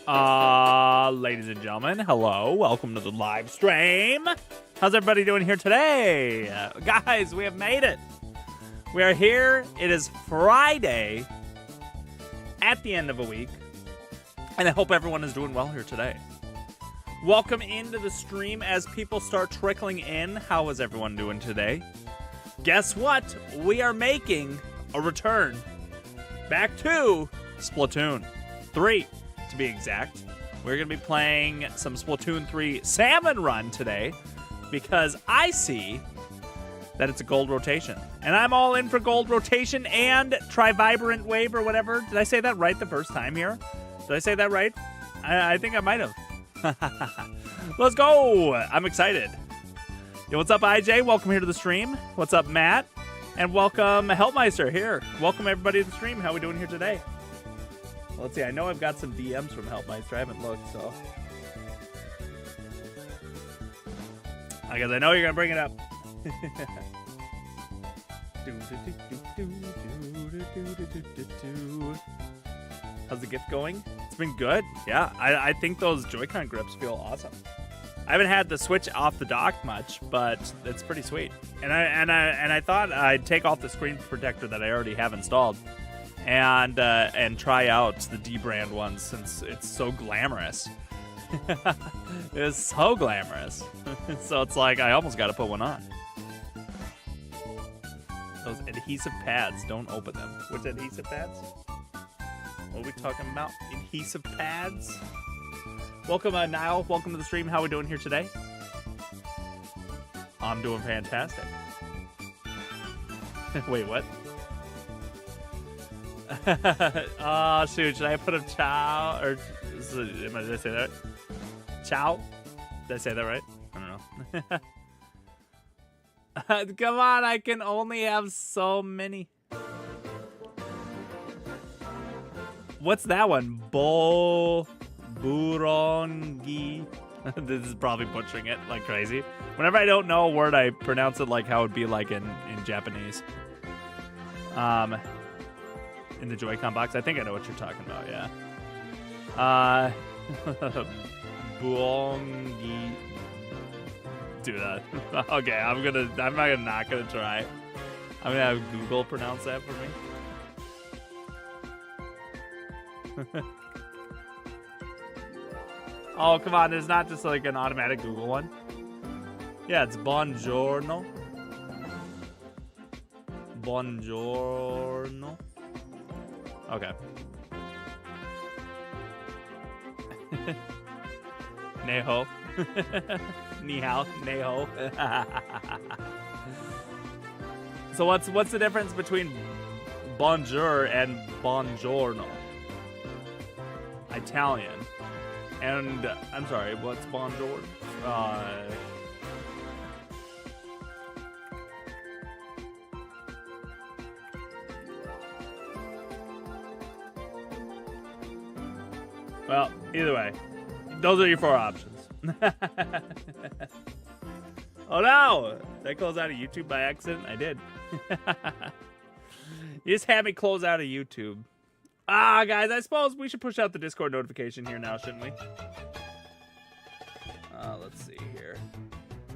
Ladies and gentlemen, hello. Welcome to the live stream. How's everybody doing here today? Guys, we have made it. We are here. It is Friday at the end of a week. And I hope everyone is doing well here today. Welcome into the stream as people start trickling in. How is everyone doing today? Guess what? We are making a return back to Splatoon 3. To be exact, we're going to be playing some Splatoon 3 Salmon Run today because I see that it's a gold rotation. And I'm all in for gold rotation and Trivibrant Wave or whatever. Did I say that right the first time here? Did I say that right? I think I might have. Let's go. I'm excited. Yo, what's up, IJ? Welcome here to the stream. What's up, Matt? And welcome, Helpmeister here. Welcome, everybody, to the stream. How are we doing here today? Let's see, I know I've got some DMs from Helpmeister. I haven't looked, so. I guess I know you're going to bring it up. How's the gift going? It's been good. Yeah, I think those Joy-Con grips feel awesome. I haven't had the Switch off the dock much, but it's pretty sweet. And I thought I'd take off the screen protector that I already have installed. And try out the D brand ones since it's so glamorous. It's so glamorous. So it's like I almost got to put one on. Those adhesive pads, don't open them. Which adhesive pads? What are we talking about? Adhesive pads? Welcome, Niall. Welcome to the stream. How are we doing here today? I'm doing fantastic. Wait, what? Oh shoot, should I put a chow or did I say that right? Chow? Did I say that right? I don't know. Come on, I can only have so many. What's that one? Burongi. This is probably butchering it like crazy. Whenever I don't know a word, I pronounce it like how it would be like in Japanese. In the Joy-Con box. I think I know what you're talking about, yeah. Buongi. Do that. Okay, I'm not gonna try. I'm gonna have Google pronounce that for me. Oh, come on, there's not just like an automatic Google one. Yeah, it's buongiorno. Buongiorno. Okay. Neho. Ni hao. Neho. So what's the difference between bonjour and buongiorno? Italian. And I'm sorry, what's bonjour? Well, either way, those are your 4 options. Oh no! Did I close out of YouTube by accident? I did. You just had me close out of YouTube. Guys, I suppose we should push out the Discord notification here now, shouldn't we? Let's see here.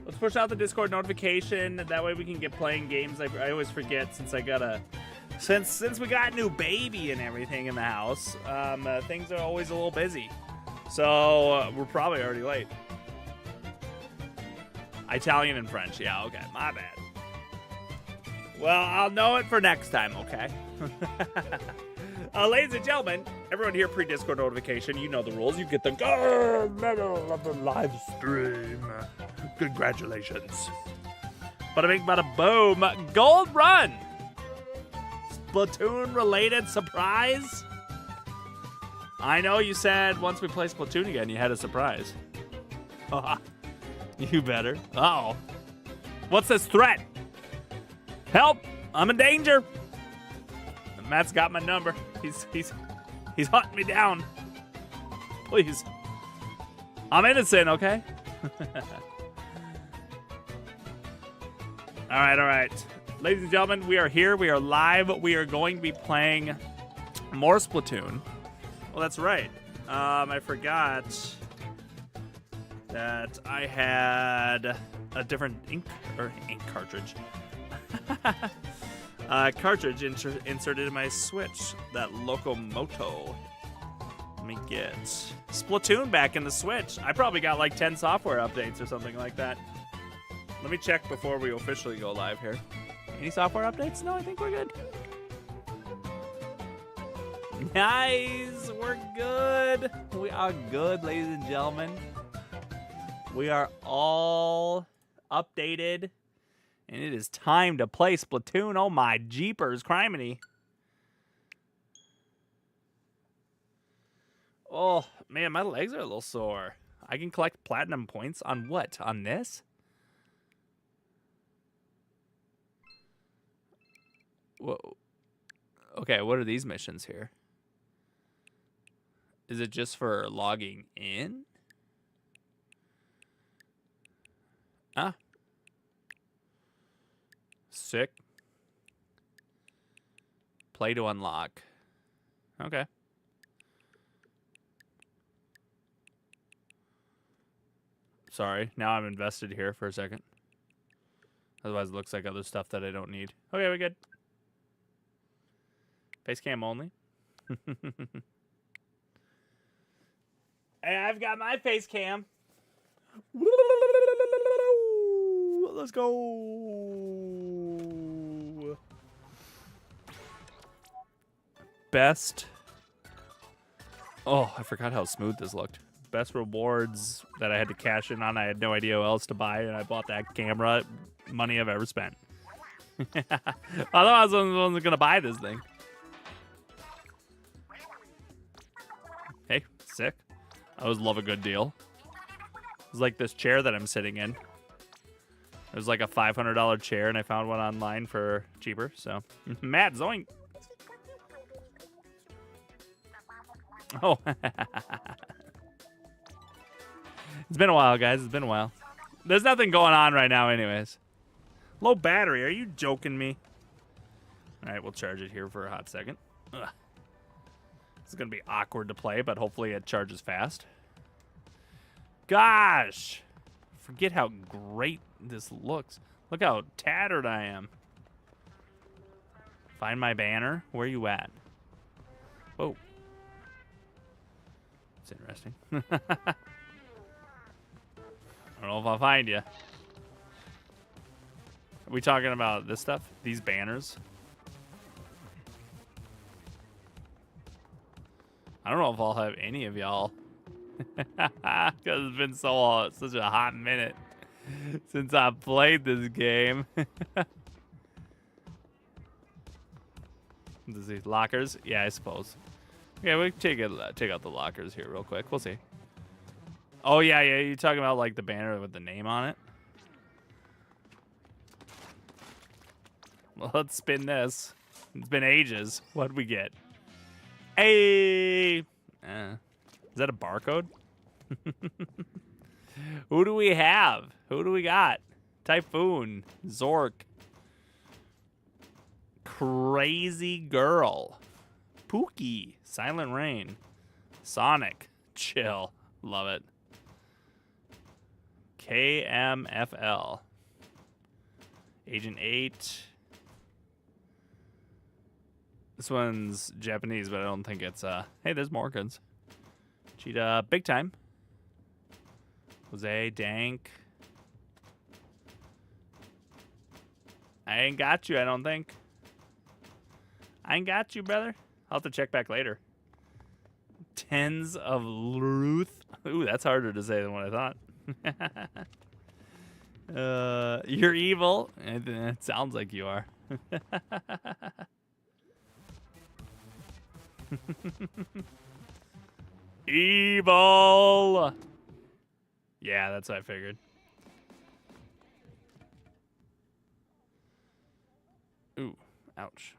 Let's push out the Discord notification. That way we can get playing games. I always forget since I got a... Since we got a new baby and everything in the house, things are always a little busy. So we're probably already late. Italian and French. Yeah, okay. My bad. Well, I'll know it for next time, okay? Ladies and gentlemen, everyone here pre-Discord notification, you know the rules. You get the medal of the live stream. Congratulations. Bada bing, bada boom. Gold run. Splatoon-related surprise? I know you said once we play Splatoon again, you had a surprise. You better. Uh-oh. What's this threat? Help! I'm in danger. Matt's got my number. He's hunting me down. Please. I'm innocent, okay? All right. Ladies and gentlemen, we are here. We are live. We are going to be playing more Splatoon. Well, that's right. I forgot that I had a different ink cartridge. Cartridge inserted in my Switch. That Locomoto. Let me get Splatoon back in the Switch. I probably got like 10 software updates or something like that. Let me check before we officially go live here. Any software updates? No, I think we're good. Nice! We're good! We are good, ladies and gentlemen. We are all updated. And it is time to play Splatoon. Oh my jeepers, criminy. Oh, man, my legs are a little sore. I can collect platinum points on what? On this? Whoa. Okay, what are these missions here? Is it just for logging in? Ah. Sick. Play to unlock. Okay. Sorry, now I'm invested here for a second. Otherwise it looks like other stuff that I don't need. Okay, we're good. Face cam only. Hey, I've got my face cam. Let's go. Best. Oh, I forgot how smooth this looked. Best rewards that I had to cash in on. I had no idea what else to buy, and I bought that camera. Money I've ever spent. Otherwise, I wasn't going to buy this thing. Hey, sick. I always love a good deal. It's like this chair that I'm sitting in. It was like a $500 chair, and I found one online for cheaper. So, Matt, zoink. Oh. It's been a while, guys. It's been a while. There's nothing going on right now anyways. Low battery. Are you joking me? All right, we'll charge it here for a hot second. Ugh. It's going to be awkward to play, but hopefully it charges fast. Gosh. Forget how great this looks. Look how tattered I am. Find my banner. Where are you at? Whoa. That's interesting. I don't know if I'll find you. Are we talking about this stuff? These banners? I don't know if I'll have any of y'all. Because it's been such a hot minute since I played this game. Does these lockers? Yeah, I suppose. Yeah, we can take out the lockers here real quick. We'll see. Oh, yeah. You're talking about, like, the banner with the name on it? Well, let's spin this. It's been ages. What'd we get? Hey! Is that a barcode? Who do we have? Who do we got? Typhoon. Zork. Crazy Girl. Pookie. Silent Rain. Sonic. Chill. Love it. KMFL. Agent 8. This one's Japanese, but I don't think it's, hey, there's Morgans. Cheetah, Big Time. Jose, Dank. I ain't got you, I don't think. I ain't got you, brother. I'll have to check back later. Tens of Ruth. Ooh, that's harder to say than what I thought. You're evil. It sounds like you are. Evil. Yeah, that's what I figured. Ooh, ouch.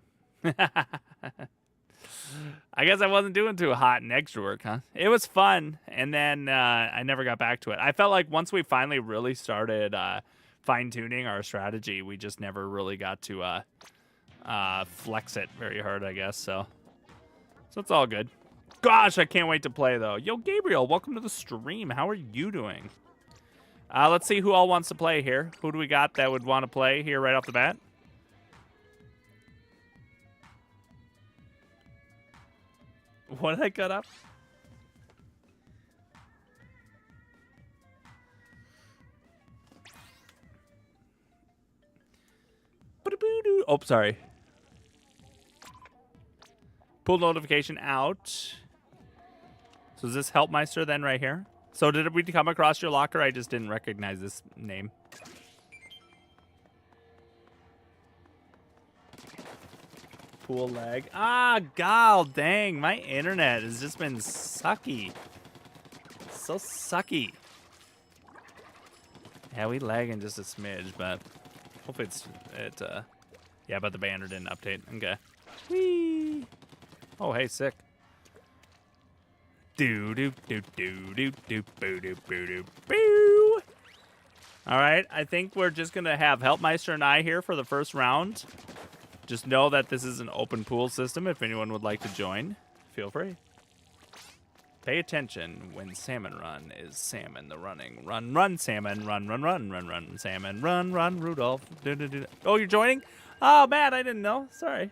I guess I wasn't doing too hot in extra work, huh? It was fun, and then I never got back to it. I felt like once we finally really started fine-tuning our strategy, we just never really got to flex it very hard, I guess. So it's all good. Gosh, I can't wait to play, though. Yo, Gabriel, welcome to the stream. How are you doing? Let's see who all wants to play here. Who do we got that would want to play here right off the bat? What did I cut up? Oh, sorry. Pull notification out. So is this Helpmeister then right here? So did we come across your locker? I just didn't recognize this name. Pool lag. Ah, god dang. My internet has just been sucky. So sucky. Yeah, we lagging just a smidge, but hopefully yeah, but the banner didn't update. Okay. Whee. Oh, hey, sick. Do do do do do do boo do boo do boo. All right, I think we're just gonna have Helpmeister and I here for the first round. Just know that this is an open pool system. If anyone would like to join, feel free. Pay attention when salmon run is salmon the running. Run, run, salmon, run, run, run, run, run, salmon, run, run, Rudolph. Do, do, do. Oh, you're joining? Oh, Matt, I didn't know. Sorry.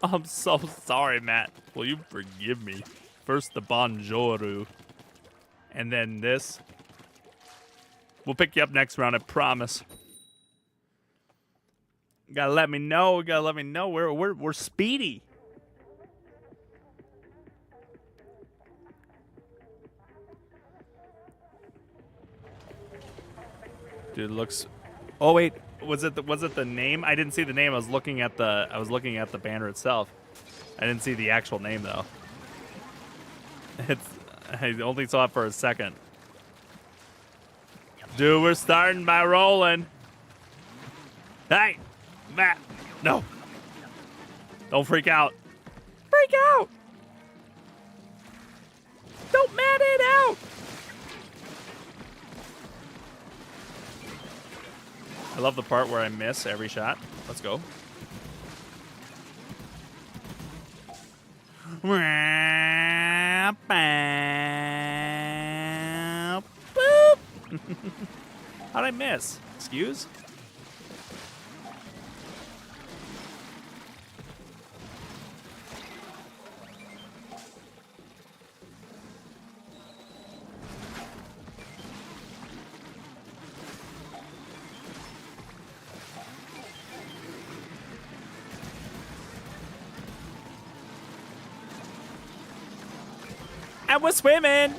I'm so sorry, Matt. Will you forgive me? First the bonjour, and then this. We'll pick you up next round, I promise. You gotta let me know. You gotta let me know. We're speedy. Dude, looks. Oh wait, was it the name? I didn't see the name. I was looking at the banner itself. I didn't see the actual name though. I only saw it for a second. Dude, we're starting by rolling. Hey, Matt, no. Don't freak out. Freak out. Don't Matt it out. I love the part where I miss every shot. Let's go. How'd I miss? Excuse? And we're swimming!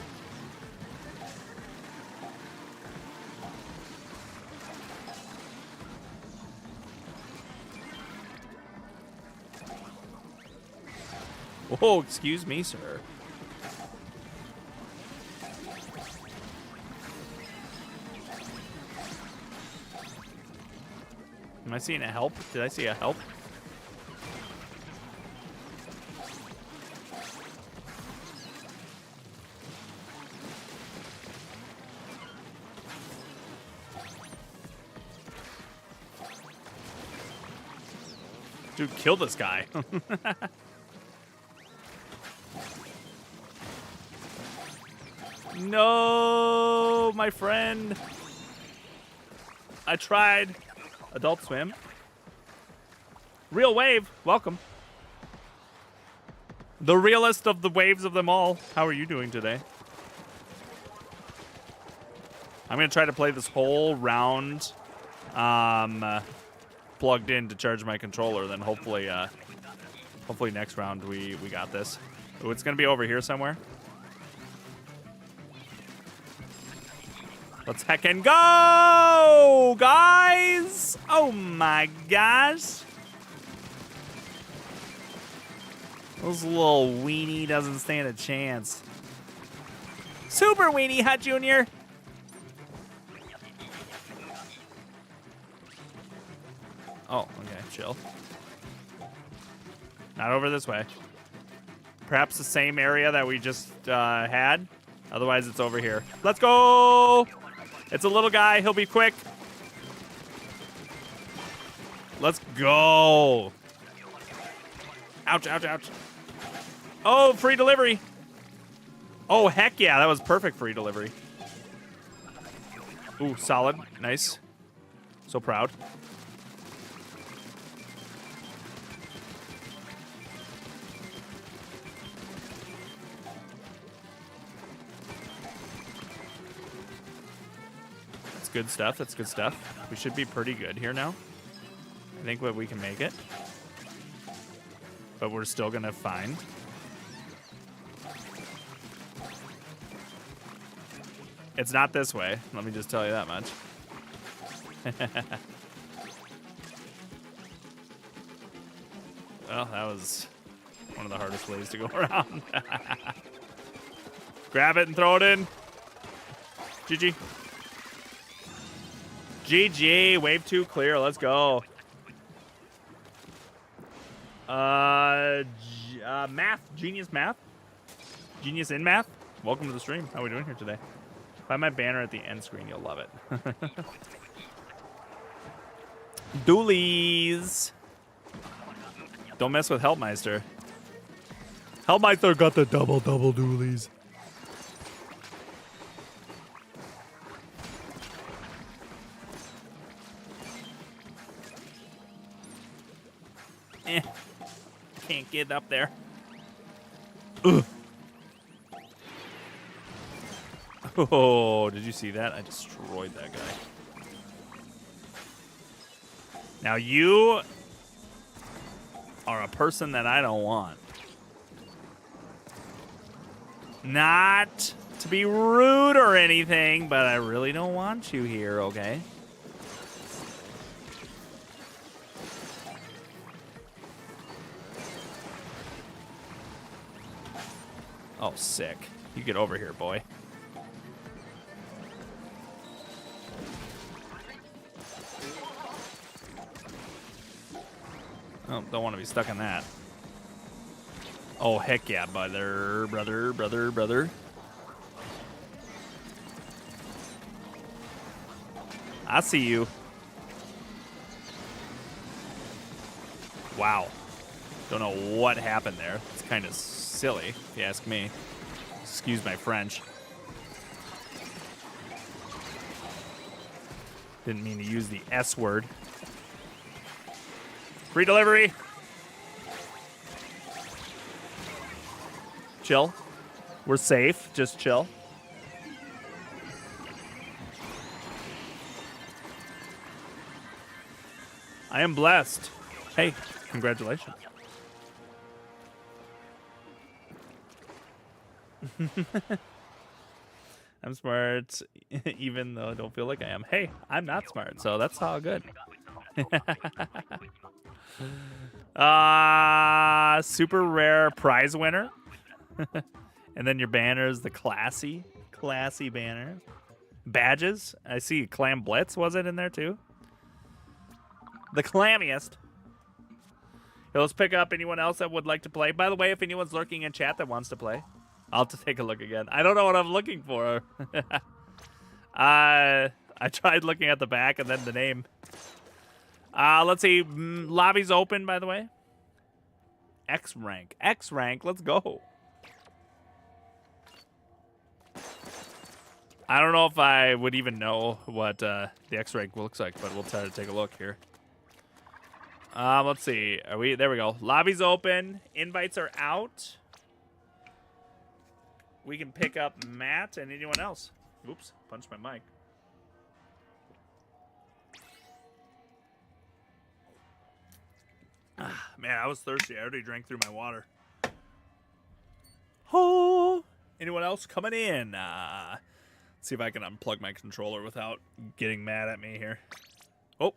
Oh, excuse me, sir. Am I seeing a help? Did I see a help? Dude, kill this guy. No, my friend. I tried. Adult Swim. Real Wave, welcome. The realest of the waves of them all. How are you doing today? I'm gonna try to play this whole round plugged in to charge my controller. Then hopefully next round we got this. Oh, it's gonna be over here somewhere. Let's heckin' go, guys! Oh my gosh. This little weenie doesn't stand a chance. Super Weenie Hut Jr. Oh, okay, chill. Not over this way. Perhaps the same area that we just had. Otherwise, it's over here. Let's go! It's a little guy. He'll be quick. Let's go. Ouch, ouch, ouch. Oh, free delivery. Oh, heck yeah. That was perfect free delivery. Ooh, solid. Nice. So proud. That's good stuff. That's good stuff. We should be pretty good here now. I think we can make it. But we're still going to find. It's not this way. Let me just tell you that much. Well, that was one of the hardest ways to go around. Grab it and throw it in. GG. GG. Wave 2 clear. Let's go. Math. Genius math. Genius in math. Welcome to the stream. How are we doing here today? Find my banner at the end screen. You'll love it. Doolies. Don't mess with Helpmeister. Helpmeister got the double doolies. Can't get up there. Ugh. Oh, did you see that? I destroyed that guy. Now you are a person that I don't want. Not to be rude or anything, but I really don't want you here, okay? Oh, sick. You get over here, boy. Oh, don't want to be stuck in that. Oh, heck yeah, brother. I see you. Wow. Don't know what happened there. It's kind of silly, if you ask me. Excuse my French. Didn't mean to use the S word. Free delivery. Chill. We're safe. Just chill. I am blessed. Hey, congratulations. I'm smart, even though I don't feel like I am. Hey, I'm not smart, so that's all good. Super rare prize winner. And then your banner is the classy banner. Badges. I see Clam Blitz, was it in there too? The clammiest. Hey, let's pick up anyone else that would like to play. By the way, if anyone's lurking in chat that wants to play, I'll have to take a look again. I don't know what I'm looking for. I tried looking at the back and then the name. Let's see. Lobby's open, by the way. X rank. X rank. Let's go. I don't know if I would even know what the X rank looks like, but we'll try to take a look here. Let's see. Are we? There we go. Lobby's open. Invites are out. We can pick up Matt and anyone else. Oops, punched my mic. Man, I was thirsty. I already drank through my water. Oh, anyone else coming in? Let's see if I can unplug my controller without getting mad at me here. Oh.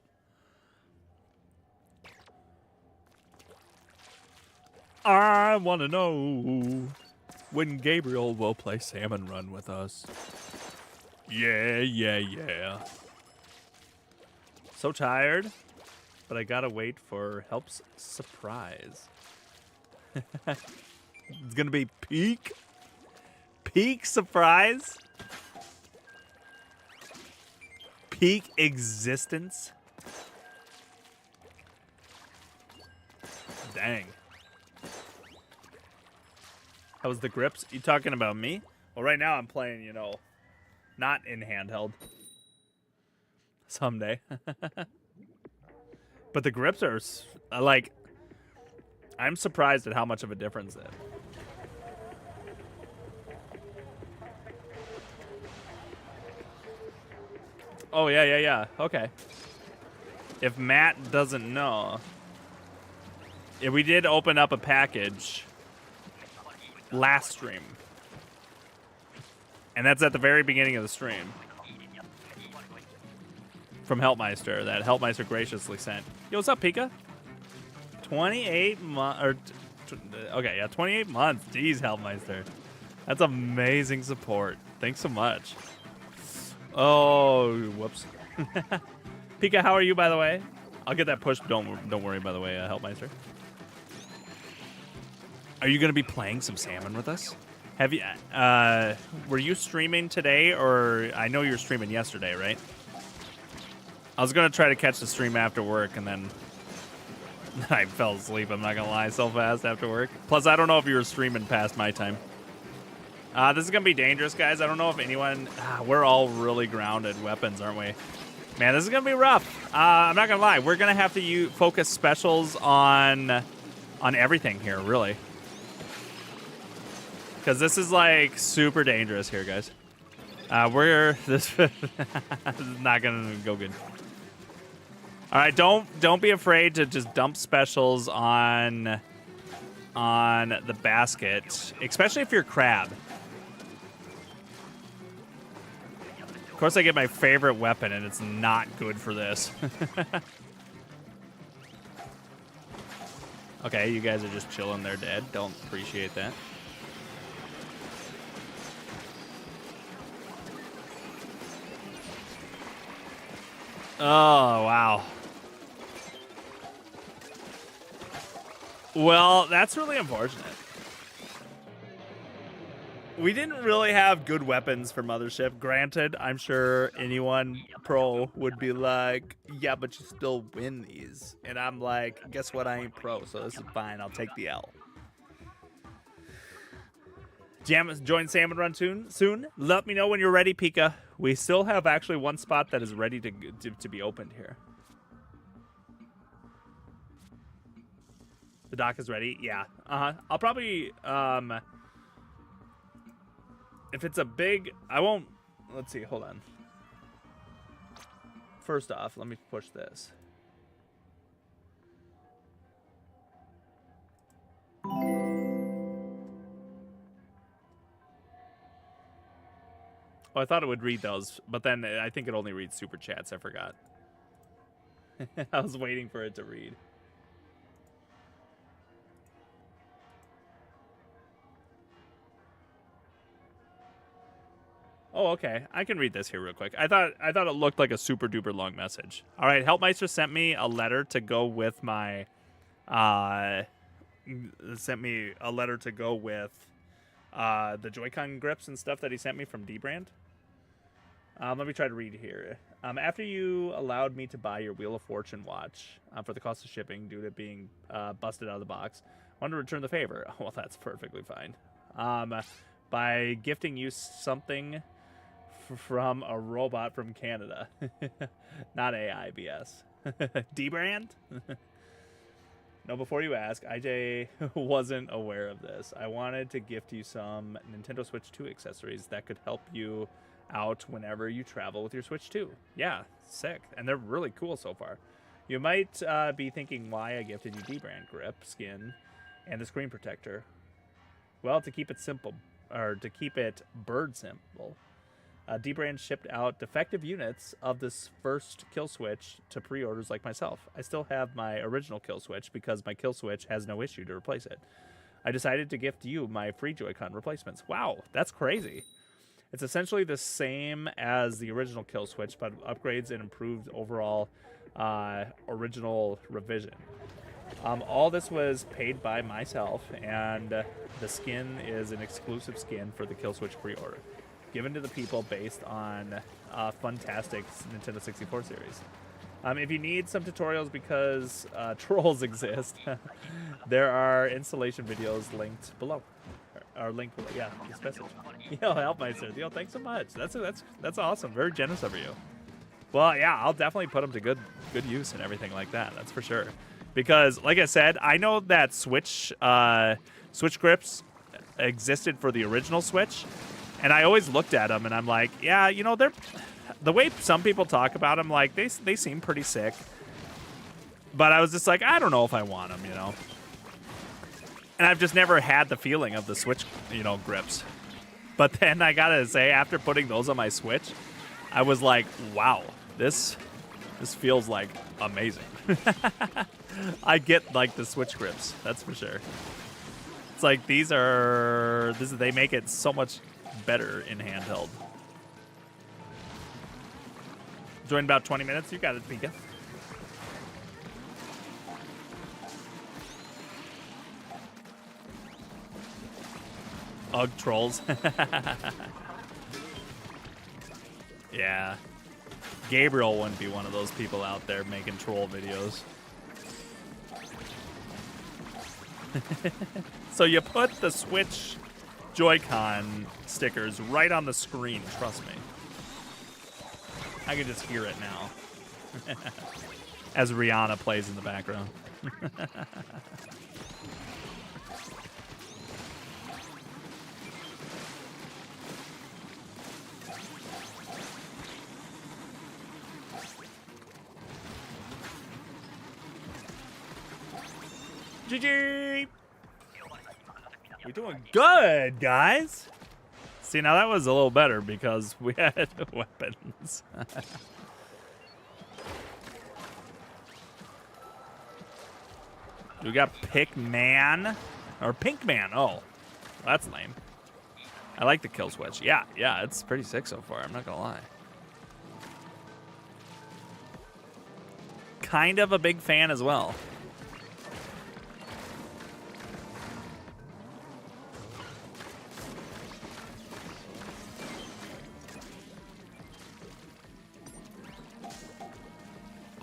I want to know when Gabriel will play Salmon Run with us. Yeah. So tired, but I gotta wait for Help's surprise. It's gonna be peak surprise, peak existence. Dang. How was the grips? You talking about me? Well, right now I'm playing, you know, not in handheld. Someday. But the grips are, like, I'm surprised at how much of a difference it. Oh, yeah. Okay. If Matt doesn't know, if we did open up a package last stream. And that's at the very beginning of the stream. From Helpmeister, that Helpmeister graciously sent. Yo, what's up, Pika? 28 months, okay, yeah, 28 months. Jeez, Helpmeister. That's amazing support. Thanks so much. Oh, whoops. Pika, how are you, by the way? I'll get that push. Don't worry, by the way, Helpmeister. Are you going to be playing some Salmon with us? Have you? Were you streaming today, or I know you were streaming yesterday, right? I was going to try to catch the stream after work, and then I fell asleep. I'm not going to lie, so fast after work. Plus, I don't know if you were streaming past my time. This is going to be dangerous, guys. I don't know if anyone... we're all really grounded weapons, aren't we? Man, this is going to be rough. I'm not going to lie. We're going to have to focus specials on everything here, really. Because this is, like, super dangerous here, guys. This is not going to go good. All right, don't be afraid to just dump specials on the basket, especially if you're crab. Of course, I get my favorite weapon, and it's not good for this. Okay, you guys are just chilling there dead. Don't appreciate that. Oh, wow. Well, that's really unfortunate. We didn't really have good weapons for Mothership. Granted, I'm sure anyone pro would be like, yeah, but you still win these. And I'm like, guess what? I ain't pro, so this is fine. I'll take the L. Join Salmon Run soon. Let me know when you're ready, Pika. We still have actually one spot that is ready to be opened here. The dock is ready? Yeah. I'll probably... if it's a big... I won't... Let's see. Hold on. First off, let me push this. Oh, I thought it would read those, but then I think it only reads super chats. I forgot. I was waiting for it to read. Oh, okay. I can read this here real quick. I thought it looked like a super duper long message. All right, Helpmeister sent me a letter to go with my the Joy-Con grips and stuff that he sent me from D-Brand. Let me try to read here. After you allowed me to buy your Wheel of Fortune watch for the cost of shipping due to it being busted out of the box, I want to return the favor. Well, that's perfectly fine. By gifting you something from a robot from Canada. Not AI, BS. D-Brand? No, before you ask, IJ wasn't aware of this. I wanted to gift you some Nintendo Switch 2 accessories that could help you out whenever you travel with your Switch 2. Yeah, sick. And they're really cool so far. You might be thinking why I gifted you D-Brand grip, skin, and the screen protector. Well, to keep it simple, or to keep it bird simple, D-Brand shipped out defective units of this first kill switch to pre-orders like myself. I still have my original kill switch because my kill switch has no issue to replace it. I decided to gift you my free Joy-Con replacements. Wow, that's crazy. It's essentially the same as the original kill switch, but upgrades and improved overall original revision. All this was paid by myself, and the skin is an exclusive skin for the kill switch pre-order, given to the people based on Funtastic's Nintendo 64 series. If you need some tutorials because trolls exist, there are installation videos linked below. Or linked below. Yeah, this message. Yo, help my sir. Yo, thanks so much. That's awesome. Very generous of you. Well, yeah, I'll definitely put them to good use and everything like that. That's for sure. Because, like I said, I know that Switch grips existed for the original Switch, and I always looked at them and I'm like, yeah, you know, they're the way some people talk about them, like they seem pretty sick. But I was just like, I don't know if I want them, you know. And I've just never had the feeling of the Switch, you know, grips. But then I gotta say, after putting those on my Switch, I was like, wow, this feels like amazing. I get like the Switch grips, that's for sure. It's like they make it so much better in handheld. Join about 20 minutes. You got it, Pika. Ugh, trolls. Yeah. Gabriel wouldn't be one of those people out there making troll videos. So you put the Switch Joy-Con stickers right on the screen, trust me. I can just hear it now. As Rihanna plays in the background. GG! We're doing good, guys. See, now that was a little better because we had weapons. We got Pickman. Or Pinkman. Oh, that's lame. I like the kill switch. Yeah, it's pretty sick so far. I'm not going to lie. Kind of a big fan as well.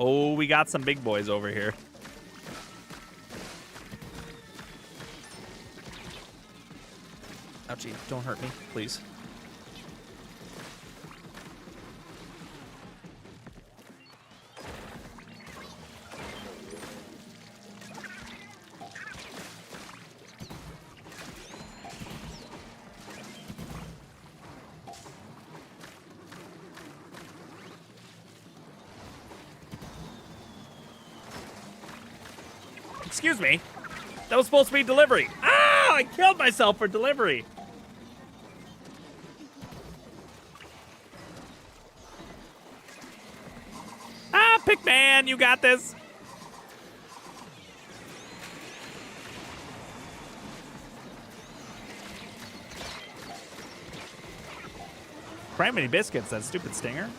Oh, we got some big boys over here. Ouchie, don't hurt me, please. Excuse me. That was supposed to be delivery. Ah, I killed myself for delivery. Ah, Pickman, you got this. Cranberry biscuits, that stupid stinger.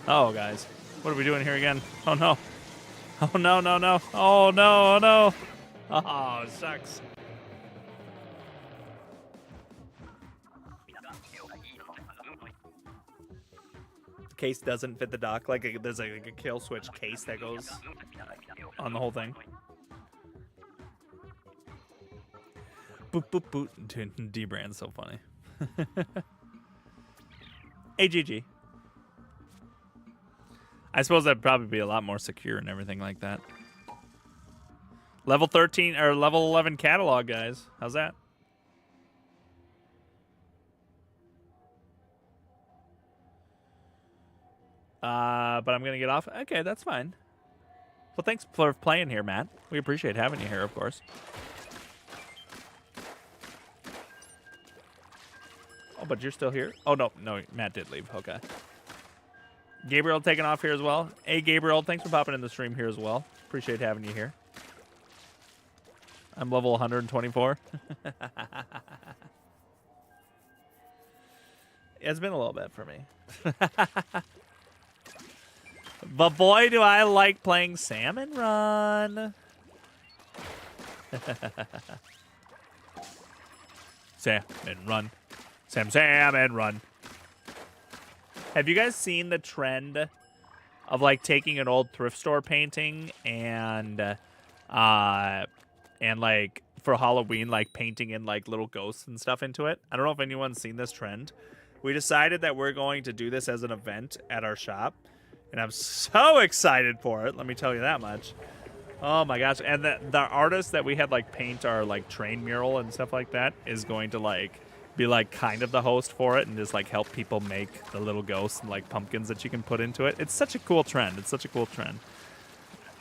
Oh, guys. What are we doing here again? Oh, no. Oh, no, no, no. Oh, no, no. Oh, sucks. The case doesn't fit the dock. Like, there's like a kill switch case that goes on the whole thing. Boop, boop, boop. Dude, D-Brand's so funny. AGG. I suppose that'd probably be a lot more secure and everything like that. Level 13 or level 11 catalog, guys. How's that? But I'm gonna get off. Okay, that's fine. Well, thanks for playing here, Matt. We appreciate having you here, of course. Oh, but you're still here? Oh, no, Matt did leave. Okay. Gabriel taking off here as well. Hey, Gabriel, thanks for popping in the stream here as well. Appreciate having you here. I'm level 124. It's been a little bit for me. But boy, do I like playing Salmon Run. Salmon Run. Salmon Run. Have you guys seen the trend of like taking an old thrift store painting and like for Halloween, like painting in like little ghosts and stuff into it. I don't know if anyone's seen this trend. We decided that we're going to do this as an event at our shop, and I'm so excited for it. Let me tell you that much. Oh my gosh. And the artist that we had like paint our like train mural and stuff like that is going to like be like kind of the host for it and just like help people make the little ghosts and like pumpkins that you can put into it. It's such a cool trend. It's such a cool trend.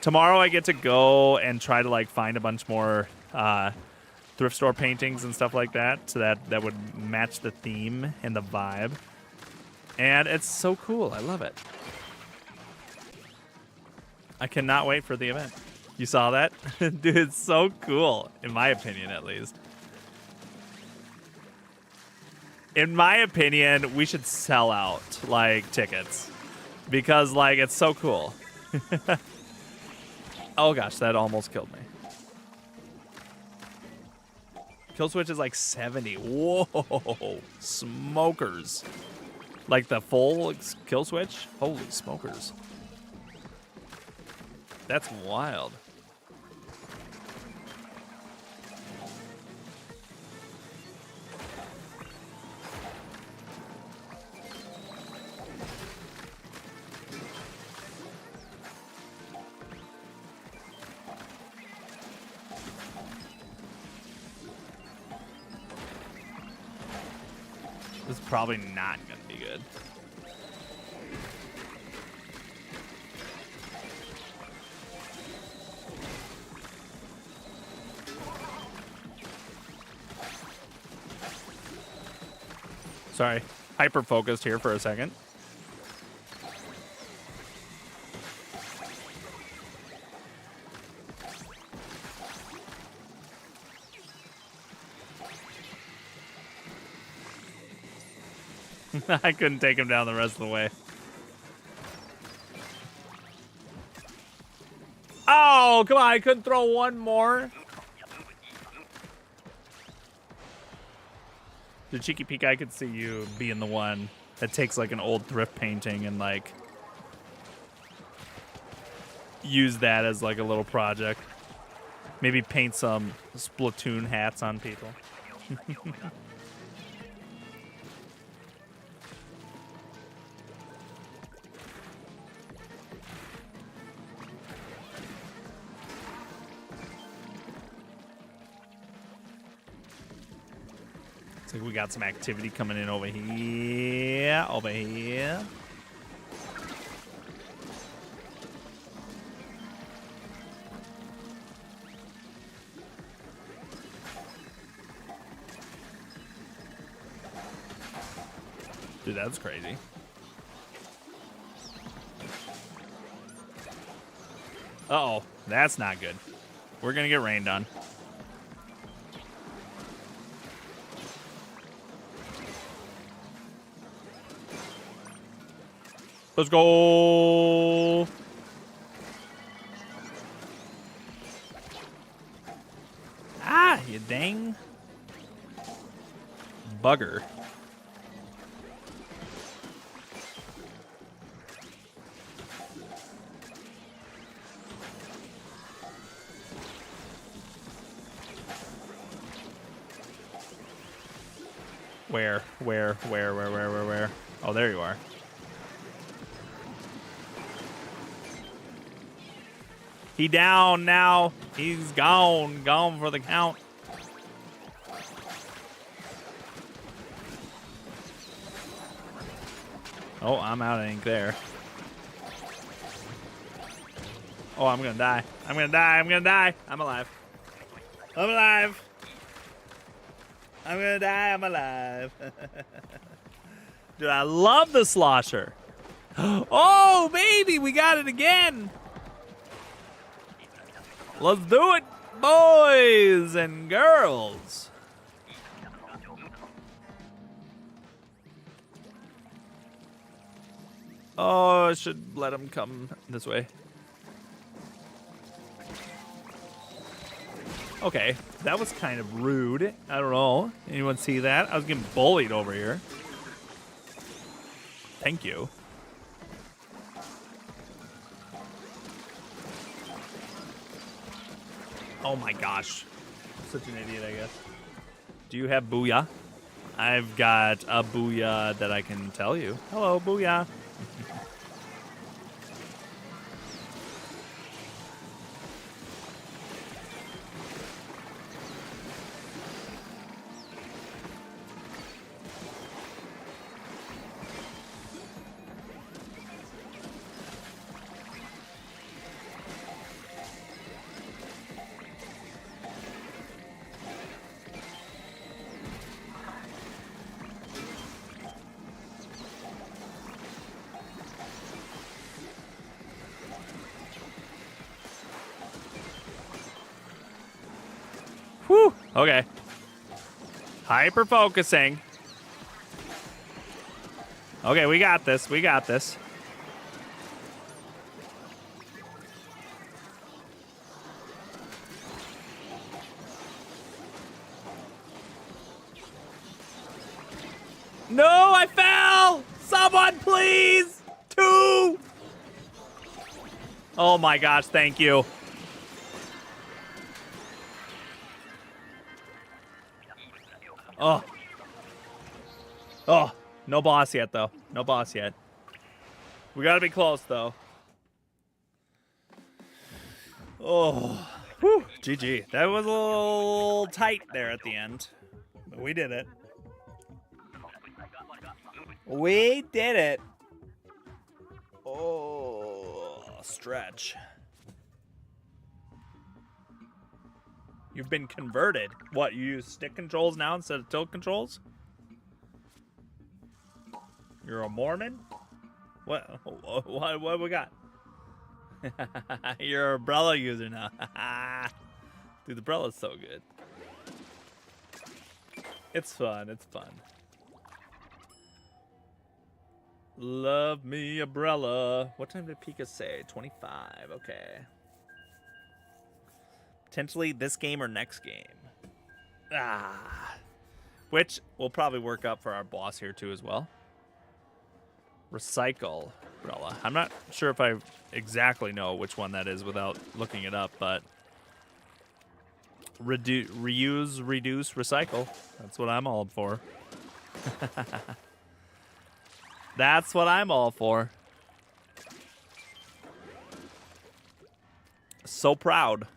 Tomorrow I get to go and try to like find a bunch more thrift store paintings and stuff like that, so that would match the theme and the vibe. And it's so cool. I love it. I cannot wait for the event. You saw that? Dude, it's so cool, in my opinion, at least. In my opinion, we should sell out, like, tickets. Because, like, it's so cool. Oh, gosh, that almost killed me. Kill switch is, like, 70. Whoa. Smokers. Like, the full kill switch? Holy smokers. That's wild. This is probably not going to be good. Sorry, hyper-focused here for a second. I couldn't take him down the rest of the way. Oh, come on, I couldn't throw one more. The cheeky peek, I could see you being the one that takes like an old thrift painting and like use that as like a little project. Maybe paint some Splatoon hats on people. Looks like we got some activity coming in over here. Over here. Dude, that's crazy. Uh-oh, that's not good. We're gonna get rained on. Let's go. Ah, you dang bugger. Where? Oh, there you are. He down now. He's gone. Gone for the count. Oh, I'm out of ink there. Oh, I'm gonna die. I'm gonna die. I'm gonna die. I'm alive. I'm alive. I'm gonna die. I'm alive. Dude, I love the slosher. Oh, baby, we got it again. Let's do it, boys and girls. Oh, I should let him come this way. Okay, that was kind of rude. I don't know. Anyone see that? I was getting bullied over here. Thank you. Oh my gosh. Such an idiot, I guess. Do you have Booyah? I've got a Booyah that I can tell you. Hello, Booyah. Whew. Okay. Hyper focusing. Okay, we got this. We got this. No, I fell! Someone, please! 2! Oh my gosh, thank you. Oh. Oh, no boss yet, though. No boss yet. We gotta be close, though. Oh. Whew. GG. That was a little tight there at the end. But we did it. We did it. Oh, stretch. You've been converted. What, you use stick controls now instead of tilt controls? You're a Mormon? What we got? You're a umbrella user now. Dude, the umbrella's so good. It's fun, it's fun. Love me umbrella. What time did Pika say? 25, okay. Potentially this game or next game. Which will probably work up for our boss here too as well. Recycle umbrella. I'm not sure if I exactly know which one that is without looking it up, but reuse, reduce, recycle. That's what I'm all for. That's what I'm all for. So proud.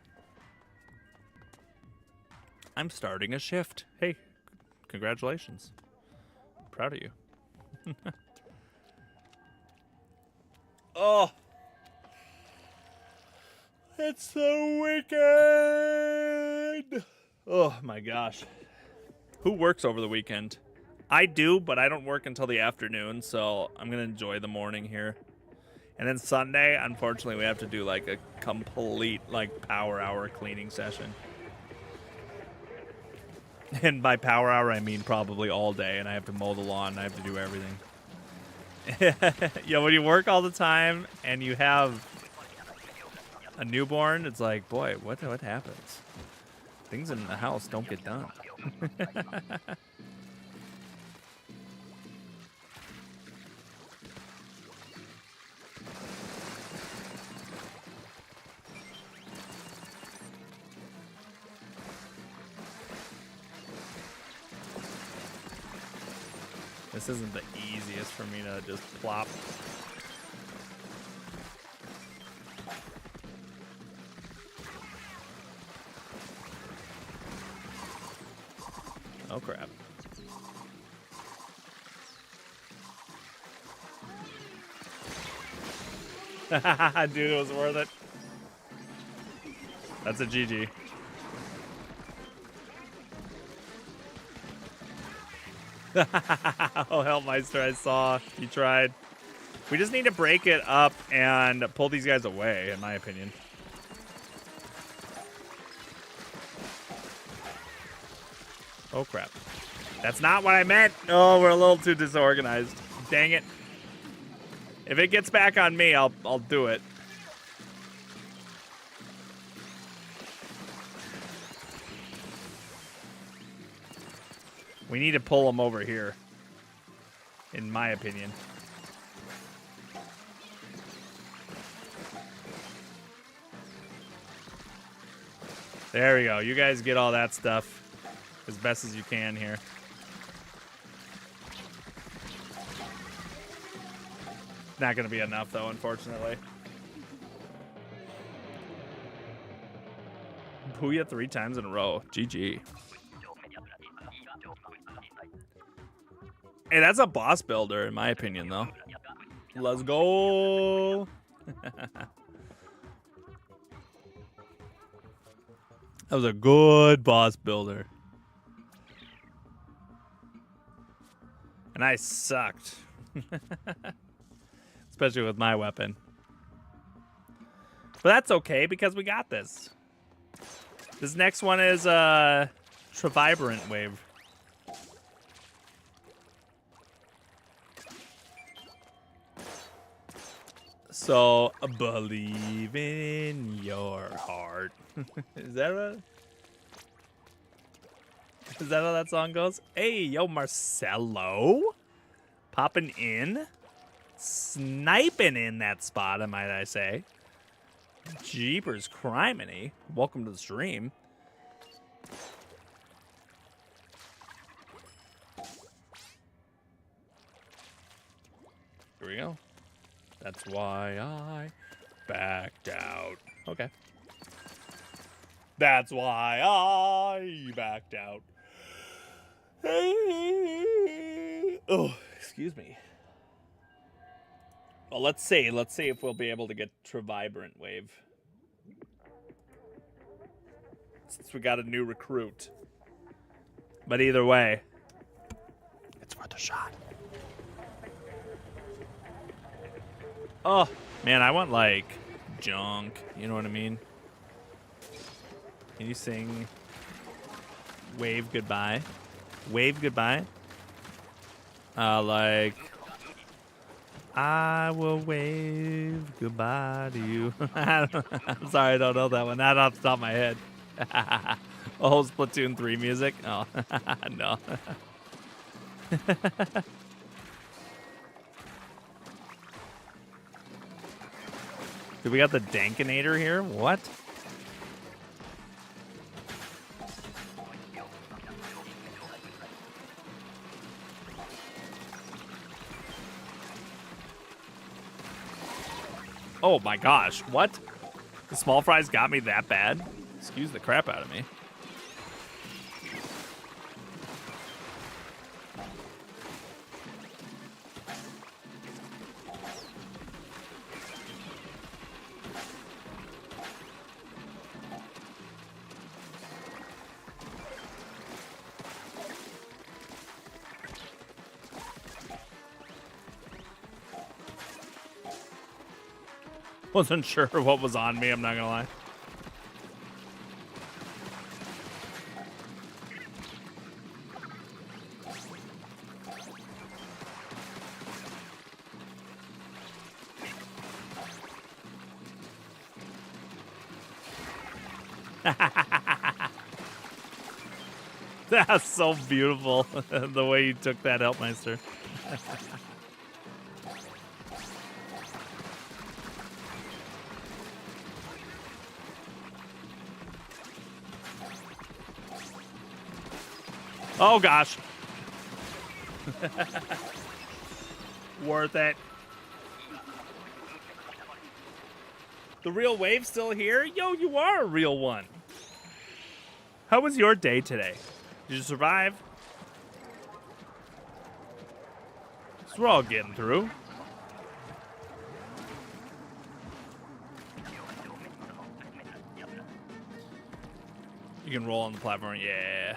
I'm starting a shift. Hey, congratulations. I'm proud of you. Oh. It's the weekend. Oh my gosh. Who works over the weekend? I do, but I don't work until the afternoon, so I'm going to enjoy the morning here. And then Sunday, unfortunately, we have to do like a complete like power hour cleaning session. And by power hour, I mean probably all day, and I have to mow the lawn, and I have to do everything. When you work all the time and you have a newborn, it's like, boy, what happens? Things in the house don't get done. This isn't the easiest for me to just plop. Oh crap. Dude, it was worth it. That's a GG. Oh, Hellmeister, I saw. You tried. We just need to break it up and pull these guys away, in my opinion. Oh, crap. That's not what I meant. Oh, we're a little too disorganized. Dang it. If it gets back on me, I'll do it. We need to pull them over here, in my opinion. There we go. You guys get all that stuff as best as you can here. Not going to be enough, though, unfortunately. Puya 3 times in a row. GG. Hey, that's a boss builder, in my opinion, though. Let's go. That was a good boss builder. And I sucked. Especially with my weapon. But that's okay, because we got this. This next one is Trevibrant Wave. So, believe in your heart. Is that how that song goes? Hey, yo, Marcelo. Popping in. Sniping in that spot, might I say. Jeepers criminy. Welcome to the stream. Here we go. That's why I backed out. Okay. That's why I backed out. Oh, excuse me. Well, let's see if we'll be able to get Trevibrant Wave. Since we got a new recruit. But either way, it's worth a shot. Oh, man, I want, like, junk. You know what I mean? Can you sing Wave Goodbye? Wave Goodbye? Like, I will wave goodbye to you. I'm sorry, I don't know that one. Not off the top of my head. Oh, Splatoon 3 music? Oh, no. Dude, we got the Dankinator here? What? Oh my gosh, what? The small fries got me that bad? Excuse the crap out of me. Wasn't sure what was on me, I'm not gonna lie. That's so beautiful, the way you took that Helpmeister. Oh gosh. Worth it. The real wave's still here? Yo, you are a real one. How was your day today? Did you survive? 'Cause we're all getting through. You can roll on the platform, yeah.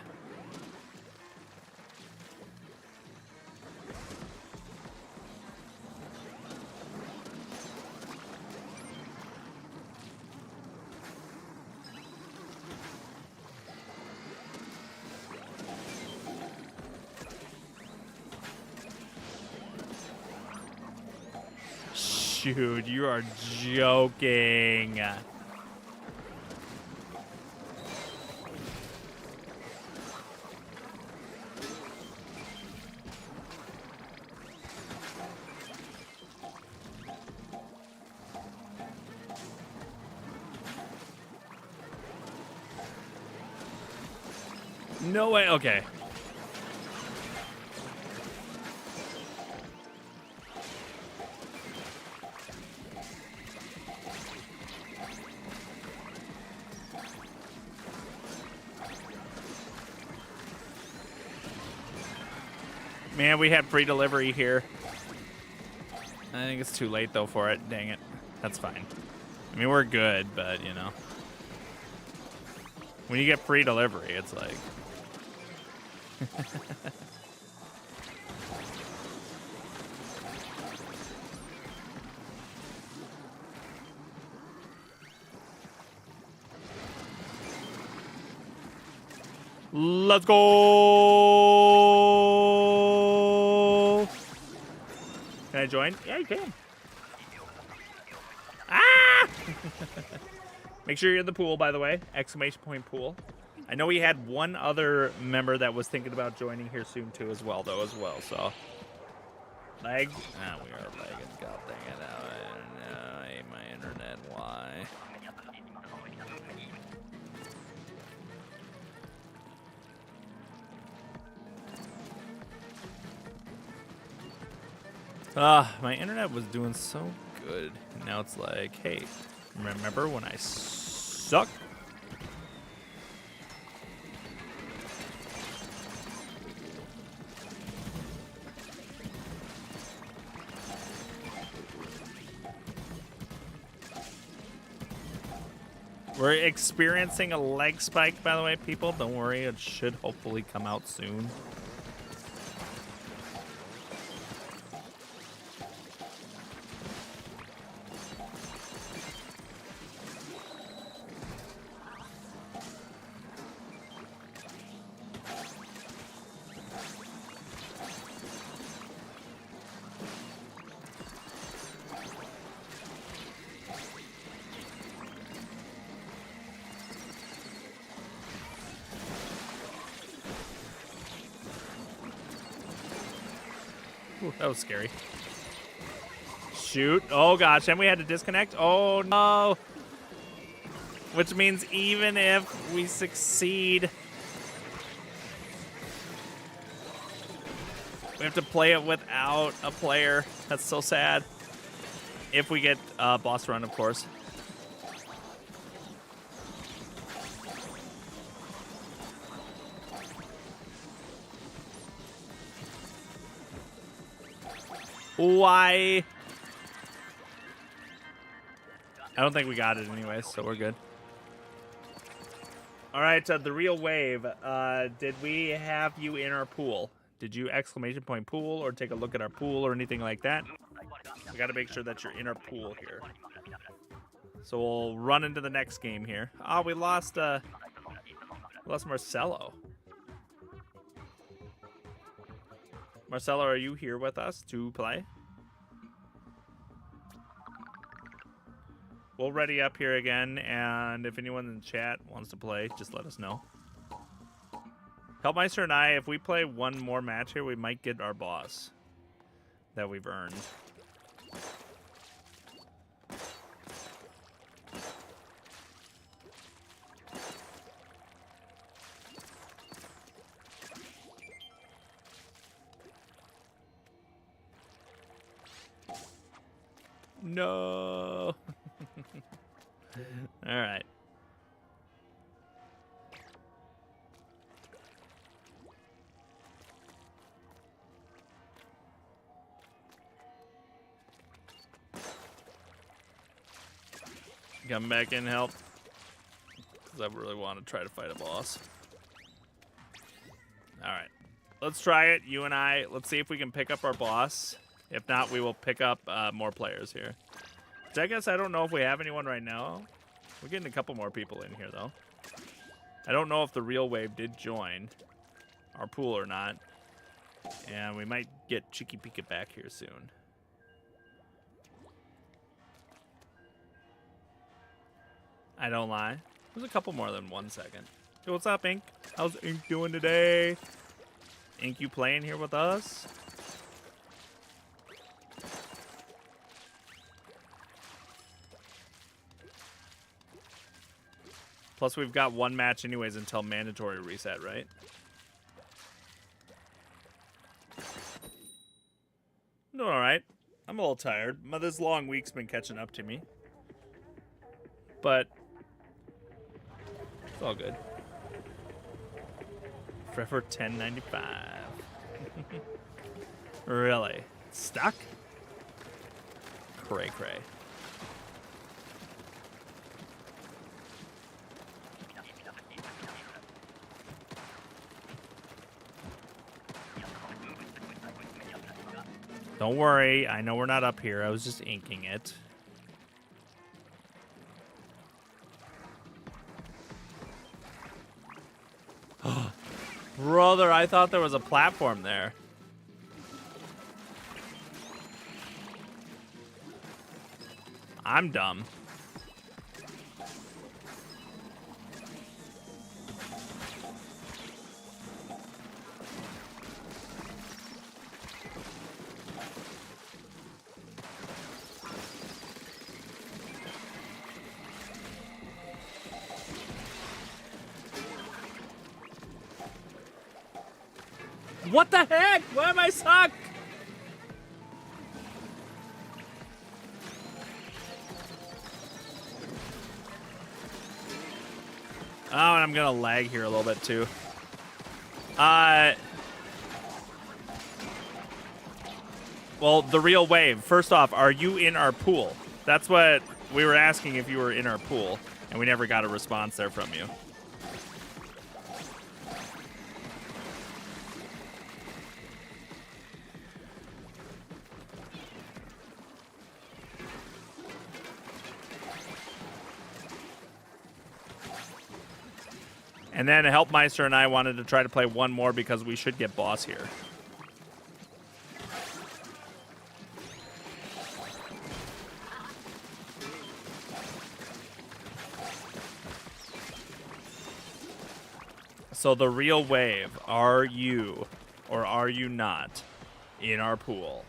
Dude, you are joking. No way. Okay. Man, we had free delivery here. I think it's too late, though, for it. Dang it. That's fine. I mean, we're good, but, you know. When you get free delivery, it's like... Let's go! Can I join? Yeah, you can. Ah! Make sure you're in the pool, by the way. Exclamation point pool. I know we had one other member that was thinking about joining here soon, too, as well, so. Lag? Ah, we are lagging. God dang it. I hate my internet. Why? My internet was doing so good. Now it's like, hey, remember when I suck? We're experiencing a leg spike, by the way, people. Don't worry, it should hopefully come out soon. Ooh, that was scary. Shoot. Oh, gosh. And we had to disconnect. Oh, no. Which means even if we succeed, we have to play it without a player. That's so sad. If we get boss run, of course. Why? I don't think we got it anyway, so we're good. All right, the real wave. Did we have you in our pool? Did you exclamation point pool or take a look at our pool or anything like that? We got to make sure that you're in our pool here. So we'll run into the next game here. Oh, we lost Marcelo. Marcelo, are you here with us to play? We'll ready up here again, and if anyone in the chat wants to play, just let us know. Helpmeister and I, if we play one more match here, we might get our boss that we've earned. No. All right. Come back in, help. Because I really want to try to fight a boss. All right. Let's try it, you and I. Let's see if we can pick up our boss. If not, we will pick up more players here. Which I guess I don't know if we have anyone right now. We're getting a couple more people in here, though. I don't know if the real wave did join our pool or not. And we might get Chicky Pika back here soon. I don't lie. There's a couple more than 1 second. Hey, what's up, Ink? How's Ink doing today? Ink, you playing here with us? Plus, we've got one match anyways until mandatory reset, right? I'm doing all right. I'm a little tired. This long week's been catching up to me. But it's all good. Forever 10.95. Really? Stuck? Cray cray. Don't worry, I know we're not up here. I was just inking it. Brother, I thought there was a platform there. I'm dumb. What the heck? Why am I stuck? Oh, and I'm gonna lag here a little bit too. Well, the real wave. First off, are you in our pool? That's what we were asking, if you were in our pool, and we never got a response there from you. And then Helpmeister and I wanted to try to play one more because we should get boss here. So the real wave, are you or are you not in our pool?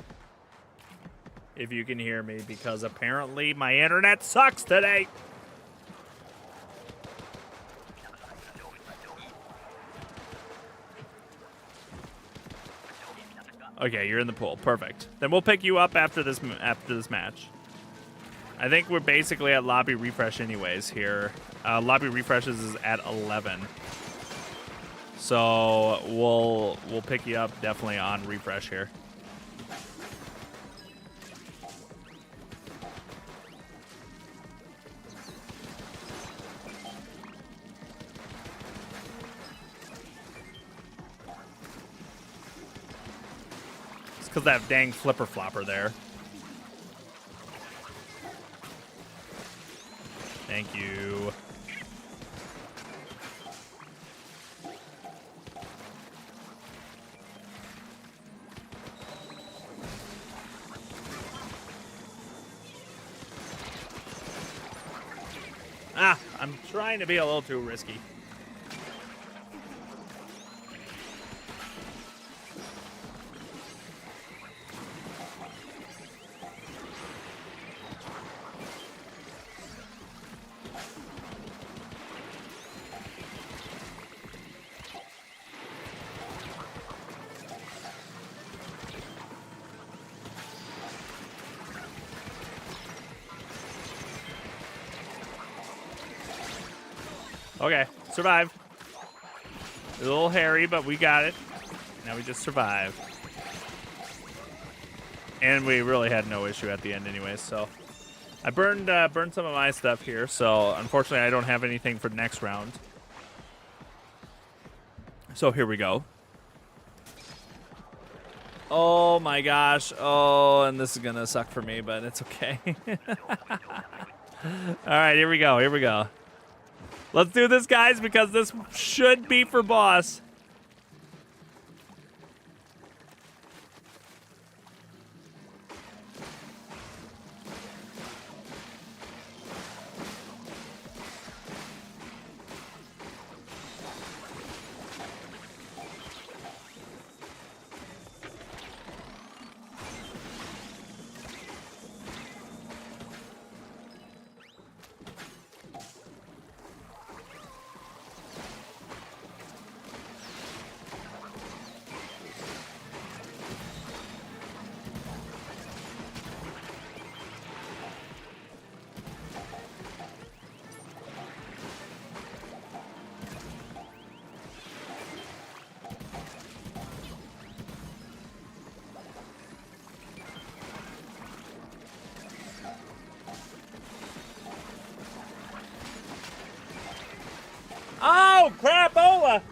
If you can hear me, because apparently my internet sucks today. Okay, you're in the pool. Perfect. Then we'll pick you up after this match. I think we're basically at lobby refresh anyways here. Lobby refreshes is at 11. So we'll pick you up definitely on refresh here. Because that dang flipper flopper there. Thank you. Ah, I'm trying to be a little too risky. Okay, survive. A little hairy, but we got it. Now we just survive. And we really had no issue at the end anyways, so. I burned some of my stuff here, so unfortunately I don't have anything for the next round. So here we go. Oh my gosh. Oh, and this is gonna suck for me, but it's okay. Alright, here we go, here we go. Let's do this, guys, because this should be for boss.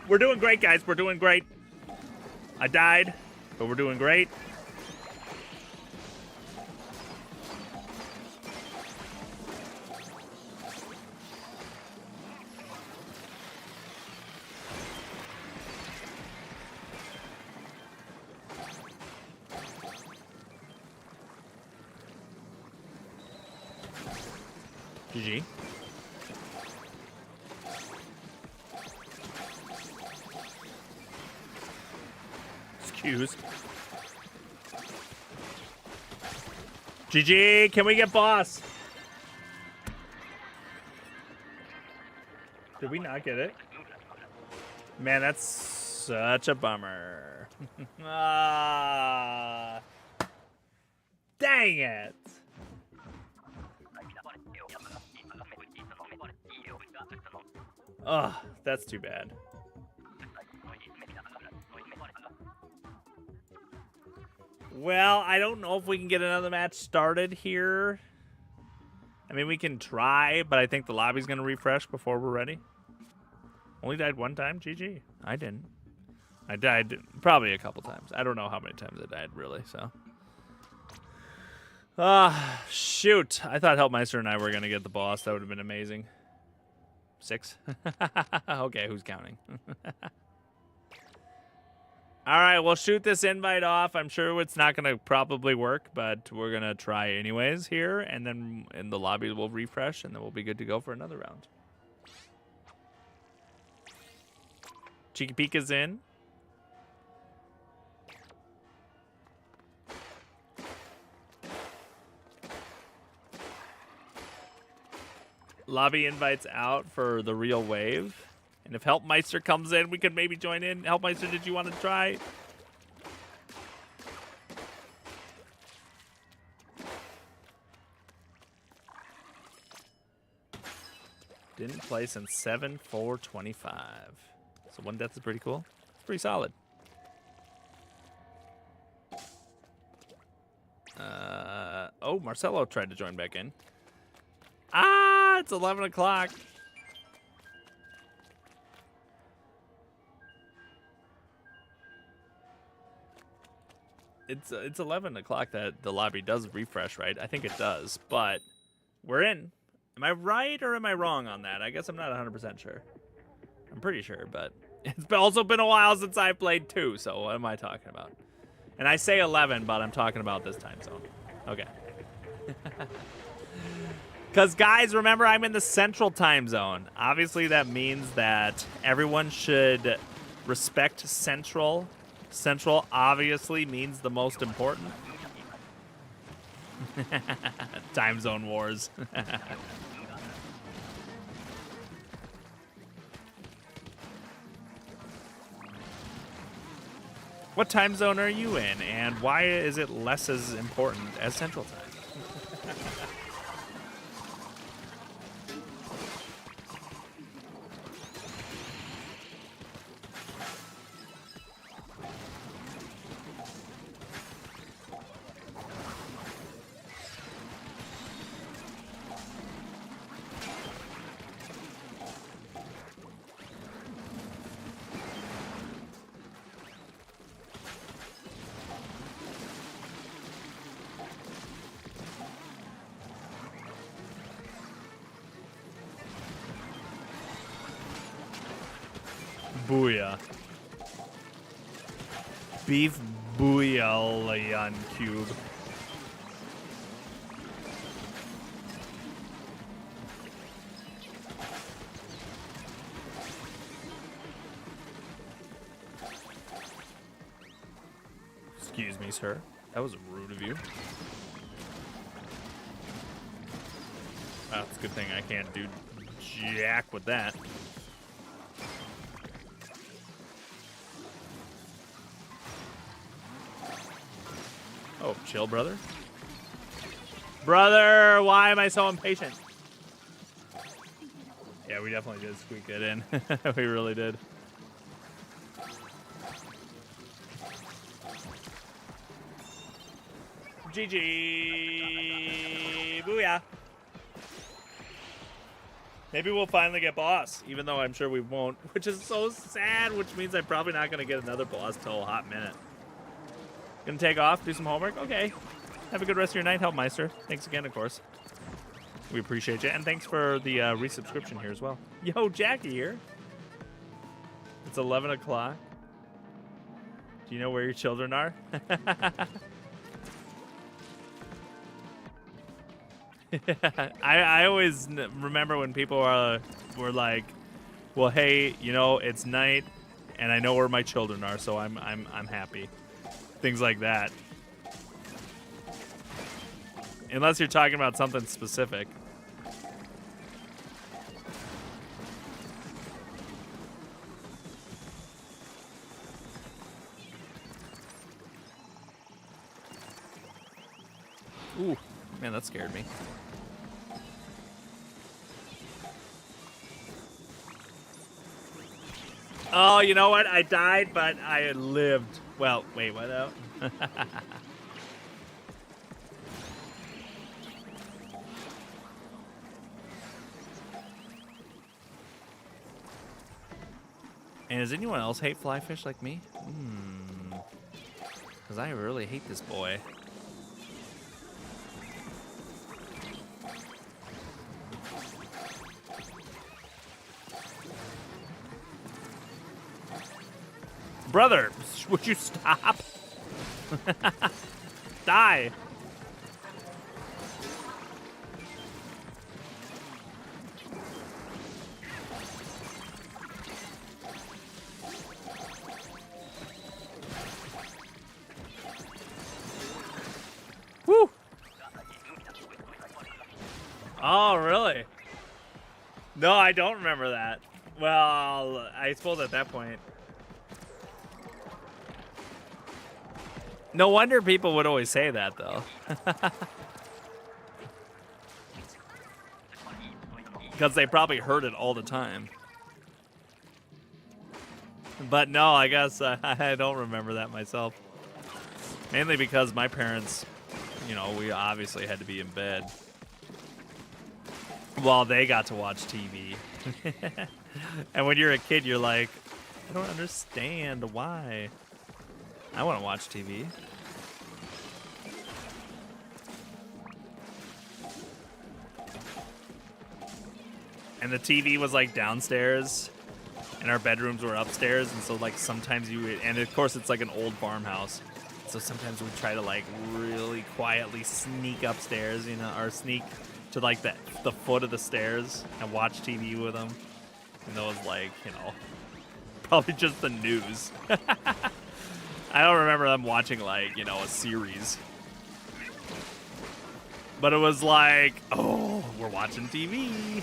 We're doing great, guys. We're doing great. I died, but we're doing great. GG. Excuse. GG, can we get boss? Did we not get it? Man, that's such a bummer. Ah, dang it. Oh, that's too bad. Well, I don't know if we can get another match started here. I mean, we can try, but I think the lobby's going to refresh before we're ready. Only died one time? GG. I didn't. I died probably a couple times. I don't know how many times I died, really, so. Shoot. I thought Helpmeister and I were going to get the boss. That would have been amazing. 6? Okay, who's counting? All right, we'll shoot this invite off. I'm sure it's not going to probably work, but we're going to try anyways here, and then in the lobby we'll refresh, and then we'll be good to go for another round. Cheeky Peek is in. Lobby invites out for the real wave. And if Helpmeister comes in, we could maybe join in. Helpmeister, did you want to try? Didn't play since 7/4/25. So 1 death is pretty cool. It's pretty solid. Oh, Marcelo tried to join back in. Ah, it's 11 o'clock. It's 11 o'clock that the lobby does refresh, right? I think it does, but we're in. Am I right or am I wrong on that? I guess I'm not 100% sure. I'm pretty sure, but it's also been a while since I played too, so what am I talking about? And I say 11, but I'm talking about this time zone. Okay. Because, guys, remember, I'm in the central time zone. Obviously, that means that everyone should respect central. Central obviously means the most important. Time zone wars. What time zone are you in, and why is it less as important as Central Time? Booyah. Beef bouillon cube. Excuse me, sir. That was rude of you. That's a good thing I can't do jack with that. Oh, chill, brother. Brother, why am I so impatient? Yeah, we definitely did squeak it in. We really did. GG. Booyah. Maybe we'll finally get boss, even though I'm sure we won't, which is so sad, which means I'm probably not going to get another boss till a hot minute. Gonna take off, do some homework? Okay. Have a good rest of your night, Helpmeister. Thanks again, of course. We appreciate you, and thanks for the resubscription here as well. Yo, Jackie here. It's 11 o'clock. Do you know where your children are? I always remember when people were like, well, hey, you know, it's night, and I know where my children are, so I'm happy. Things like that. Unless you're talking about something specific. Ooh, man, that scared me. Oh, you know what? I died, but I lived. Well, wait, what out? And does anyone else hate fly fish like me? Because I really hate this boy. Brother, would you stop? Die. Woo. Oh, really? No, I don't remember that. Well, I suppose at that point. No wonder people would always say that, though. Because they probably heard it all the time. But no, I guess I don't remember that myself. Mainly because my parents, you know, we obviously had to be in bed while they got to watch TV. And when you're a kid, you're like, I don't understand why. I want to watch TV. And the TV was like downstairs, and our bedrooms were upstairs, and so like sometimes you would, and of course it's like an old farmhouse, so sometimes we'd try to like really quietly sneak upstairs, you know, or sneak to like the foot of the stairs and watch TV with them. And that was like, you know, probably just the news. I don't remember them watching, like, you know, a series. But it was like, oh, we're watching TV.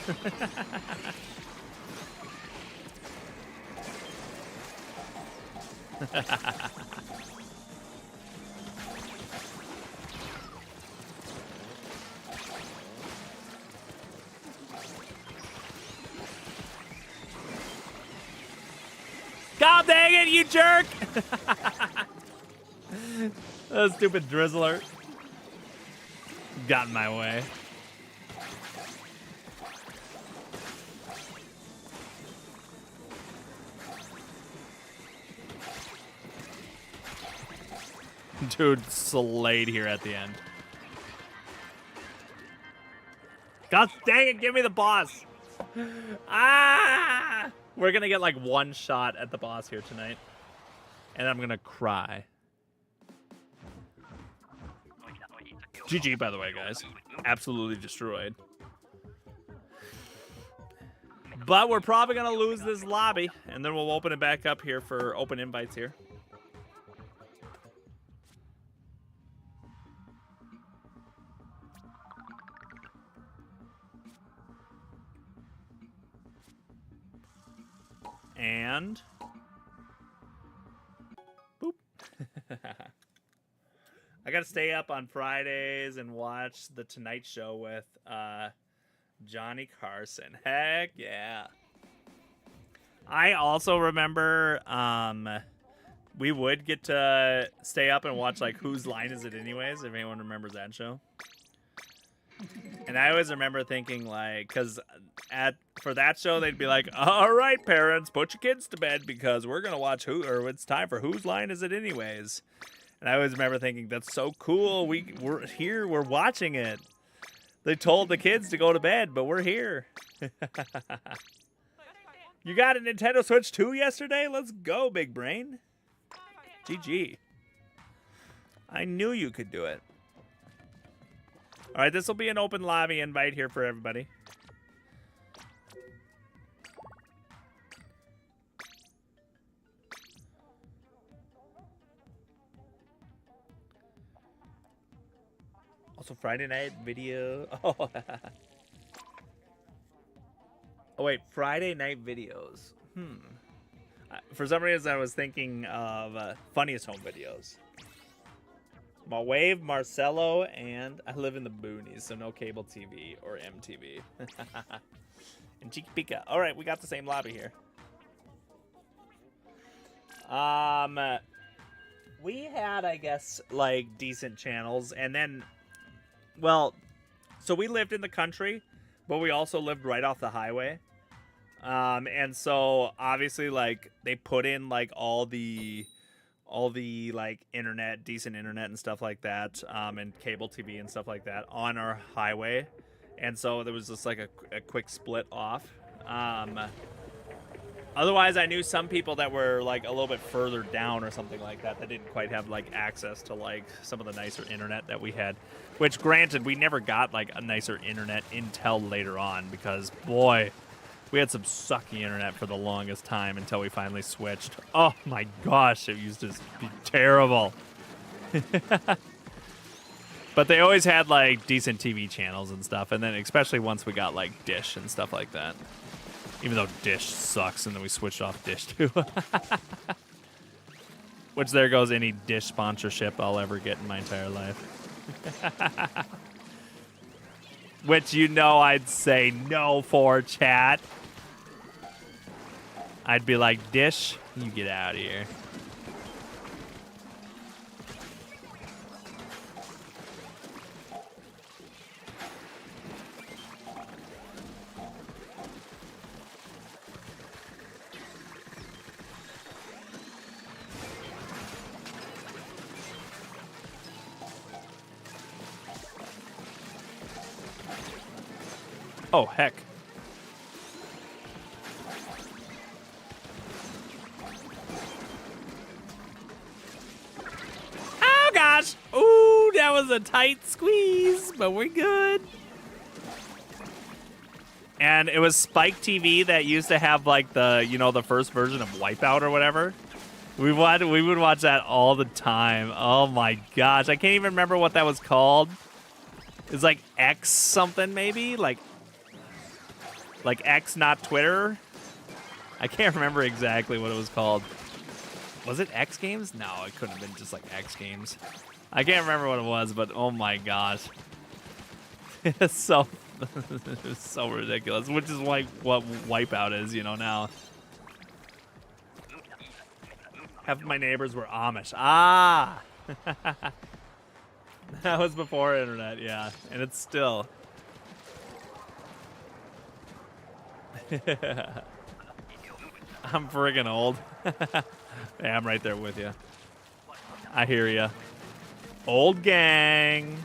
God dang it, you jerk! That stupid drizzler got in my way. Dude, slayed here at the end. God dang it, give me the boss! Ah! We're gonna get like one shot at the boss here tonight. And I'm gonna cry. GG, by the way, guys. Absolutely destroyed. But we're probably gonna lose this lobby, and then we'll open it back up here for open invites here. And boop. I gotta stay up on Fridays and watch The Tonight Show with Johnny Carson. Heck yeah. I also remember we would get to stay up and watch like Whose Line Is It Anyways, if anyone remembers that show. And I always remember thinking, like, because for that show, they'd be like, all right, parents, put your kids to bed because we're going to watch it's time for Whose Line Is It Anyways? And I always remember thinking, that's so cool. We're here. We're watching it. They told the kids to go to bed, but we're here. You got a Nintendo Switch 2 yesterday? Let's go, big brain. GG. I knew you could do it. All right, this will be an open lobby invite here for everybody. Also, Friday night video. Oh, oh wait, Friday night videos. For some reason, I was thinking of funniest home videos. My Wave, Marcelo, and I live in the boonies, so no cable TV or MTV. And Chica Pica. All right, we got the same lobby here. We had, I guess, like decent channels, and then, well, so we lived in the country, but we also lived right off the highway. And so obviously, like, they put in like all the like decent internet and stuff like that, and cable TV and stuff like that on our highway, and so there was just like a quick split off. Otherwise, I knew some people that were like a little bit further down or something like that didn't quite have like access to like some of the nicer internet that we had, which granted we never got like a nicer internet until later on, because boy, we had some sucky internet for the longest time until we finally switched. Oh my gosh, it used to be terrible. But they always had like decent TV channels and stuff, and then especially once we got like Dish and stuff like that. Even though Dish sucks, and then we switched off Dish too. Which there goes any Dish sponsorship I'll ever get in my entire life. Which you know I'd say no for, chat. I'd be like, Dish, you get out of here. Oh, heck. Oh, gosh. Ooh, that was a tight squeeze, but we're good. And it was Spike TV that used to have, like, the, you know, the first version of Wipeout or whatever. We would watch that all the time. Oh, my gosh. I can't even remember what that was called. It's like X something, maybe? Like X, not Twitter. I can't remember exactly what it was called. Was it X Games? No, it couldn't have been just like X Games. I can't remember what it was, but oh my gosh. It's so it's so ridiculous, which is like what Wipeout is, you know, now. Half of my neighbors were Amish. Ah! That was before internet, yeah. And it's still. I'm friggin' old. Yeah, I'm right there with you. I hear you. Old gang.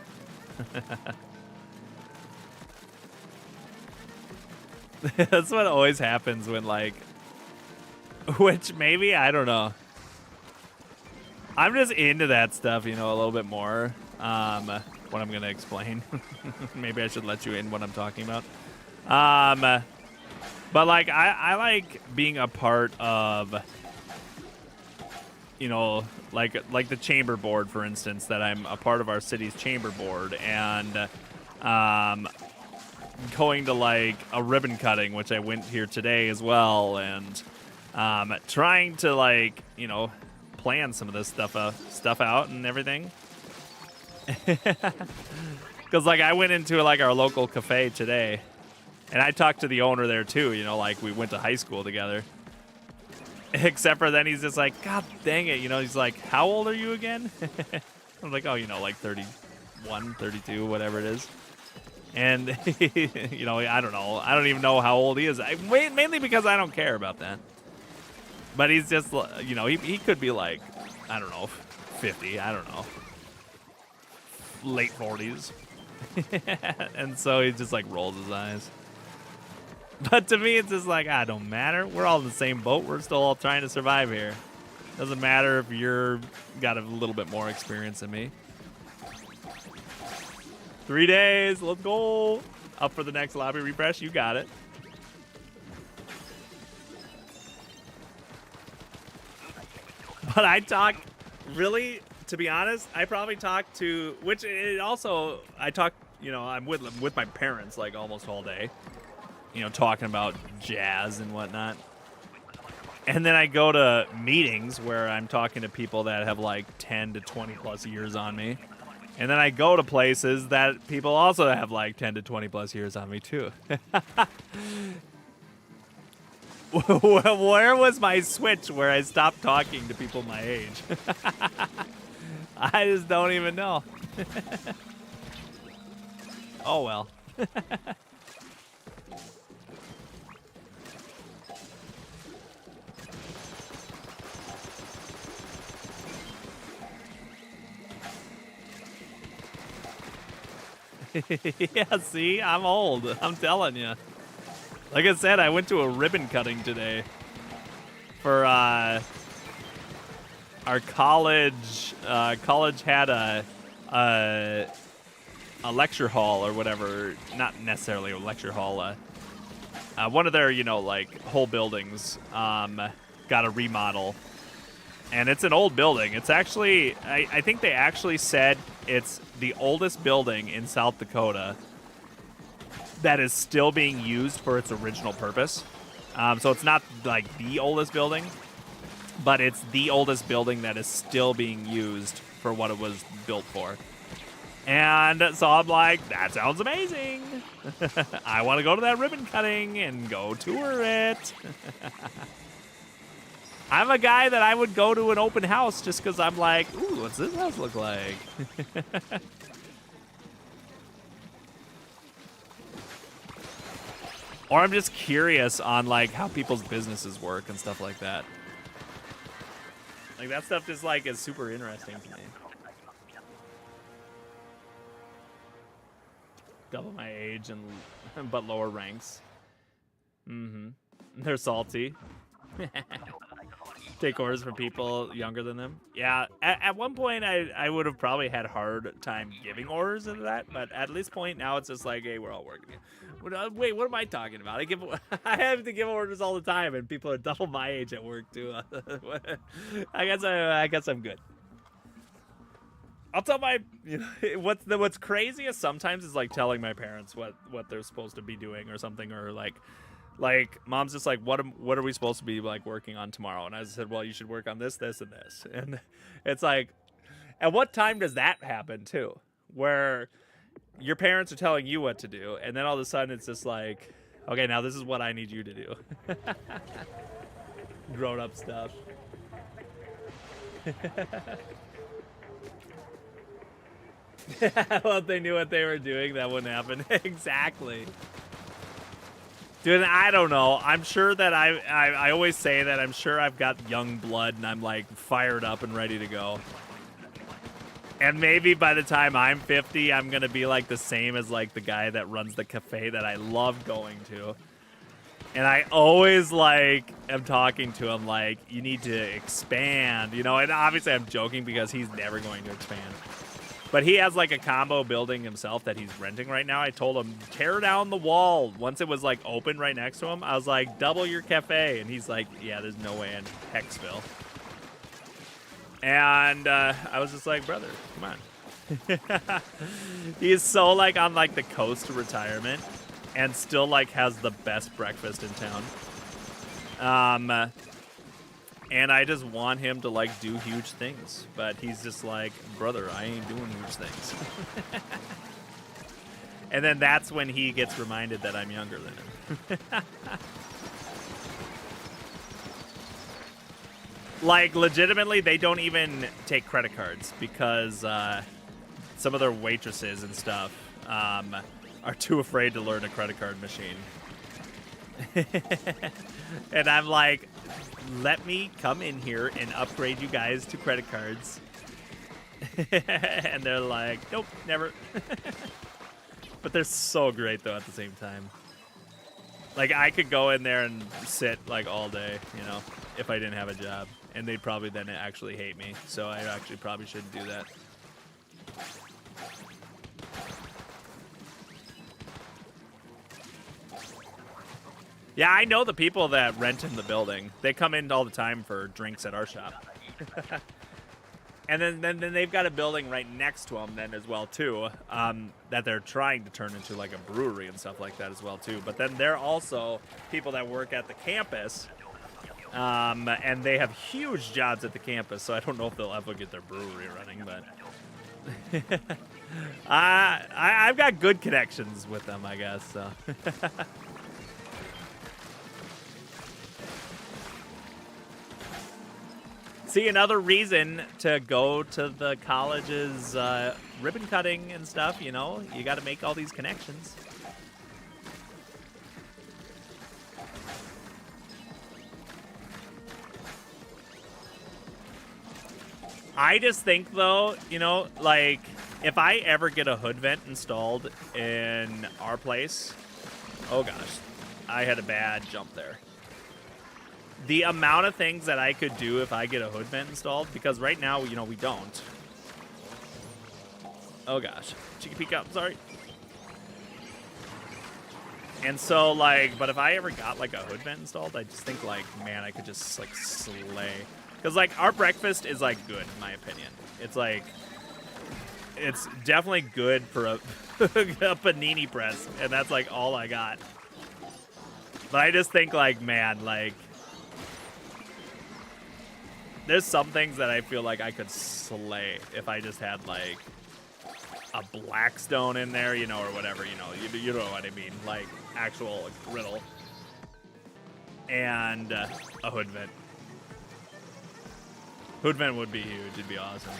That's what always happens when, like, which maybe, I don't know. I'm just into that stuff, you know, a little bit more. What I'm gonna explain. Maybe I should let you in what I'm talking about. But like I like being a part of, you know, like the chamber board, for instance, that I'm a part of our city's chamber board, and going to like a ribbon cutting, which I went here today as well, and trying to, like, you know, plan some of this stuff out and everything. Because like I went into like our local cafe today, and I talked to the owner there too, you know, like we went to high school together. Except for then he's just like, God dang it, you know, he's like, how old are you again? I'm like, oh, you know, like 31, 32, whatever it is. And, you know, I don't know. I don't even know how old he is. Mainly because I don't care about that. But he's just, you know, he could be like, I don't know, 50. I don't know. Late 40s. And so he just like rolls his eyes. But to me, it's just like, don't matter. We're all in the same boat. We're still all trying to survive here. Doesn't matter if you're got a little bit more experience than me. 3 days. Let's go. Up for the next lobby refresh. You got it. But I talk, really, to be honest, I probably talk to, which it also, I talk, you know, I'm with my parents like almost all day. You know, talking about jazz and whatnot. And then I go to meetings where I'm talking to people that have like 10 to 20 plus years on me. And then I go to places that people also have like 10 to 20 plus years on me too. Where was my switch where I stopped talking to people my age? I just don't even know. Oh well. Yeah, see, I'm old. I'm telling you. Like I said, I went to a ribbon cutting today for our college. College had a lecture hall or whatever. Not necessarily a lecture hall. One of their, you know, like whole buildings got a remodel. And it's an old building. It's actually, I think they actually said it's the oldest building in South Dakota that is still being used for its original purpose. So it's not like the oldest building, but it's the oldest building that is still being used for what it was built for. And so I'm like, that sounds amazing. I want to go to that ribbon cutting and go tour it. I'm a guy that I would go to an open house just because I'm like, ooh, what's this house look like? Or I'm just curious on like how people's businesses work and stuff like that. Like that stuff just like is super interesting to me. Double my age and but lower ranks. Mm-hmm. They're salty. Take orders from people younger than them. Yeah, at one point I would have probably had a hard time giving orders into that, but at this point now it's just like, hey, we're all working. Wait, what am I talking about? I have to give orders all the time, and people are double my age at work too. I guess I'm good. I'll tell my, you know, what's craziest sometimes is like telling my parents what they're supposed to be doing or something, or like mom's just like, what are we supposed to be like working on tomorrow? And I said, well, you should work on this, this, and this. And it's like, at what time does that happen too? Where your parents are telling you what to do, and then all of a sudden it's just like, okay, now this is what I need you to do. Grown up stuff. Well, if they knew what they were doing, that wouldn't happen. Exactly. Dude, I don't know. I'm sure that I always say that I'm sure I've got young blood and I'm like fired up and ready to go. And maybe by the time I'm 50, I'm going to be like the same as like the guy that runs the cafe that I love going to. And I always like am talking to him like, you need to expand, you know, and obviously I'm joking because he's never going to expand. But he has like a combo building himself that he's renting right now. I told him, tear down the wall. Once it was like open right next to him, I was like, double your cafe. And he's like, yeah, there's no way in Hexville. And I was just like, brother, come on. He is so like on like the coast to retirement and still like has the best breakfast in town. And I just want him to like do huge things, but he's just like, brother, I ain't doing huge things. And then that's when he gets reminded that I'm younger than him. Like, legitimately, they don't even take credit cards because some of their waitresses and stuff are are too afraid to learn a credit card machine. And I'm like, let me come in here and upgrade you guys to credit cards. And they're like, nope, never. But they're so great, though, at the same time. Like, I could go in there and sit, like, all day, you know, if I didn't have a job. And they'd probably then actually hate me. So I actually probably shouldn't do that. Yeah, I know the people that rent in the building. They come in all the time for drinks at our shop. And then they've got a building right next to them then as well, too, that they're trying to turn into, like, a brewery and stuff like that as well, too. But then they're also people that work at the campus, and they have huge jobs at the campus, so I don't know if they'll ever get their brewery running, but I've got good connections with them, I guess, so. See, another reason to go to the college's ribbon cutting and stuff, you know? You got to make all these connections. I just think, though, you know, like, if I ever get a hood vent installed in our place, oh gosh, I had a bad jump there. The amount of things that I could do if I get a hood vent installed, because right now, you know, we don't. Oh gosh, cheeky peek up, sorry. And so, like, but if I ever got, like, a hood vent installed, I just think, like, man, I could just, like, slay. Because, like, our breakfast is, like, good, in my opinion. It's, like, it's definitely good for a panini press, and that's, like, all I got. But I just think, like, man, like, there's some things that I feel like I could slay if I just had, like, a Blackstone in there, you know, or whatever, you know. You know what I mean. Like, actual like, griddle. And a hood vent. Hood vent would be huge. It'd be awesome.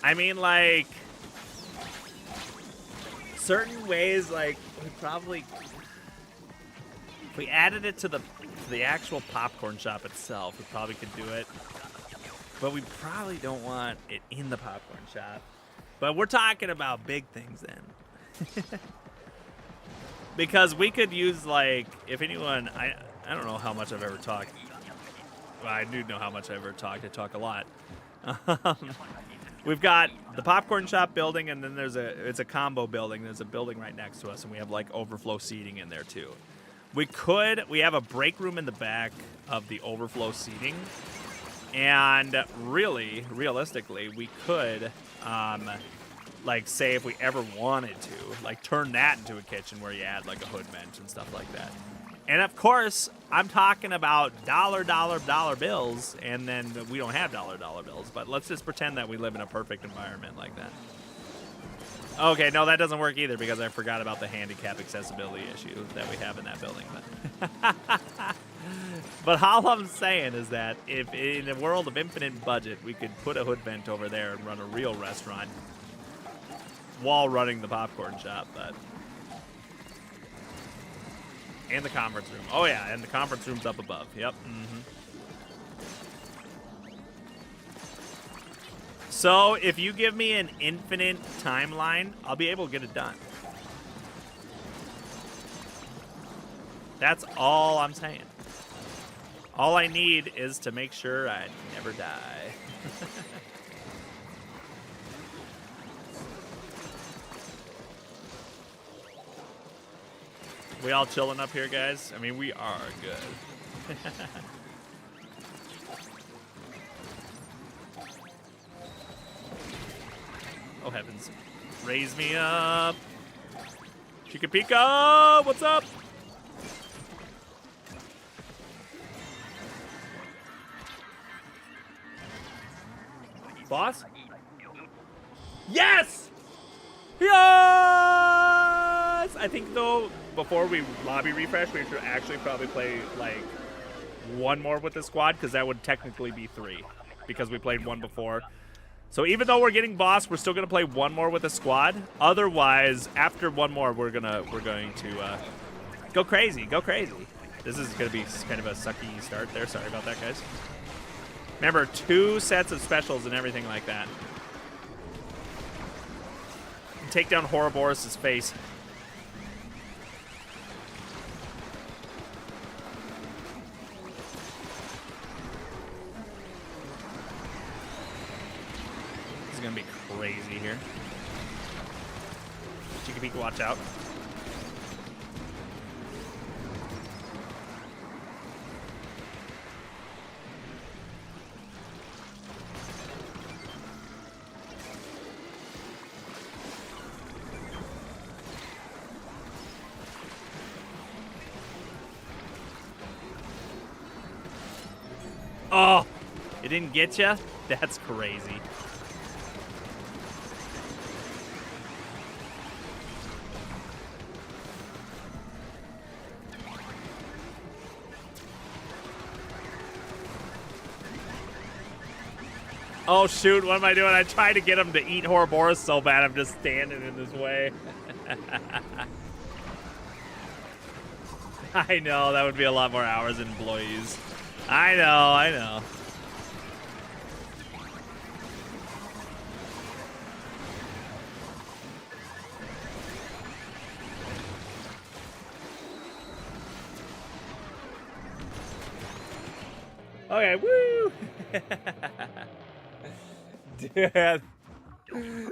I mean, like, certain ways, like, we probably... If we added it to the actual popcorn shop itself, we probably could do it. But we probably don't want it in the popcorn shop. But we're talking about big things then. Because we could use, like, if anyone, I don't know how much I've ever talked. Well, I do know how much I've ever talked. I talk a lot. We've got the popcorn shop building, and then it's a combo building. There's a building right next to us, and we have, like, overflow seating in there, too. We have a break room in the back of the overflow seating. And really, realistically, we could, like, say if we ever wanted to, like, turn that into a kitchen where you add, like, a hood vent and stuff like that. And, of course, I'm talking about dollar bills, and then we don't have dollar bills. But let's just pretend that we live in a perfect environment like that. Okay, no, that doesn't work either because I forgot about the handicap accessibility issue that we have in that building. But all I'm saying is that if in a world of infinite budget, we could put a hood vent over there and run a real restaurant while running the popcorn shop. But and the conference room. Oh, yeah, and the conference room's up above. Yep. Mm-hmm. So if you give me an infinite timeline, I'll be able to get it done. That's all I'm saying. All I need is to make sure I never die. We all chilling up here, guys? I mean, we are good. Oh, heavens. Raise me up. Chica Pika, what's up? Boss? Yes! Yes! I think, though, before we lobby refresh, we should actually probably play, like, one more with the squad, because that would technically be 3, because we played one before. So even though we're getting boss, we're still gonna play one more with a squad. Otherwise, after one more, we're going to go crazy. Go crazy. This is gonna be kind of a sucky start there. Sorry about that, guys. Remember, 2 sets of specials and everything like that. And take down Ouroboros' face. This is gonna be crazy here. Chickapika, watch out. Oh, it didn't get you? That's crazy. Oh, shoot. What am I doing? I tried to get him to eat Ouroboros so bad. I'm just standing in his way. I know. That would be a lot more hours and employees. I know. I know. Okay, woo! Dude,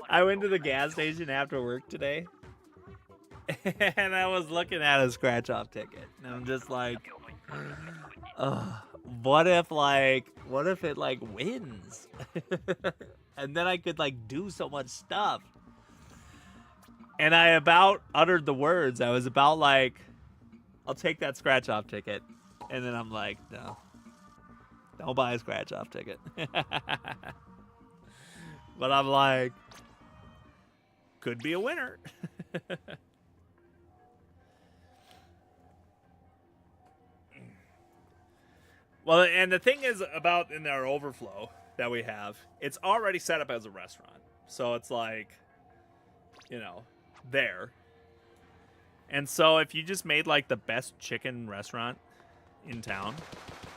I went to the gas station after work today, and I was looking at a scratch-off ticket, and I'm just like, what if it, like, wins? And then I could, like, do so much stuff. And I about uttered the words. I was about like, I'll take that scratch-off ticket. And then I'm like, no. Don't buy a scratch-off ticket. But I'm like, could be a winner. Well, and the thing is about in our overflow that we have, it's already set up as a restaurant. So it's like, you know, there. And so if you just made like the best chicken restaurant in town,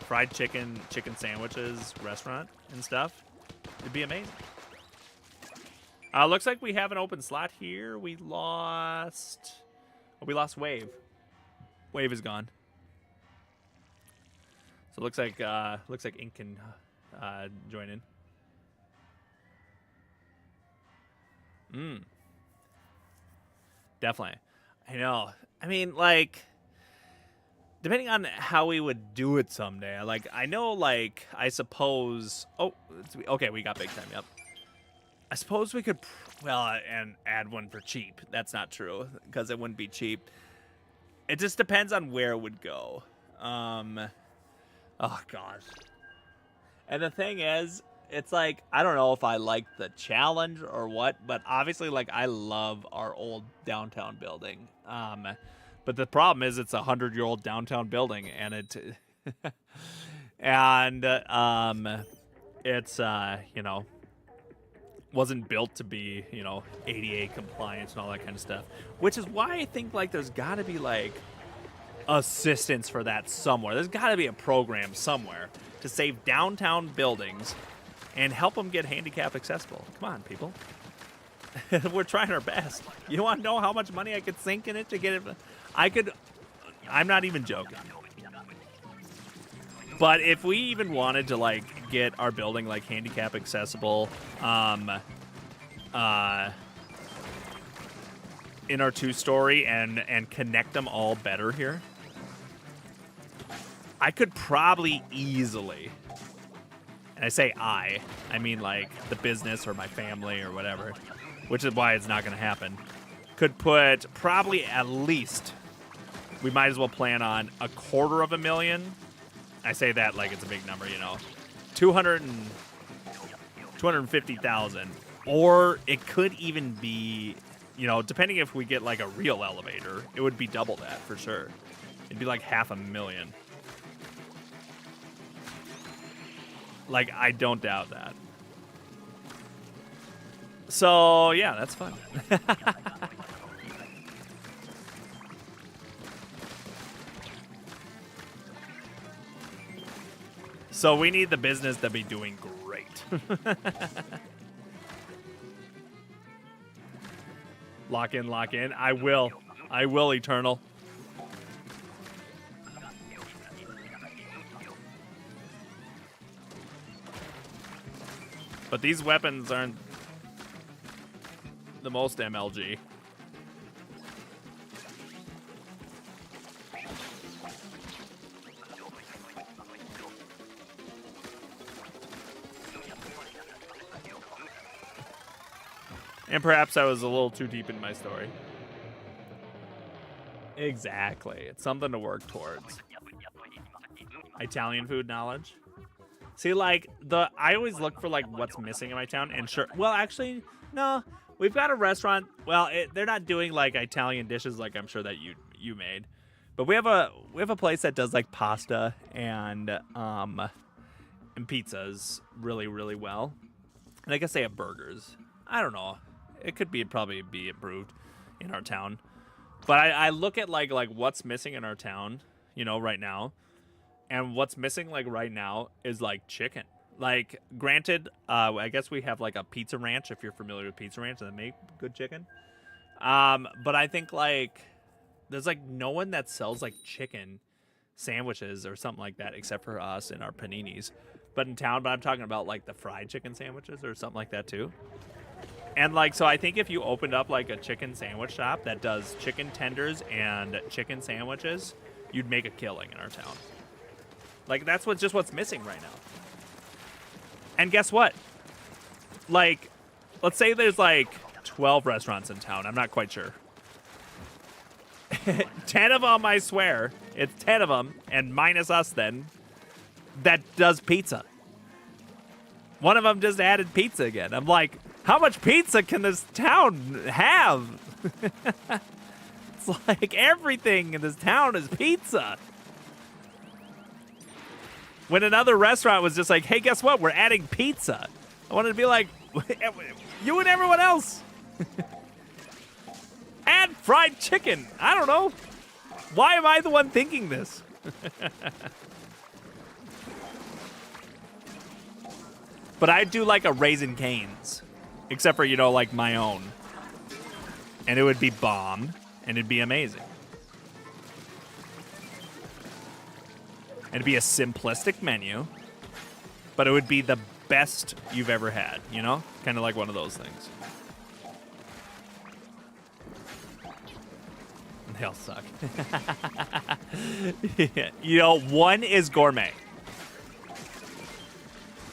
fried chicken, chicken sandwiches restaurant and stuff, it'd be amazing. Looks like we have an open slot here. We lost Wave. Wave is gone. So it looks like Ink can join in. Definitely. I know. I mean, like, depending on how we would do it someday. Like, I know, like, I suppose. Oh, okay, we got big time. Yep. I suppose we could, and add one for cheap. That's not true because it wouldn't be cheap. It just depends on where it would go. Oh gosh. And the thing is, it's like, I don't know if I like the challenge or what, but obviously, like, I love our old downtown building. But the problem is it's a 100-year-old downtown building, and it's you know, wasn't built to be, you know, ADA compliance and all that kind of stuff. Which is why I think, like, there's got to be, like, assistance for that somewhere. There's got to be a program somewhere to save downtown buildings and help them get handicap accessible. Come on, people. We're trying our best. You want to know how much money I could sink in it to get it? I'm not even joking. But if we even wanted to, like, get our building, like, handicap accessible, in our 2-story and connect them all better here, I could probably easily, and I say I mean, like, the business or my family or whatever, which is why it's not going to happen, could put probably at least, we might as well plan on $250,000. I say that like it's a big number, you know, 250,000, or it could even be, you know, depending if we get like a real elevator, it would be double that for sure. It'd be like $500,000. Like, I don't doubt that. So, yeah, that's fun. So we need the business to be doing great. Lock in, lock in. I will. I will, Eternal. But these weapons aren't the most MLG. And perhaps I was a little too deep in my story. Exactly. It's something to work towards. Italian food knowledge. See, like, I always look for, like, what's missing in my town. And sure, well, actually, no. We've got a restaurant. Well, they're not doing, like, Italian dishes like I'm sure that you made. But we have a place that does, like, pasta and pizzas really, really well. And I guess they have burgers. I don't know. It could probably be improved in our town. But I look at like what's missing in our town, you know, right now. And what's missing like right now is like chicken. Like, granted, I guess we have like a Pizza Ranch, if you're familiar with Pizza Ranch, and they make good chicken. But I think like there's like no one that sells like chicken sandwiches or something like that except for us and our paninis. But in town, I'm talking about like the fried chicken sandwiches or something like that too. And, like, so I think if you opened up, like, a chicken sandwich shop that does chicken tenders and chicken sandwiches, you'd make a killing in our town. Like, that's what's missing right now. And guess what? Like, let's say there's, like, 12 restaurants in town. I'm not quite sure. 10 of them, I swear. It's 10 of them, and minus us then, that does pizza. One of them just added pizza again. I'm like, how much pizza can this town have? It's like everything in this town is pizza. When another restaurant was just like, hey, guess what? We're adding pizza. I wanted to be like, you and everyone else. Add fried chicken. I don't know. Why am I the one thinking this? But I'd do like a Raisin Cane's. Except for, you know, like my own. And it would be bomb. And it'd be amazing. And it'd be a simplistic menu. But it would be the best you've ever had, you know? Kind of like one of those things. They all suck. Yeah. You know, one is gourmet.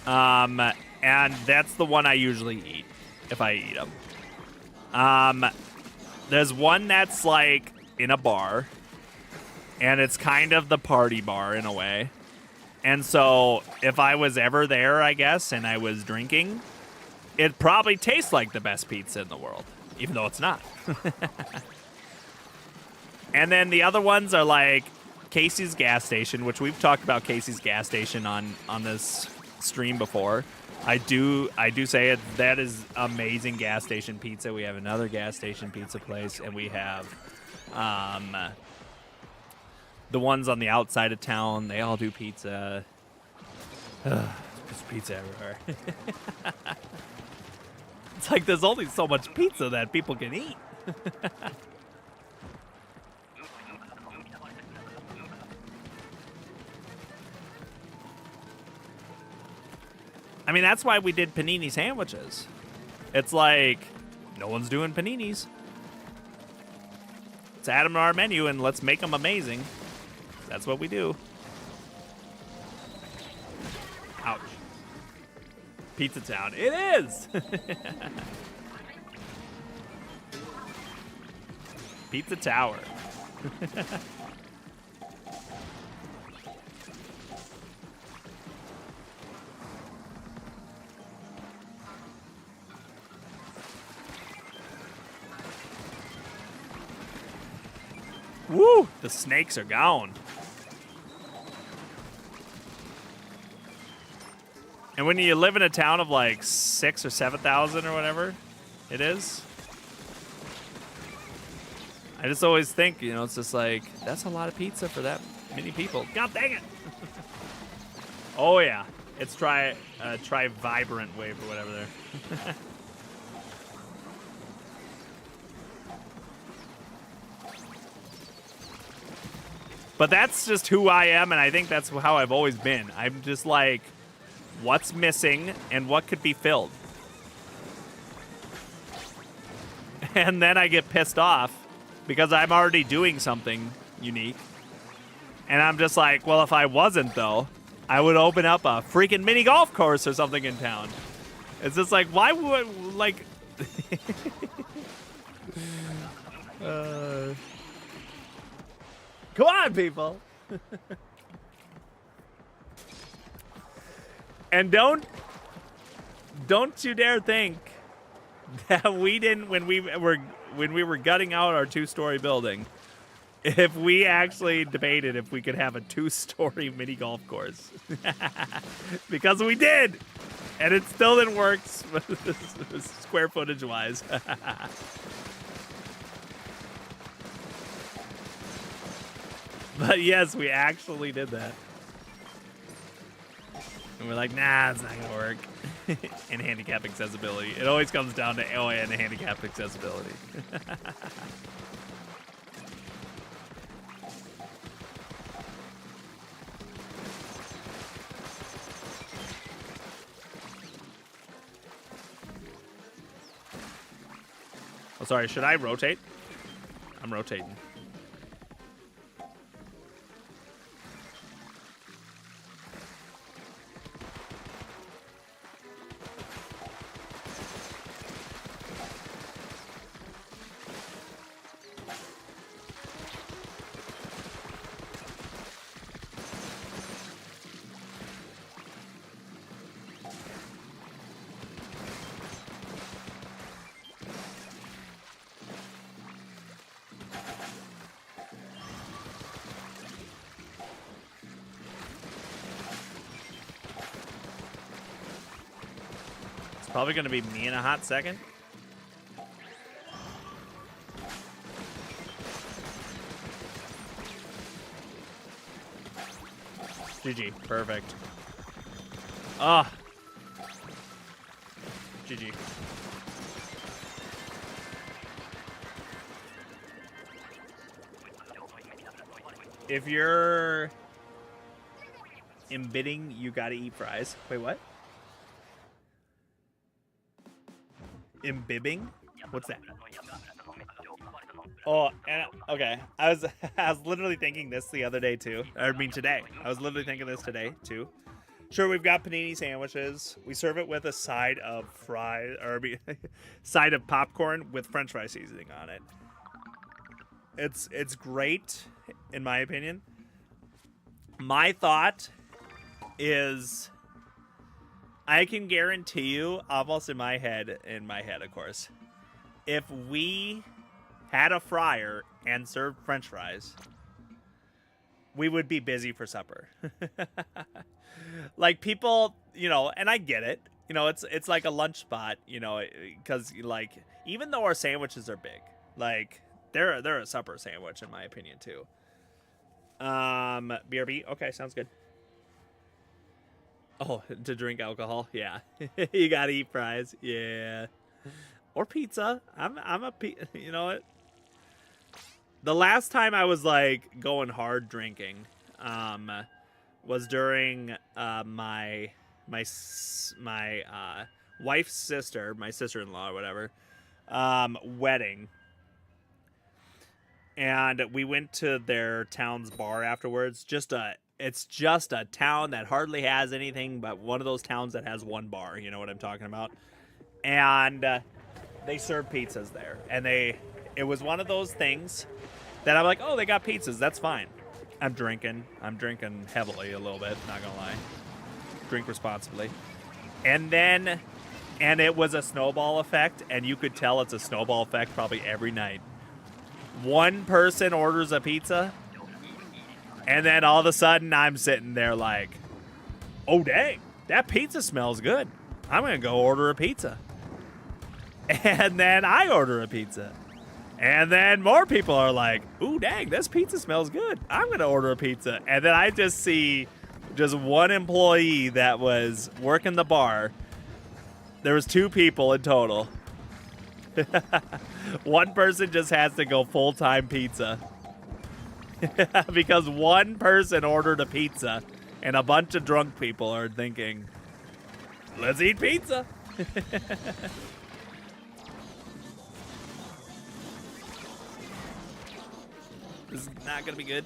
And that's the one I usually eat. If I eat them. There's one that's like in a bar, and it's kind of the party bar in a way. And so if I was ever there, I guess, and I was drinking, it probably tastes like the best pizza in the world, even though it's not. And then the other ones are like Casey's Gas Station, which we've talked about Casey's Gas Station on this stream before. I do say it. That is amazing gas station pizza. We have another gas station pizza place, and we have the ones on the outside of town. They all do pizza. There's pizza everywhere. It's like there's only so much pizza that people can eat. I mean, that's why we did panini sandwiches. It's like, no one's doing paninis. Let's add them to our menu and let's make them amazing. That's what we do. Ouch. Pizza Town. It is! Pizza Tower. Woo! The snakes are gone. And when you live in a town of like 6,000 or 7,000 or whatever, It is. I just always think, you know, it's just like, that's a lot of pizza for that many people. God dang it. Oh, yeah. It's try Vibrant Wave or whatever there. But that's just who I am, and I think that's how I've always been. I'm just like, what's missing and what could be filled? And then I get pissed off because I'm already doing something unique. And I'm just like, well, if I wasn't, though, I would open up a freaking mini golf course or something in town. It's just like, why would, like... Come on, people! And don't you dare think that we didn't, when we were gutting out our 2-story building, if we actually debated if we could have a 2-story mini golf course. Because we did! And it still didn't work square footage wise. But yes, we actually did that. And we're like, nah, it's not gonna work. And handicap accessibility. It always comes down to, oh, and handicap accessibility. Oh, sorry, should I rotate? I'm rotating. Probably gonna be me in a hot second. GG, perfect. Ah, GG. If you're embidding, you gotta eat fries. Wait, what? Imbibing? What's that? Oh, and okay. I was literally thinking this the other day too. I mean today. I was literally thinking this today too. Sure, we've got panini sandwiches. We serve it with a side of fries or side of popcorn with French fry seasoning on it. It's great in my opinion. My thought is, I can guarantee you, almost in my head, of course, if we had a fryer and served French fries, we would be busy for supper. Like people, you know, and I get it. You know, it's like a lunch spot, you know, because like even though our sandwiches are big, like they're a supper sandwich in my opinion too. BRB, okay, sounds good. Oh, to drink alcohol? Yeah. You gotta eat fries. Yeah. Or pizza. I'm a you know what? The last time I was like going hard drinking was during my wife's sister, my sister-in-law or whatever, wedding. And we went to their town's bar afterwards. It's just a town that hardly has anything but one of those towns that has one bar. You know what I'm talking about? And they serve pizzas there. And it was one of those things that I'm like, oh, they got pizzas. That's fine. I'm drinking heavily a little bit. Not gonna lie. Drink responsibly. And it was a snowball effect. And you could tell it's a snowball effect probably every night. One person orders a pizza. And then all of a sudden, I'm sitting there like, oh, dang, that pizza smells good. I'm going to go order a pizza. And then I order a pizza. And then more people are like, ooh, dang, this pizza smells good. I'm going to order a pizza. And then I just see just one employee that was working the bar. There was 2 people in total. One person just has to go full-time pizza. Because one person ordered a pizza. And a bunch of drunk people are thinking, let's eat pizza. This is not going to be good.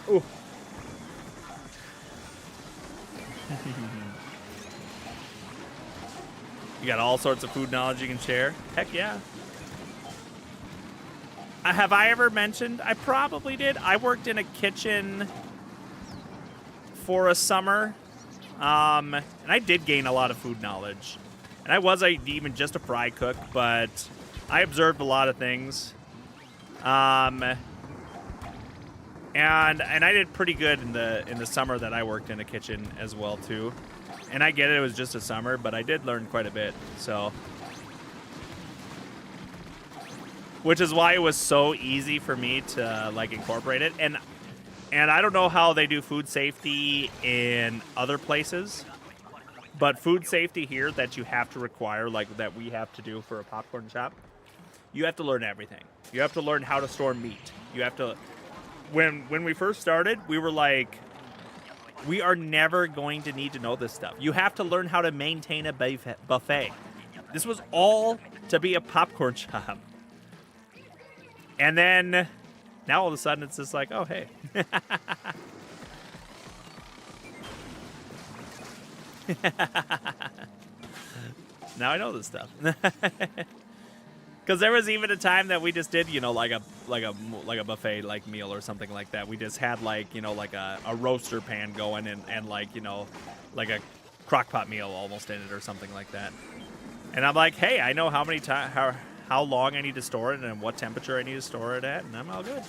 Ooh. You got all sorts of food knowledge you can share. Heck yeah. Have I ever mentioned? I probably did. I worked in a kitchen for a summer. And I did gain a lot of food knowledge. And I wasn't even just a fry cook, but I observed a lot of things. And I did pretty good in the summer that I worked in a kitchen as well too. And I get it was just a summer, but I did learn quite a bit. So, which is why it was so easy for me to like incorporate it. And I don't know how they do food safety in other places, but food safety here that you have to require, like that we have to do for a popcorn shop, you have to learn everything. You have to learn how to store meat. You have to. When we first started, we were like, we are never going to need to know this stuff. You have to learn how to maintain a buffet. This was all to be a popcorn shop. And then now all of a sudden it's just like, oh, hey. Now I know this stuff. Because there was even a time that we just did, you know, like a buffet like meal or something like that. We just had like, you know, like a roaster pan going and like, you know, like a crock pot meal almost in it or something like that. And I'm like, hey, I know how many how long I need to store it and what temperature I need to store it at, and I'm all good.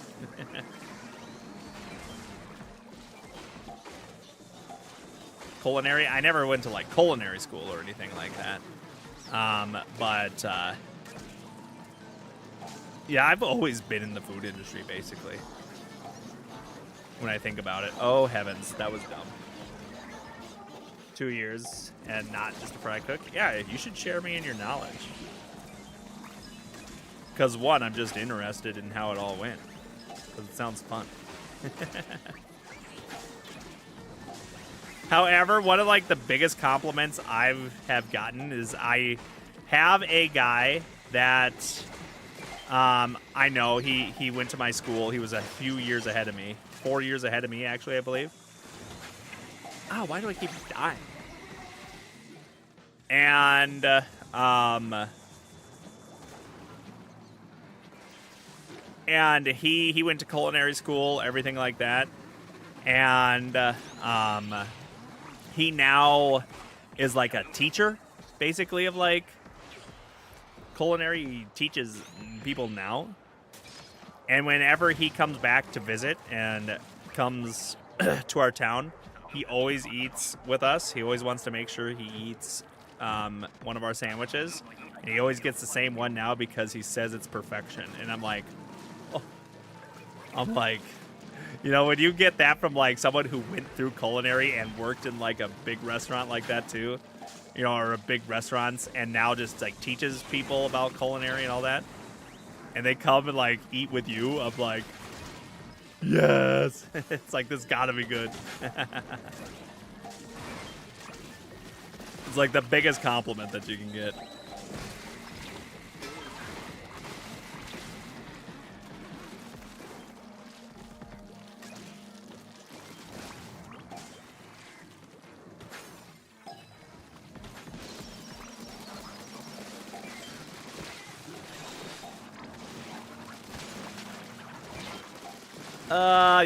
Culinary, I never went to like culinary school or anything like that. But yeah, I've always been in the food industry, basically. When I think about it. Oh, heavens, that was dumb. 2 years and not just a fry cook. Yeah, you should share me in your knowledge. Because, one, I'm just interested in how it all went. Because it sounds fun. However, one of, like, the biggest compliments I have gotten is I have a guy that... I know he went to my school. He was a few years ahead of me. 4 years ahead of me, actually, I believe. Oh, why do I keep dying? And, and he went to culinary school, everything like that. And, he now is like a teacher, basically, of like culinary. He teaches people now. And whenever he comes back to visit and comes to our town, he always eats with us. He always wants to make sure he eats one of our sandwiches. And he always gets the same one now because he says it's perfection. And I'm like, oh. I'm like, you know, when you get that from like someone who went through culinary and worked in like a big restaurant like that too, you know, or a big restaurants, and now just like teaches people about culinary and all that, and they come and like eat with you, I'm like, yes. It's like, this gotta be good. It's like the biggest compliment that you can get.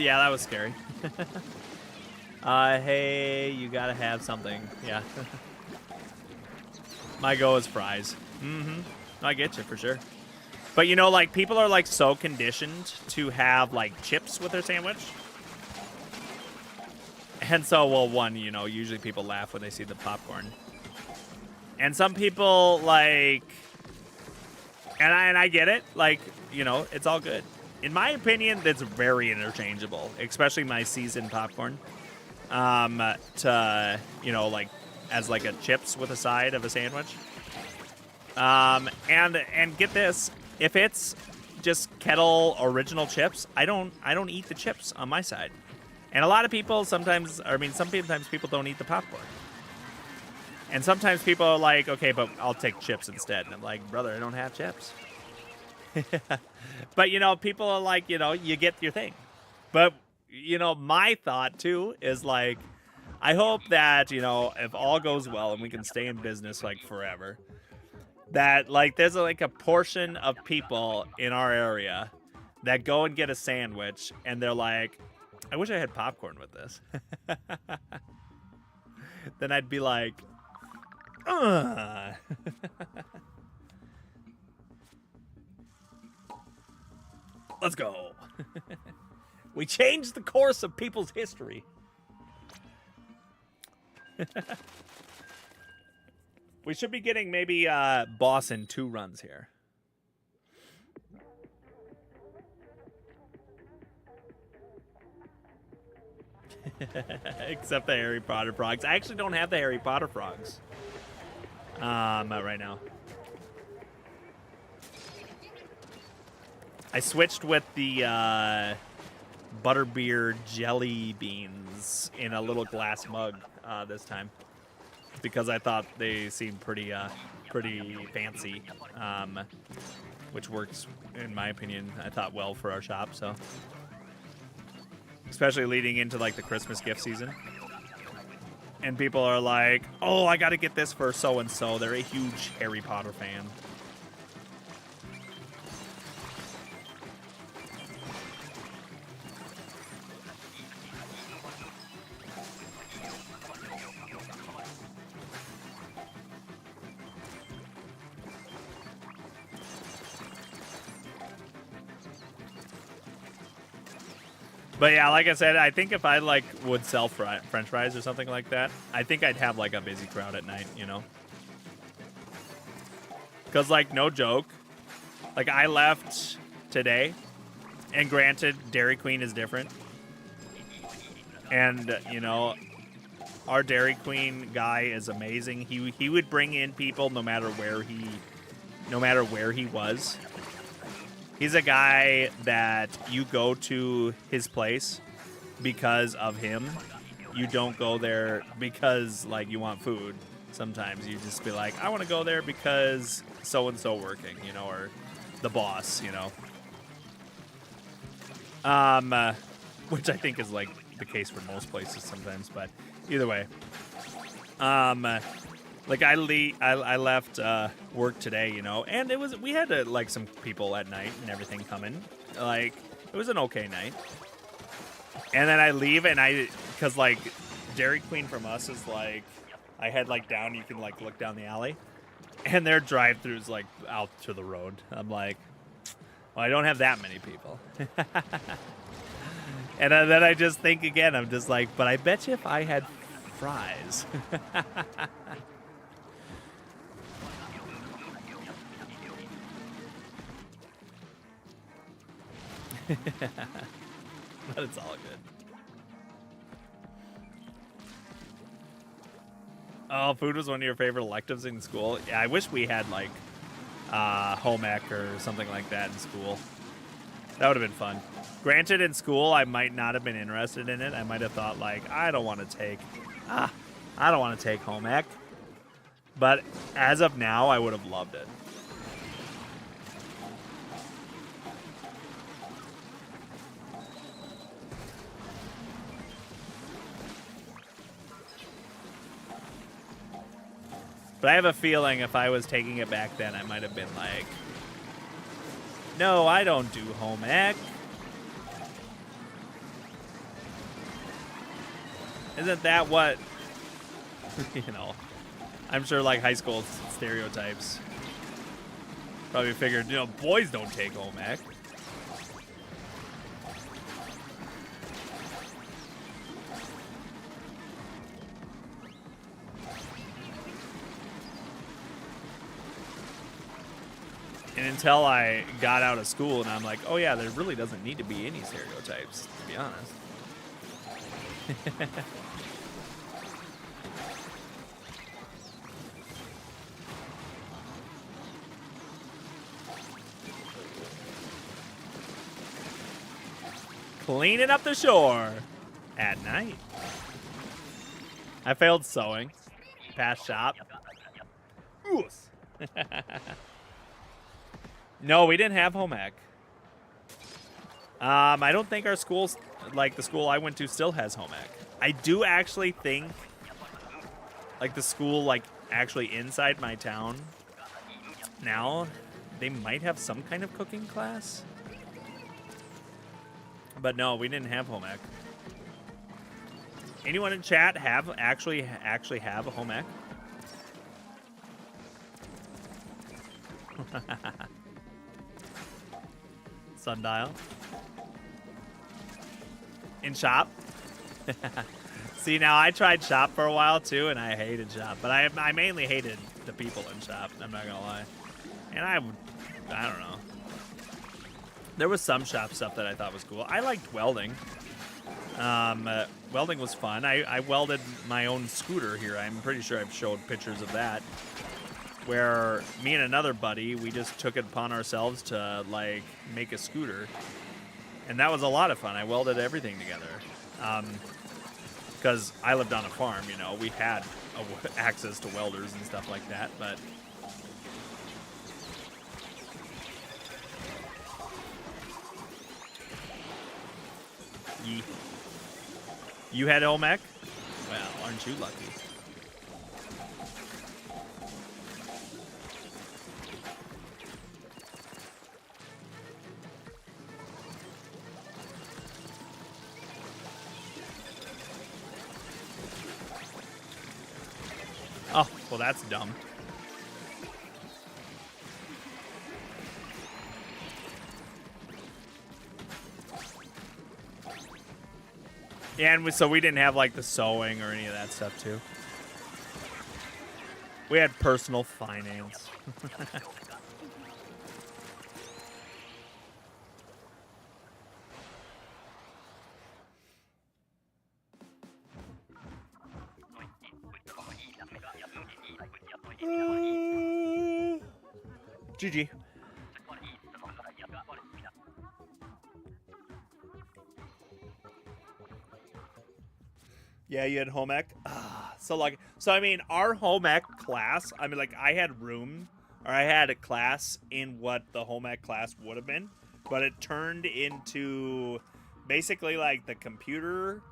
Yeah, that was scary. Hey, you gotta have something. Yeah. My go is fries. Mm-hmm. I get you, for sure. But, you know, like, people are, like, so conditioned to have, like, chips with their sandwich. And so, well, one, you know, usually people laugh when they see the popcorn. And some people, like, and I get it, like, you know, it's all good. In my opinion, that's very interchangeable, especially my seasoned popcorn. To, you know, like, as like a chips with a side of a sandwich. And get this, if it's just kettle original chips, I don't eat the chips on my side. And a lot of people sometimes people don't eat the popcorn. And sometimes people are like, okay, but I'll take chips instead. And I'm like, brother, I don't have chips. But, you know, people are like, you know, you get your thing. But, you know, my thought, too, is like, I hope that, you know, if all goes well and we can stay in business, like, forever, that, like, there's, like, a portion of people in our area that go and get a sandwich, and they're like, I wish I had popcorn with this. Then I'd be like, ugh. Let's go. We changed the course of people's history. We should be getting maybe boss in 2 runs here. Except the Harry Potter frogs. I actually don't have the Harry Potter frogs. Right now. I switched with the butterbeer jelly beans in a little glass mug this time because I thought they seemed pretty fancy, which works in my opinion. I thought well for our shop, so especially leading into like the Christmas gift season. And people are like, "Oh, I got to get this for so and so. They're a huge Harry Potter fan." But yeah, like I said, I think if I like would sell French fries or something like that, I think I'd have like a busy crowd at night, you know? Because like, no joke, like I left today, and granted, Dairy Queen is different. And, you know, our Dairy Queen guy is amazing. He would bring in people no matter where he was. He's a guy that you go to his place because of him. You don't go there because, like, you want food. Sometimes you just be like, I want to go there because so-and-so working, you know, or the boss, you know. Which I think is, like, the case for most places sometimes, but either way. Like I left work today, you know, and we had like some people at night and everything coming. Like it was an okay night. And then I leave and because like Dairy Queen from us is like, I head like down, you can like look down the alley, and their drive-throughs like out to the road. I'm like, well, I don't have that many people. And then I just think again, I'm just like, but I bet you if I had fries. But it's all good. Oh, food was one of your favorite electives in school? Yeah, I wish we had like home ec or something like that in school. That would have been fun. Granted, in school, I might not have been interested in it. I might have thought like, I don't want to take home ec. But as of now, I would have loved it. But I have a feeling if I was taking it back then, I might have been like, no, I don't do home ec. Isn't that what, you know, I'm sure like high school stereotypes. Probably figured, you know, boys don't take home ec. until I got out of school, and I'm like, oh yeah, there really doesn't need to be any stereotypes, to be honest. Cleaning up the shore at night. I failed sewing. Past shop. No, we didn't have home ec. I don't think our schools, like the school I went to, still has home ec. I do actually think, like the school, like actually inside my town now, they might have some kind of cooking class. But no, we didn't have home ec. Anyone in chat have actually have a home ec? Sundial. In shop. See, now I tried shop for a while too, and I hated shop. But I mainly hated the people in shop, I'm not gonna lie. And I don't know. There was some shop stuff that I thought was cool. I liked welding. Welding was fun. I welded my own scooter here. I'm pretty sure I've showed pictures of that. Where me and another buddy, we just took it upon ourselves to, like, make a scooter. And that was a lot of fun. I welded everything together. Because I lived on a farm, you know. We had access to welders and stuff like that, but... You had home ec? Well, aren't you lucky? Oh, well, that's dumb. Yeah, and so we didn't have, like, the sewing or any of that stuff, too. We had personal finance. GG. Yeah, you had home ec. So I mean, our home ec class. I mean, like, I had a class in what the home ec class would have been, but it turned into basically like the computer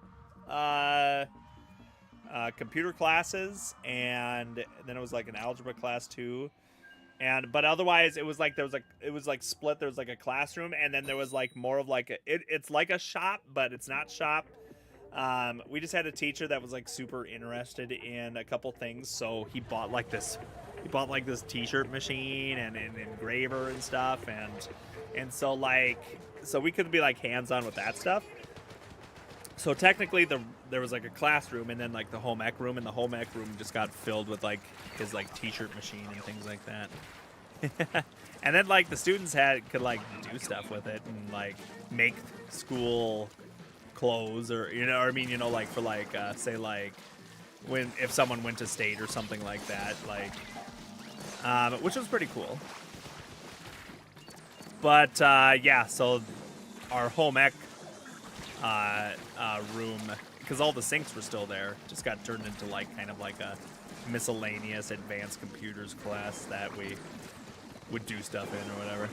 classes, and then it was like an algebra class too. But otherwise it was like it was split. There was like a classroom, and then there was like more of like it's like a shop, but it's not shop. We just had a teacher that was like super interested in a couple things, so he bought like this t-shirt machine and an engraver and stuff, and so we could be like hands-on with that stuff. So technically there was like a classroom and then like the home ec room, and the home ec room just got filled with like his like t-shirt machine and things like that. And then like the students could like do stuff with it and like make school clothes, or like for like say like if someone went to state or something like that, like which was pretty cool. But yeah, so our home ec room, because all the sinks were still there, just got turned into like kind of like a miscellaneous advanced computers class that we would do stuff in or whatever.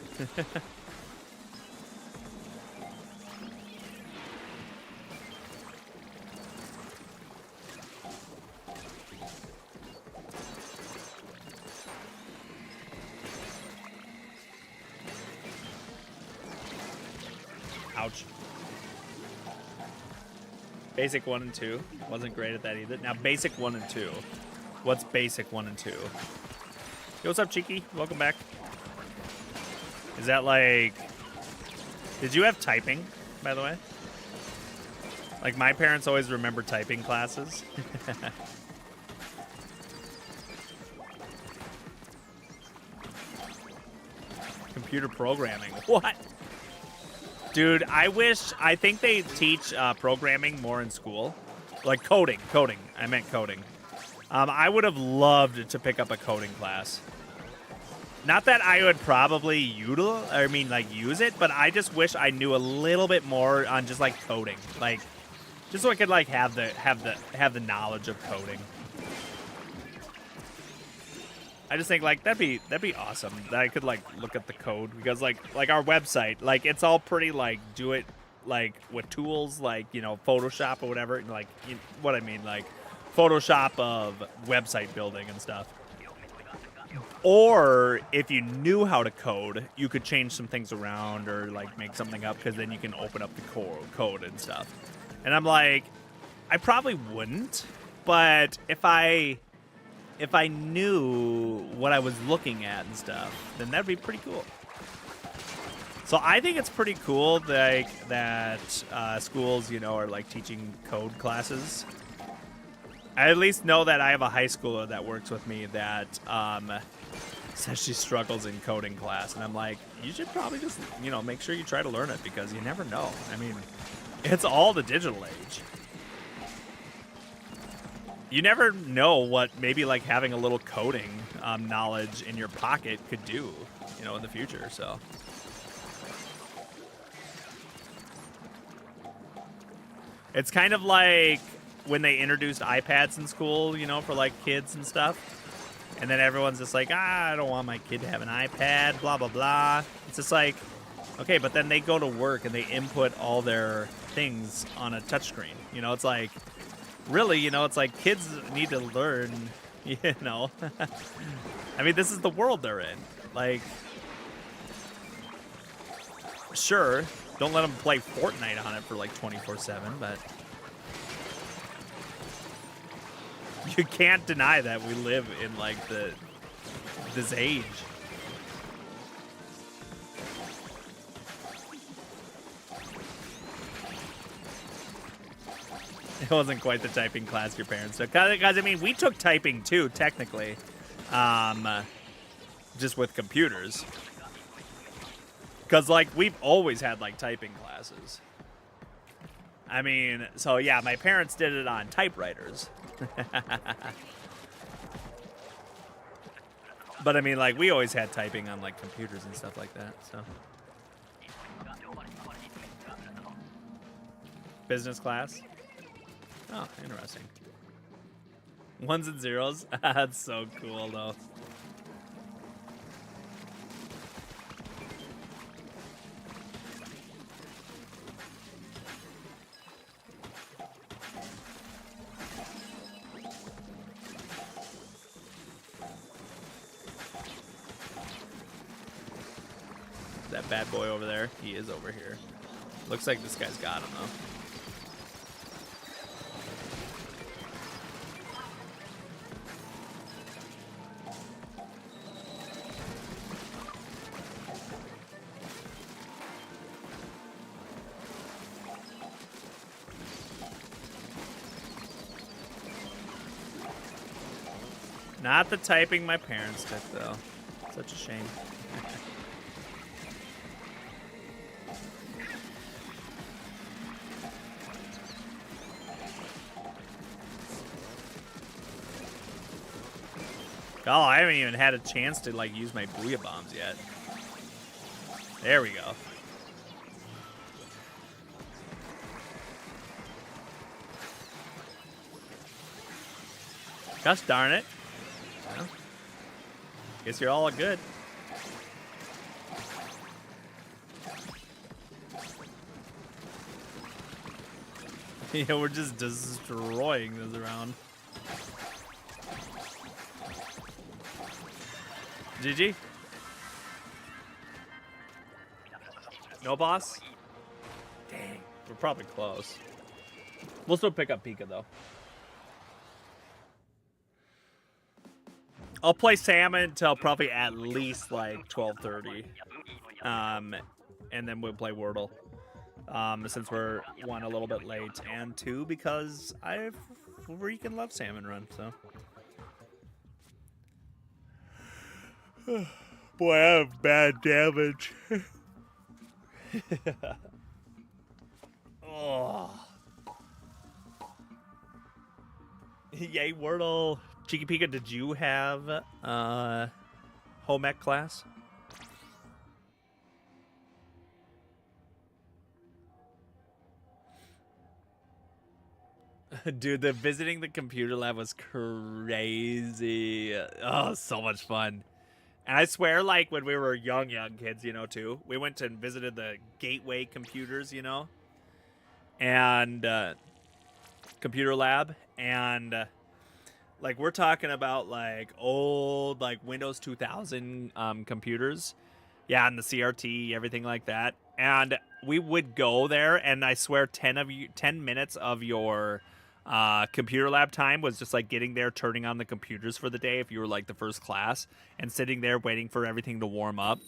Ouch. Basic 1 and 2. Wasn't great at that either. Now, basic 1 and 2. What's basic 1 and 2? Yo, what's up, Cheeky? Welcome back. Is that like... Did you have typing, by the way? Like, my parents always remember typing classes. computer programming. What? Dude, I think they teach programming more in school. Like coding. I meant coding. I would have loved to pick up a coding class. Not that I would probably use it, but I just wish I knew a little bit more on just like coding. Like, just so I could like have the knowledge of coding. I just think like that'd be awesome. That I could like look at the code, because like our website, like it's all pretty like do it like with tools like, you know, Photoshop or whatever, and like what I mean, like Photoshop of website building and stuff. Or if you knew how to code, you could change some things around or like make something up, because then you can open up the code and stuff. And I'm like, I probably wouldn't, but if I knew what I was looking at and stuff, then that'd be pretty cool. So I think it's pretty cool that schools, you know, are like teaching code classes. I at least know that I have a high schooler that works with me that says she struggles in coding class, and I'm like, you should probably just, you know, make sure you try to learn it, because you never know. I mean, it's all the digital age. You never know what maybe like having a little coding knowledge in your pocket could do, you know, in the future. So it's kind of like when they introduced iPads in school, you know, for like kids and stuff. And then everyone's just like, I don't want my kid to have an iPad, blah, blah, blah. It's just like, okay, but then they go to work and they input all their things on a touchscreen. You know, it's like, really, you know, it's like kids need to learn, you know. I mean, this is the world they're in. Like, sure, don't let them play Fortnite on it for like 24/7, but you can't deny that we live in like this age. It wasn't quite the typing class your parents took. Guys, I mean, we took typing too, technically. Just with computers. Because, like, we've always had, like, typing classes. I mean, so, yeah, my parents did it on typewriters. But, I mean, like, we always had typing on, like, computers and stuff like that, so. Business class? Oh, interesting. Ones and zeros? That's so cool, though. That bad boy over there, he is over here. Looks like this guy's got him, though. Not the typing my parents took, though. Such a shame. Oh, I haven't even had a chance to, like, use my booyah bombs yet. There we go. Gosh darn it. Well, guess you're all good. Yeah, we're just destroying this round. GG? No boss? Dang, we're probably close. We'll still pick up Pika, though. I'll play Salmon until probably at least like 12:30. And then we'll play Wordle. Since we're one, a little bit late, and two, because I freaking love Salmon Run, so. Boy, I have bad damage. Oh. Yay, Wordle. Cheeky Pika, did you have home ec class? Dude, the visiting the computer lab was crazy. Oh, so much fun. And I swear, like, when we were young kids, you know, too, we went and visited the Gateway computers, you know, and computer lab. And, like, we're talking about, like, old, like, Windows 2000 computers. Yeah, and the CRT, everything like that. And we would go there, and I swear 10 minutes of your computer lab time was just like getting there, turning on the computers for the day if you were like the first class, and sitting there waiting for everything to warm up.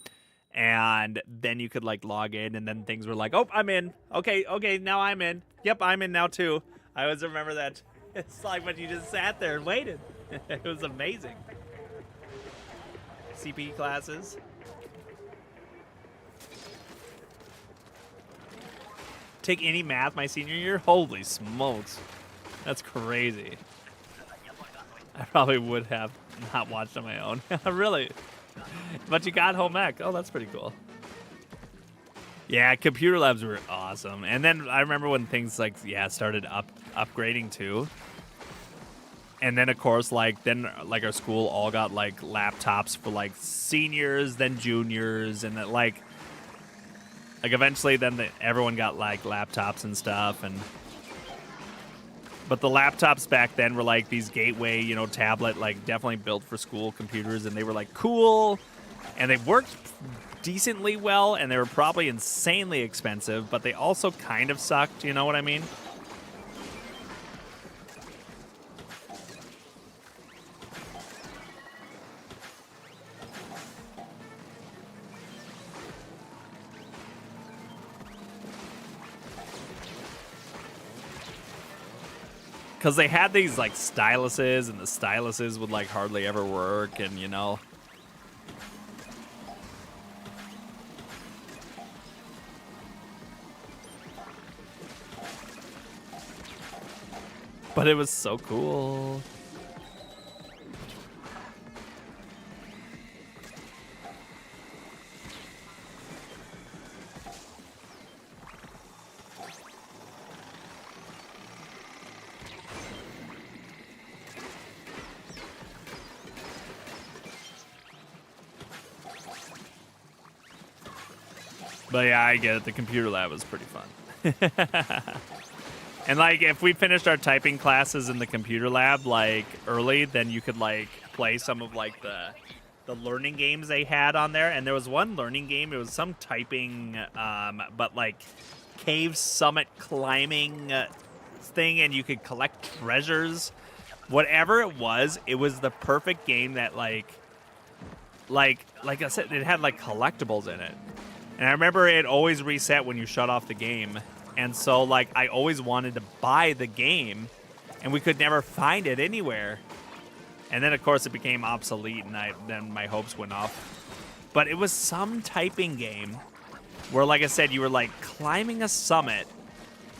And then you could like log in, and then things were like, oh, I'm in. Okay, now I'm in. Yep, I'm in now too. I always remember that. It's like when you just sat there and waited. It was amazing. CP classes. Take any math my senior year? Holy smokes. That's crazy. I probably would have not watched on my own. Really? But you got home ec. Oh, that's pretty cool. Yeah, computer labs were awesome. And then I remember when things like, yeah, started upgrading too. And then, of course, like, our school all got, like, laptops for, like, seniors, then juniors, and then, like eventually then everyone got, like, laptops and stuff, and... But the laptops back then were like these Gateway, you know, tablet, like definitely built for school computers, and they were like cool, and they worked decently well, and they were probably insanely expensive, but they also kind of sucked, you know what I mean? Because they had these, like, styluses, and the styluses would, like, hardly ever work, and, you know. But it was so cool. But yeah, I get it. The computer lab was pretty fun. And like, if we finished our typing classes in the computer lab like early, then you could like play some of like the learning games they had on there. And there was one learning game. It was some typing, but like cave summit climbing thing, and you could collect treasures. Whatever it was the perfect game that like I said, it had like collectibles in it. And I remember it always reset when you shut off the game. And so, like, I always wanted to buy the game, and we could never find it anywhere. And then, of course, it became obsolete, and then my hopes went off. But it was some typing game where, like I said, you were, like, climbing a summit.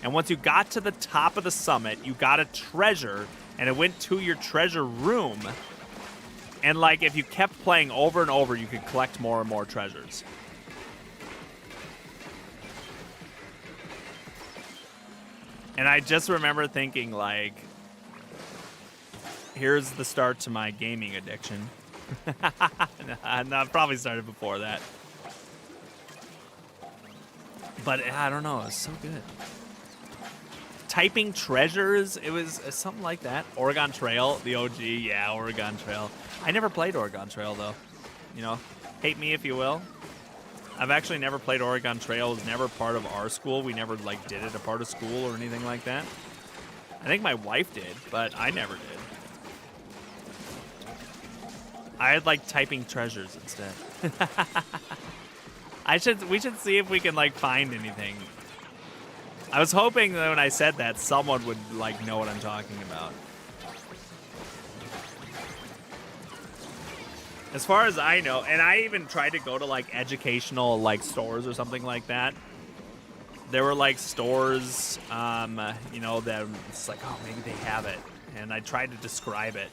And once you got to the top of the summit, you got a treasure, and it went to your treasure room. And, like, if you kept playing over and over, you could collect more and more treasures. And I just remember thinking, like, here's the start to my gaming addiction. No, it probably started before that. But I don't know, it was so good. Typing treasures, it was something like that. Oregon Trail, the OG, yeah, Oregon Trail. I never played Oregon Trail, though. You know, hate me if you will. I've actually never played Oregon Trail. It was never part of our school. We never, like, did it a part of school or anything like that. I think my wife did, but I never did. I had, like, typing treasures instead. We should see if we can, like, find anything. I was hoping that when I said that, someone would, like, know what I'm talking about. As far as I know, and I even tried to go to like educational like stores or something like that. There were like stores, you know, that it's like, oh, maybe they have it. And I tried to describe it.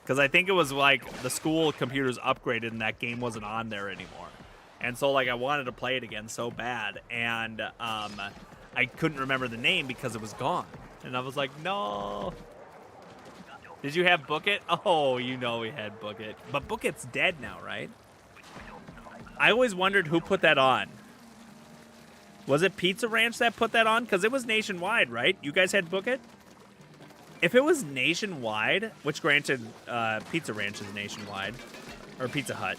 Because I think it was like the school computers upgraded and that game wasn't on there anymore. And so like I wanted to play it again so bad. And I couldn't remember the name because it was gone. And I was like, no. Did you have Book It? Oh, you know we had Book It. But Book It's dead now, right? I always wondered who put that on. Was it Pizza Ranch that put that on? Because it was nationwide, right? You guys had Book It? If it was nationwide, which granted, Pizza Ranch is nationwide, or Pizza Hut,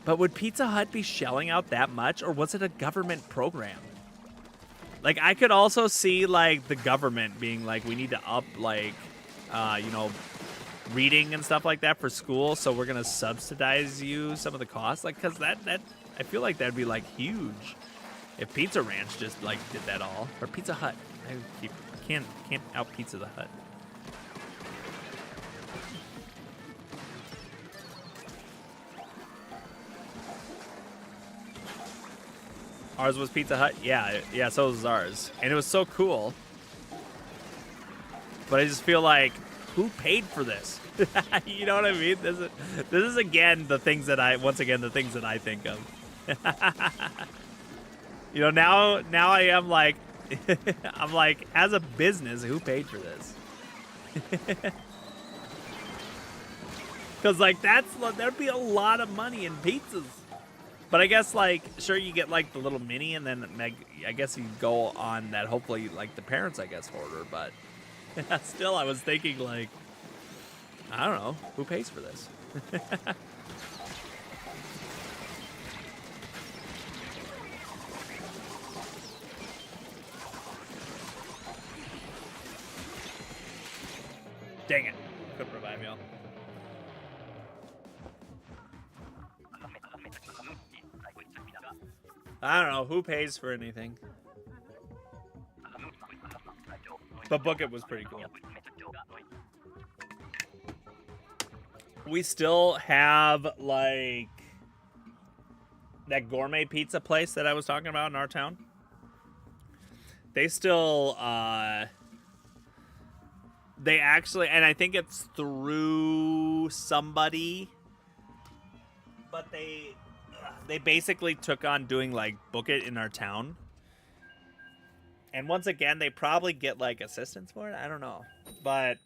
but would Pizza Hut be shelling out that much, or was it a government program? Like, I could also see, like, the government being like, we need to up, like, you know, reading and stuff like that for school, so we're going to subsidize you some of the costs. Like, because that, I feel like that'd be, like, huge if Pizza Ranch just, like, did that all. Or Pizza Hut. I can't out Pizza the Hut. Ours was Pizza Hut? Yeah, so was ours. And it was so cool. But I just feel like, who paid for this? You know what I mean? This is again the things that I think of. You know, now I am like, I'm like, as a business, who paid for this? Because like there'd be a lot of money in pizzas. But I guess, like, sure, you get, like, the little mini, and then, I guess you go on that, hopefully, like, the parents, I guess, order. But still, I was thinking, like, I don't know, who pays for this? Dang it. Couldn't revive y'all. I don't know. Who pays for anything? But Book It was pretty cool. We still have, like, that gourmet pizza place that I was talking about in our town. They still, they actually, and I think it's through somebody, but they basically took on doing, like, Book It in our town. And once again, they probably get, like, assistance for it. I don't know. But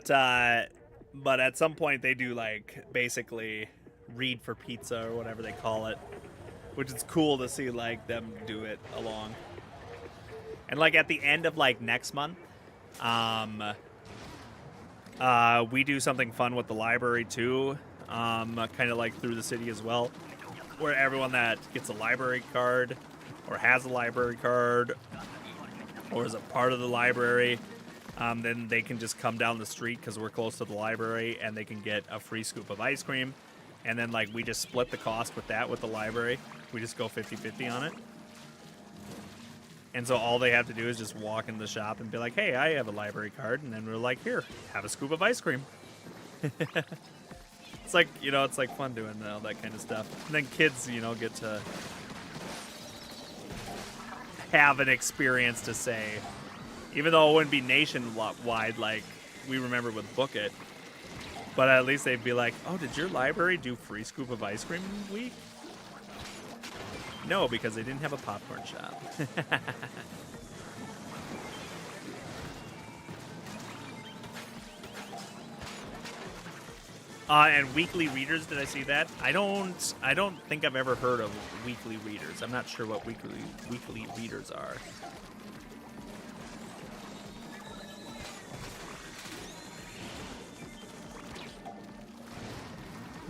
at some point they do, like, basically read for pizza or whatever they call it. Which is cool to see, like, them do it along. And, like, at the end of, like, next month, we do something fun with the library, too. Kind of like through the city as well, where everyone that gets a library card or has a library card or is a part of the library, then they can just come down the street because we're close to the library and they can get a free scoop of ice cream. And then, like, we just split the cost with the library. We just go 50-50 on it. And so all they have to do is just walk in the shop and be like, hey, I have a library card. And then we're like, here, have a scoop of ice cream. It's like, you know, it's like fun doing all that kind of stuff. And then kids, you know, get to have an experience to say, even though it wouldn't be nationwide like we remember with Book It, but at least they'd be like, oh, did your library do free scoop of ice cream week? No, because they didn't have a popcorn shop. And weekly readers, did I see that? I don't think I've ever heard of weekly readers. I'm not sure what weekly readers are.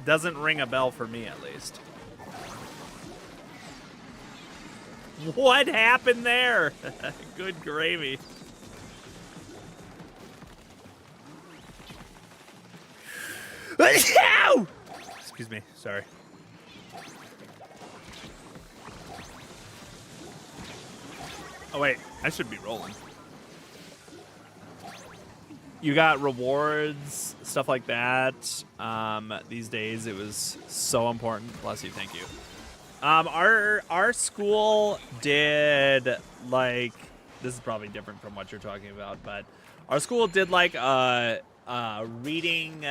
Doesn't ring a bell for me, at least. What happened there? Good gravy. Excuse me, sorry. Oh wait, I should be rolling. you got rewards, stuff like that. These days, it was so important. Bless you, thank you. Our school did like, this is probably different from what you're talking about, but our school did like reading.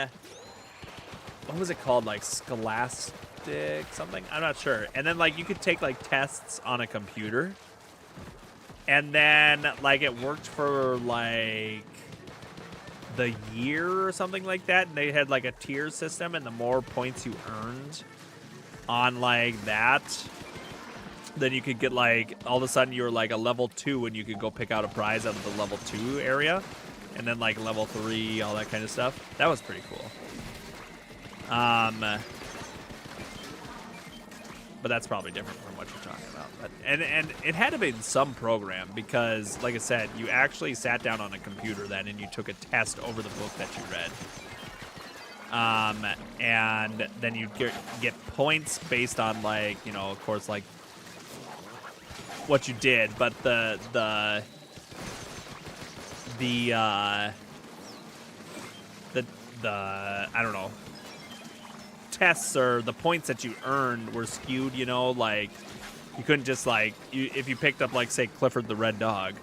What was it called? Like Scholastic something? I'm not sure. And then like you could take like tests on a computer, and then like it worked for like the year or something like that, and they had like a tier system, and the more points you earned on like that, then you could get like, all of a sudden you were like a level 2 and you could go pick out a prize out of the level 2 area, and then like level 3, all that kind of stuff. That was pretty cool. But that's probably different from what you're talking about. But and it had to be some program, because like I said, you actually sat down on a computer then and you took a test over the book that you read. And then you get points based on like, you know, of course, like what you did, but the I don't know, tests or the points that you earned were skewed, you know, like you couldn't just like, if you picked up like say Clifford the Red Dog,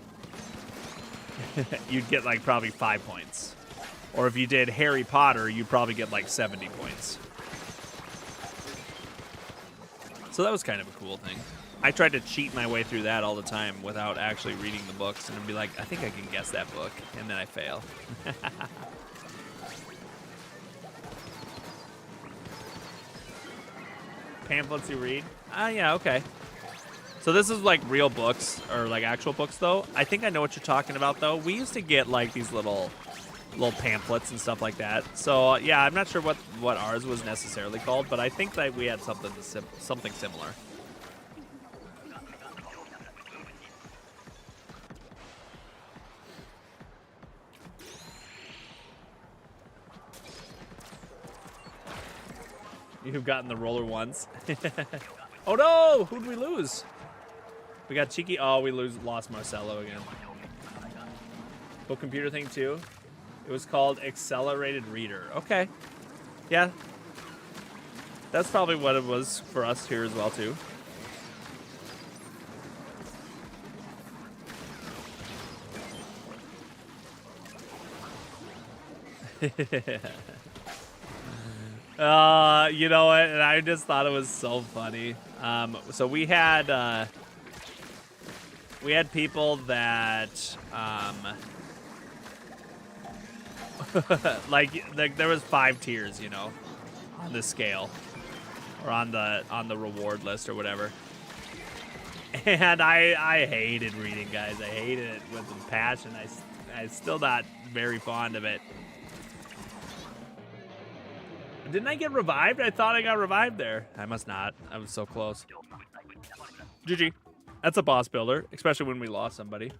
you'd get like probably 5 points. Or if you did Harry Potter, you'd probably get like 70 points. So that was kind of a cool thing. I tried to cheat my way through that all the time without actually reading the books, and I'd be like, I think I can guess that book, and then I fail. Pamphlets you read? Yeah, okay. So this is like real books, or like actual books though. I think I know what you're talking about though. We used to get like these little pamphlets and stuff like that. So yeah, I'm not sure what ours was necessarily called, but I think that we had something similar. You've gotten the roller once. Oh no! Who'd we lose? We got Cheeky. Oh, we lost Marcelo again. Book computer thing too. It was called Accelerated Reader. Okay. Yeah. That's probably what it was for us here as well too. You know what? And I just thought it was so funny. So we had people that like there was 5 tiers, you know, on the scale or on the reward list or whatever. And I hated reading, guys. I hated it with a passion. I'm still not very fond of it. Didn't I get revived? I thought I got revived there. I must not. I was so close. GG. That's a boss builder, especially when we lost somebody.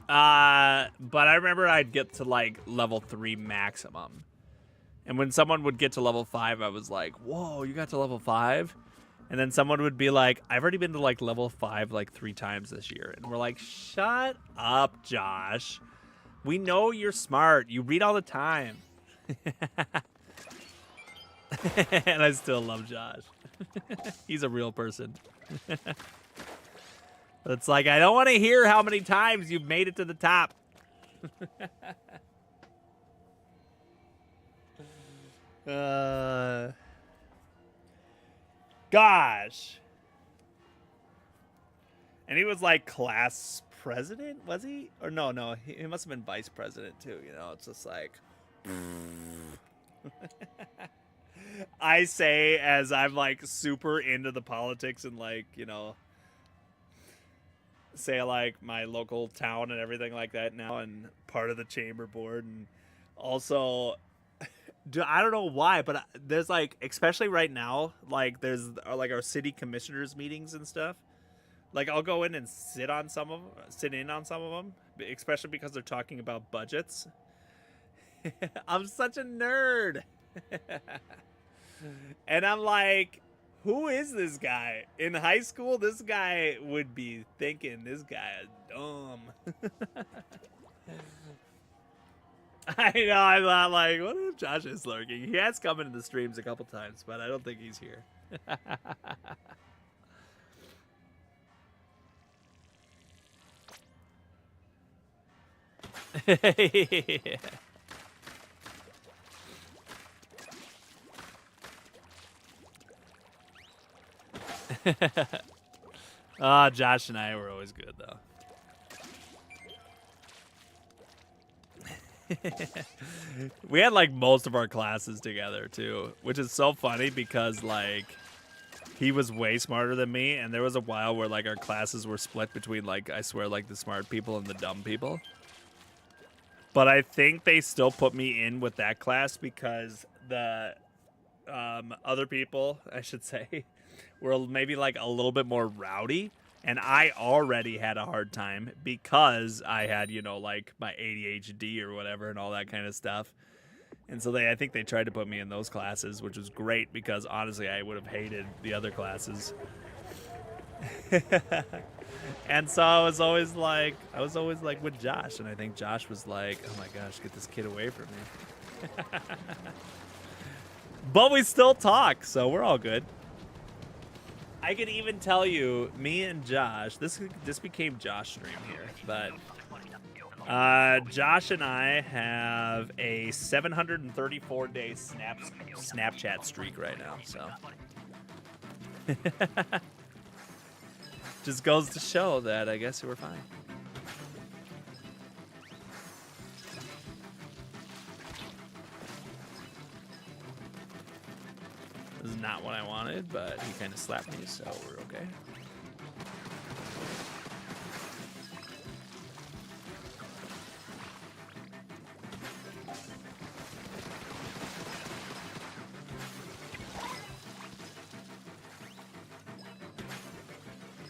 But I remember I'd get to like level 3 maximum. And when someone would get to level 5, I was like, whoa, you got to level 5? And then someone would be like, I've already been to like level 5 like 3 times this year. And we're like, shut up, Josh. We know you're smart. You read all the time. And I still love Josh. He's a real person. It's like, I don't want to hear how many times you've made it to the top. Gosh. And he was like class president, was he? Or no, he must have been vice president too, you know. It's just like I say as I'm like super into the politics and like, you know, say like my local town and everything like that now, and part of the chamber board, and also I don't know why, but there's like, especially right now, like there's like our city commissioners meetings and stuff. Like I'll go in and sit in on some of them, especially because they're talking about budgets. I'm such a nerd. And I'm like, Who is this guy? In high school, this guy would be thinking this guy is dumb. I know, I'm not like, what if Josh is lurking? He has come into the streams a couple times, but I don't think he's here. Yeah. Josh and I were always good, though. We had like most of our classes together too, which is so funny because like he was way smarter than me, and there was a while where like our classes were split between like, I swear, like the smart people and the dumb people. But I think they still put me in with that class because the other people, I should say, were maybe like a little bit more rowdy. And I already had a hard time because I had, you know, like my ADHD or whatever and all that kind of stuff. And so I think they tried to put me in those classes, which was great because honestly, I would have hated the other classes. And so I was always like with Josh, and I think Josh was like, oh my gosh, get this kid away from me. But we still talk, so we're all good. I could even tell you, me and Josh, this became Josh stream here, but Josh and I have a 734-day Snapchat streak right now, so. Just goes to show that I guess we're fine. This is not what I wanted, but he kind of slapped me, so we're okay.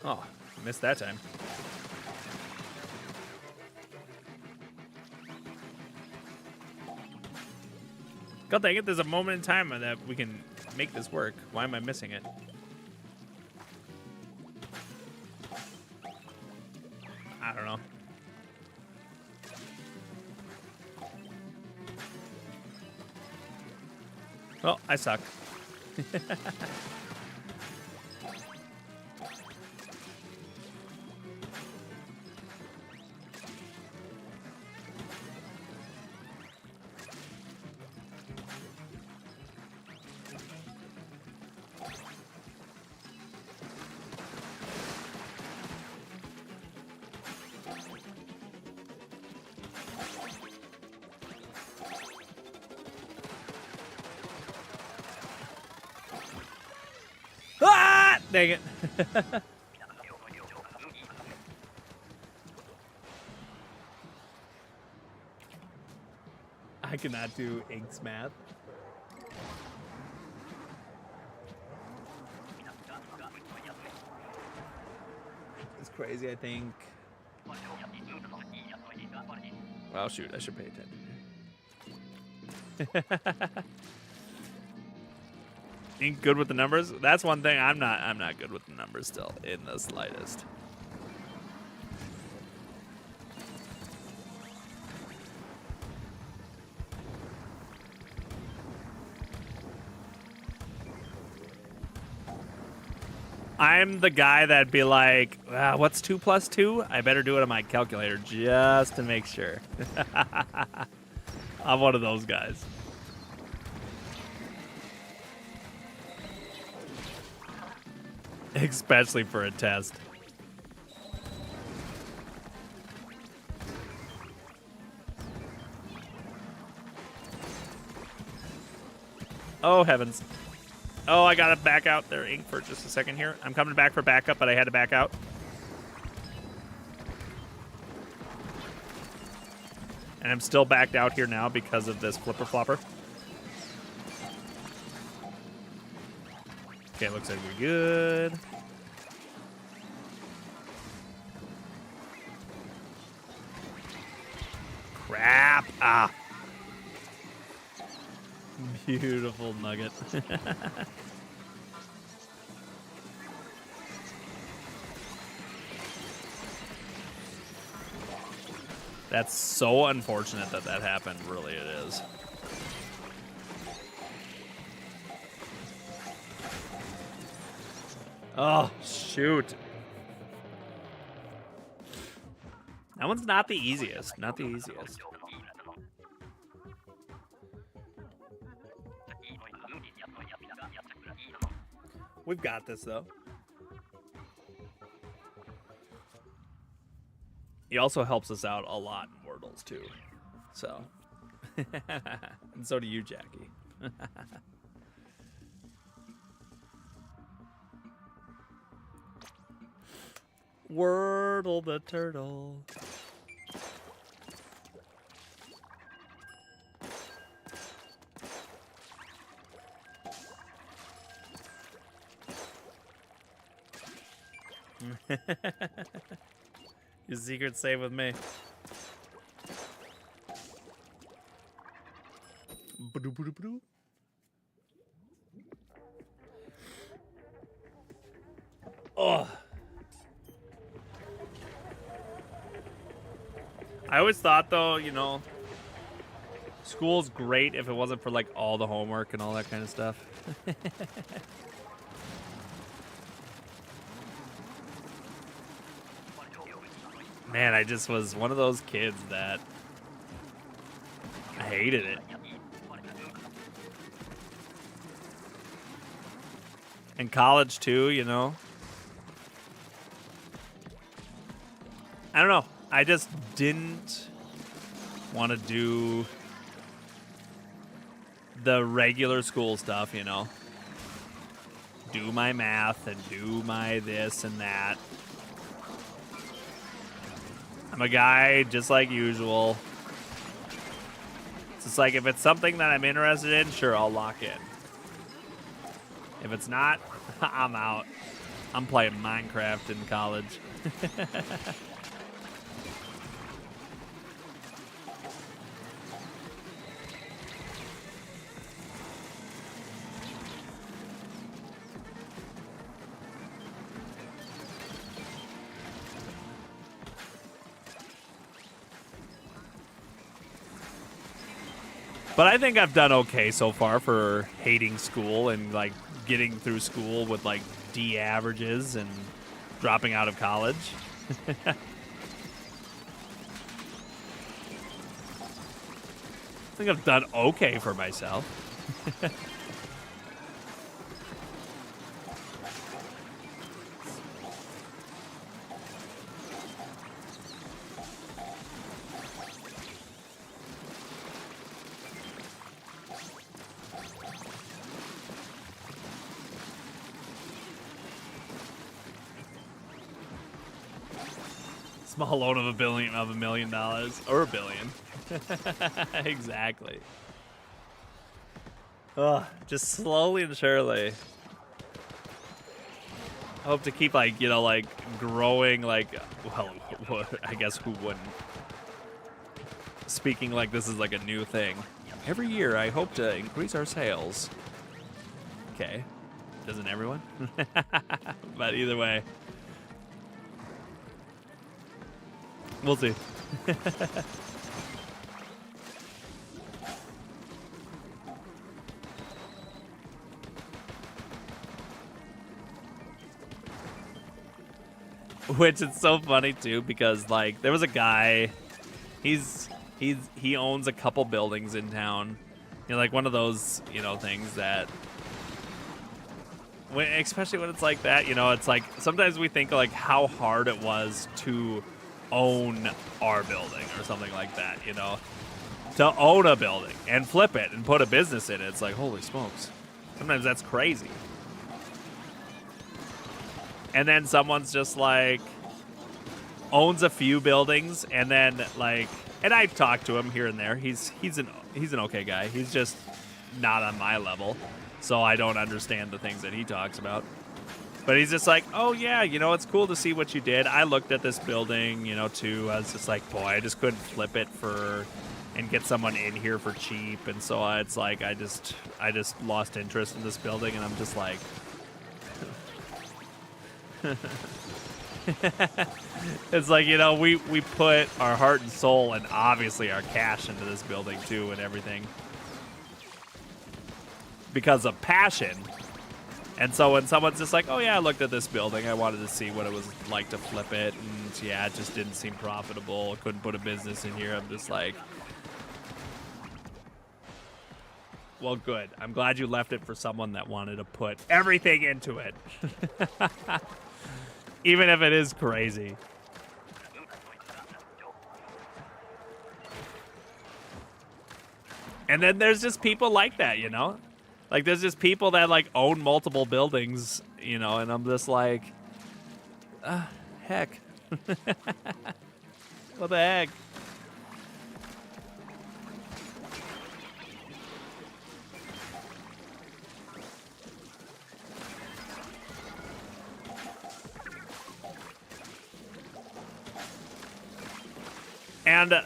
Oh, missed that time. God dang it, there's a moment in time that we can make this work. Why am I missing it? I don't know. Well, I suck. Dang it. I cannot do Inks math. It's crazy, I think. Well, shoot, I should pay attention. Ain't good with the numbers. That's one thing I'm not good with the numbers still in the slightest. I'm the guy that'd be like, what's 2 plus 2? I better do it on my calculator just to make sure. I'm one of those guys. Especially for a test. Oh, heavens. Oh, I gotta back out there, Ink, for just a second here. I'm coming back for backup, but I had to back out. And I'm still backed out here now because of this flipper flopper. Okay, looks like we're good. Crap. Ah. Beautiful nugget. That's so unfortunate that that happened. Really, it is. Oh, shoot. That one's not the easiest. Not the easiest. We've got this, though. He also helps us out a lot in Wordles, too. So. And so do you, Jackie. Wordle the turtle. Your secret save with me. Oh. I always thought, though, you know, school's great if it wasn't for, like, all the homework and all that kind of stuff. Man, I just was one of those kids that I hated it. And college, too, you know. I don't know. I just didn't want to do the regular school stuff, you know. Do my math and do my this and that. I'm a guy just like usual. It's just like if it's something that I'm interested in, sure, I'll lock in. If it's not, I'm out. I'm playing Minecraft in college. But I think I've done okay so far for hating school and, like, getting through school with, like, D averages and dropping out of college. I think I've done okay for myself. Small loan of $1 million or $1 billion. Exactly. Ugh, just slowly and surely. I hope to keep, like, you know, like, growing, like, well, I guess who wouldn't? Speaking like this is like a new thing. Every year I hope to increase our sales. Okay. Doesn't everyone? But either way. We'll see. Which is so funny too, because like there was a guy, he owns a couple buildings in town. You know, like one of those, you know, things that especially when it's like that, you know, it's like sometimes we think like how hard it was to own our building or something like that, you know, to own a building and flip it and put a business in it. It's like, holy smokes. Sometimes that's crazy. And then someone's just like owns a few buildings and then like, and I've talked to him here and there. He's an okay guy. He's just not on my level. So I don't understand the things that he talks about. But he's just like, oh, yeah, you know, it's cool to see what you did. I looked at this building, you know, too. I was just like, boy, I just couldn't flip it and get someone in here for cheap. And so it's like I just lost interest in this building. And I'm just like, It's like, you know, we put our heart and soul and obviously our cash into this building too and everything because of passion. And so when someone's just like, oh yeah, I looked at this building, I wanted to see what it was like to flip it, and yeah, it just didn't seem profitable, couldn't put a business in here, I'm just like, well, good. I'm glad you left it for someone that wanted to put everything into it. Even if it is crazy. And then there's just people like that, you know? Like, there's just people that, like, own multiple buildings, you know, and I'm just like, heck. What the heck? And,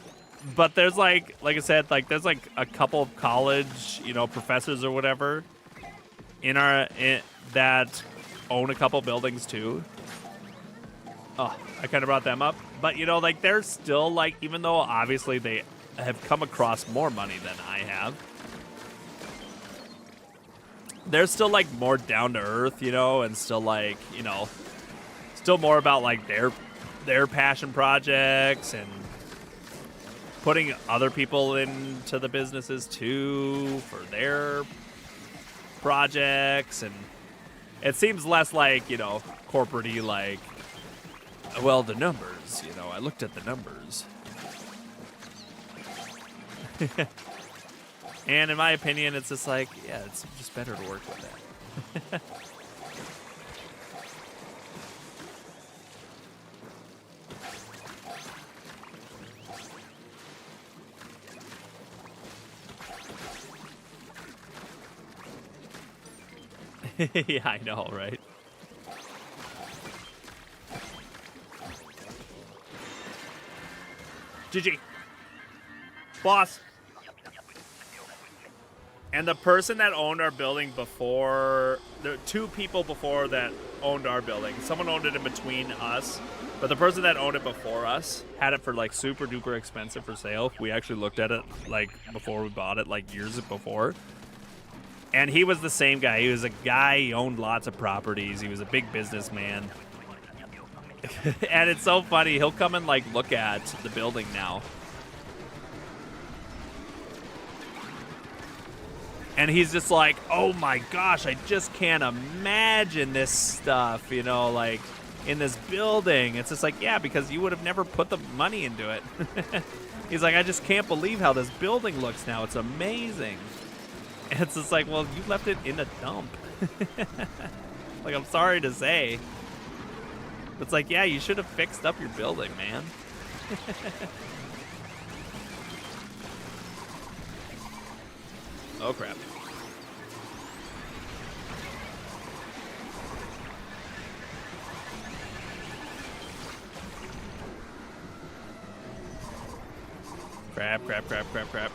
but there's like I said, like there's like a couple of college, you know, professors or whatever that own a couple buildings too. Oh, I kind of brought them up. But, you know, like they're still like, even though obviously they have come across more money than I have, they're still like more down to earth, you know, and still like, you know, still more about like their passion projects and putting other people into the businesses too for their projects, and it seems less like, you know, corporate-y, like, well, the numbers, you know, I looked at the numbers. And in my opinion, it's just like, yeah, it's just better to work with that. Yeah, I know, right? GG. Boss. And the person that owned our building before, there were two people before that owned our building. Someone owned it in between us, but the person that owned it before us had it for like super duper expensive for sale. We actually looked at it like before we bought it, like years before. And he was the same guy. He was a guy, he owned lots of properties. He was a big businessman. And it's so funny. He'll come and like look at the building now. And he's just like, oh my gosh, I just can't imagine this stuff, you know, like in this building. It's just like, yeah, because you would have never put the money into it. He's like, I just can't believe how this building looks now. It's amazing. And it's just like, well, you left it in a dump. Like, I'm sorry to say. It's like, yeah, you should have fixed up your building, man. Oh, crap. Crap, crap, crap, crap, crap.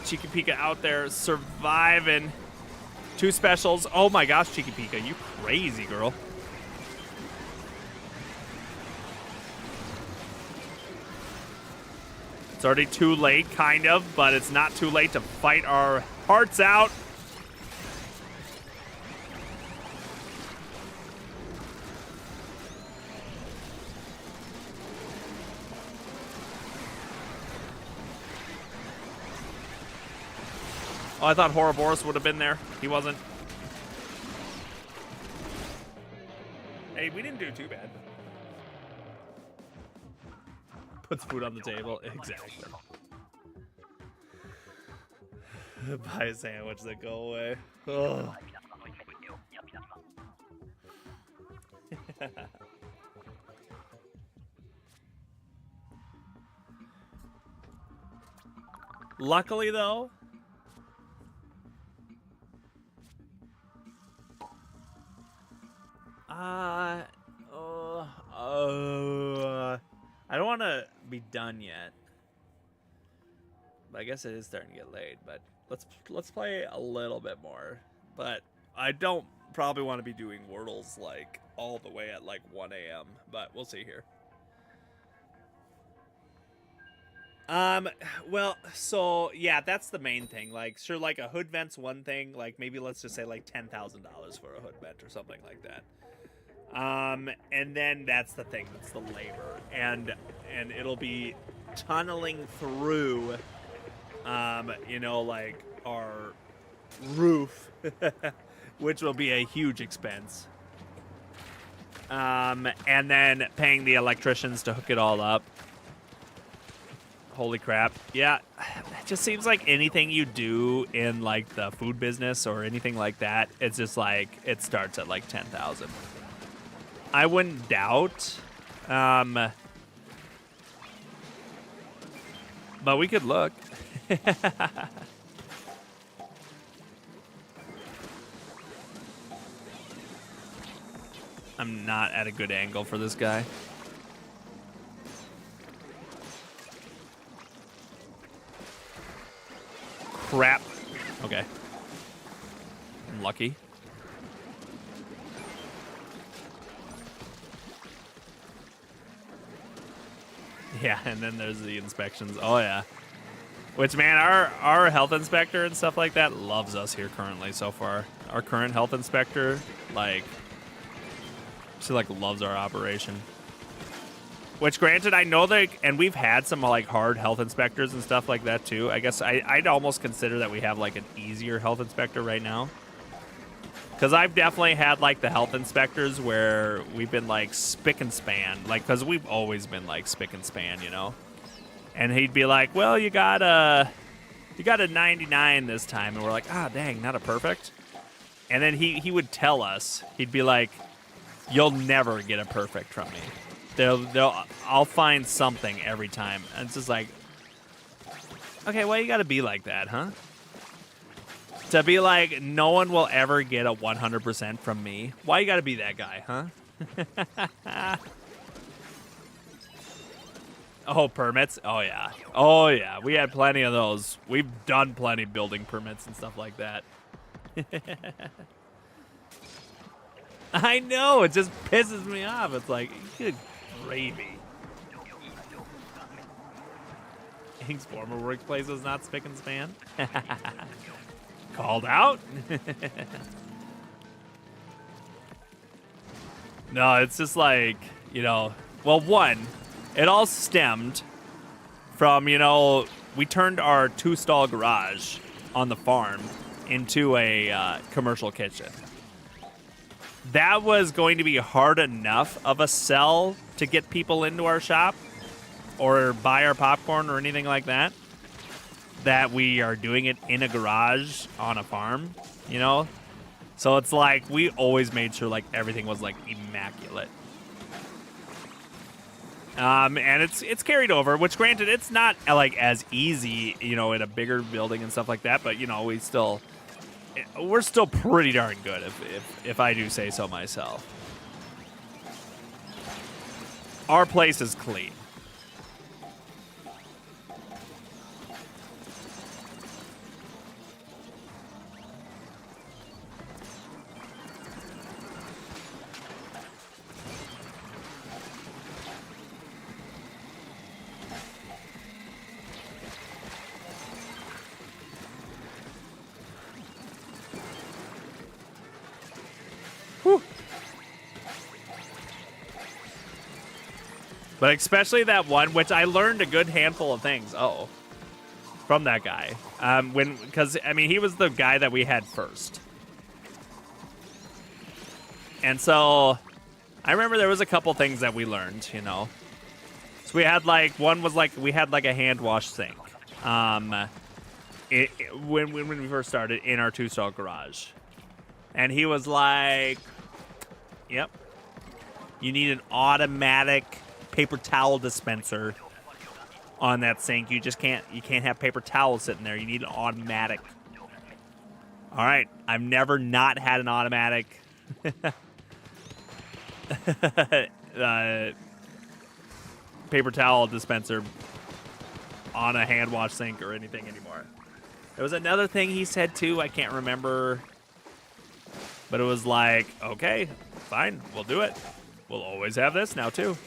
Chica Pika out there surviving. 2 specials. Oh my gosh, Chica Pika, you crazy girl. It's already too late, kind of, but it's not too late to fight our hearts out. Oh, I thought Ouroboros would have been there. He wasn't. Hey, we didn't do too bad. Puts food on the table. Exactly. Buy a sandwich that go away. Ugh. Luckily, though, I don't want to be done yet. But I guess it is starting to get late. But let's play a little bit more. But I don't probably want to be doing Wordles like all the way at like 1 a.m. But we'll see here. Well, so yeah, that's the main thing. Like, sure, like a hood vent's one thing. Like, maybe let's just say like $10,000 for a hood vent or something like that. And then that's the thing. That's the labor, and it'll be tunneling through, you know, like our roof, which will be a huge expense. And then paying the electricians to hook it all up. Holy crap. Yeah, it just seems like anything you do in like the food business or anything like that, it's just like it starts at like 10,000. I wouldn't doubt. But we could look. I'm not at a good angle for this guy. Crap. Okay. I'm lucky. Yeah, and then there's the inspections. Oh, yeah. Which, man, our health inspector and stuff like that loves us here currently so far. Our current health inspector, like, she, like, loves our operation. Which, granted, I know that, and we've had some, like, hard health inspectors and stuff like that, too. I guess I'd almost consider that we have, like, an easier health inspector right now. Because I've definitely had, like, the health inspectors where we've been, like, spick and span. Like, because we've always been, like, spick and span, you know? And he'd be like, well, you got a 99 this time. And we're like, ah, dang, not a perfect. And then he would tell us, he'd be like, you'll never get a perfect from me. I'll find something every time. And it's just like, okay, well, you got to be like that, huh? To be like, no one will ever get a 100% from me. Why you got to be that guy, huh? Oh, permits? Oh, yeah. Oh, yeah. We had plenty of those. We've done plenty of building permits and stuff like that. I know. It just pisses me off. It's like, good gravy. Hank's former workplace was not spick and span. Called out? No, it's just like, you know, well, one, it all stemmed from, you know, we turned our 2-stall garage on the farm into a commercial kitchen. That was going to be hard enough of a sell to get people into our shop or buy our popcorn or anything like that, that we are doing it in a garage on a farm, you know? So it's like we always made sure like everything was like immaculate. And it's carried over, which granted it's not like as easy, you know, in a bigger building and stuff like that, but you know, we're still pretty darn good if I do say so myself. Our place is clean. But especially that one, which I learned a good handful of things. From that guy. Because I mean, he was the guy that we had first, and so I remember there was a couple things that we learned. You know, so we had we had like a hand wash sink. When we first started in our 2-stall garage, and he was like, "Yep, you need an automatic paper towel dispenser on that sink. You can't have paper towels sitting there. You need an automatic." All right, I've never not had an automatic paper towel dispenser on a hand wash sink or anything anymore. There was another thing he said too. I can't remember. But it was like, okay, fine, we'll do it. We'll always have this now too.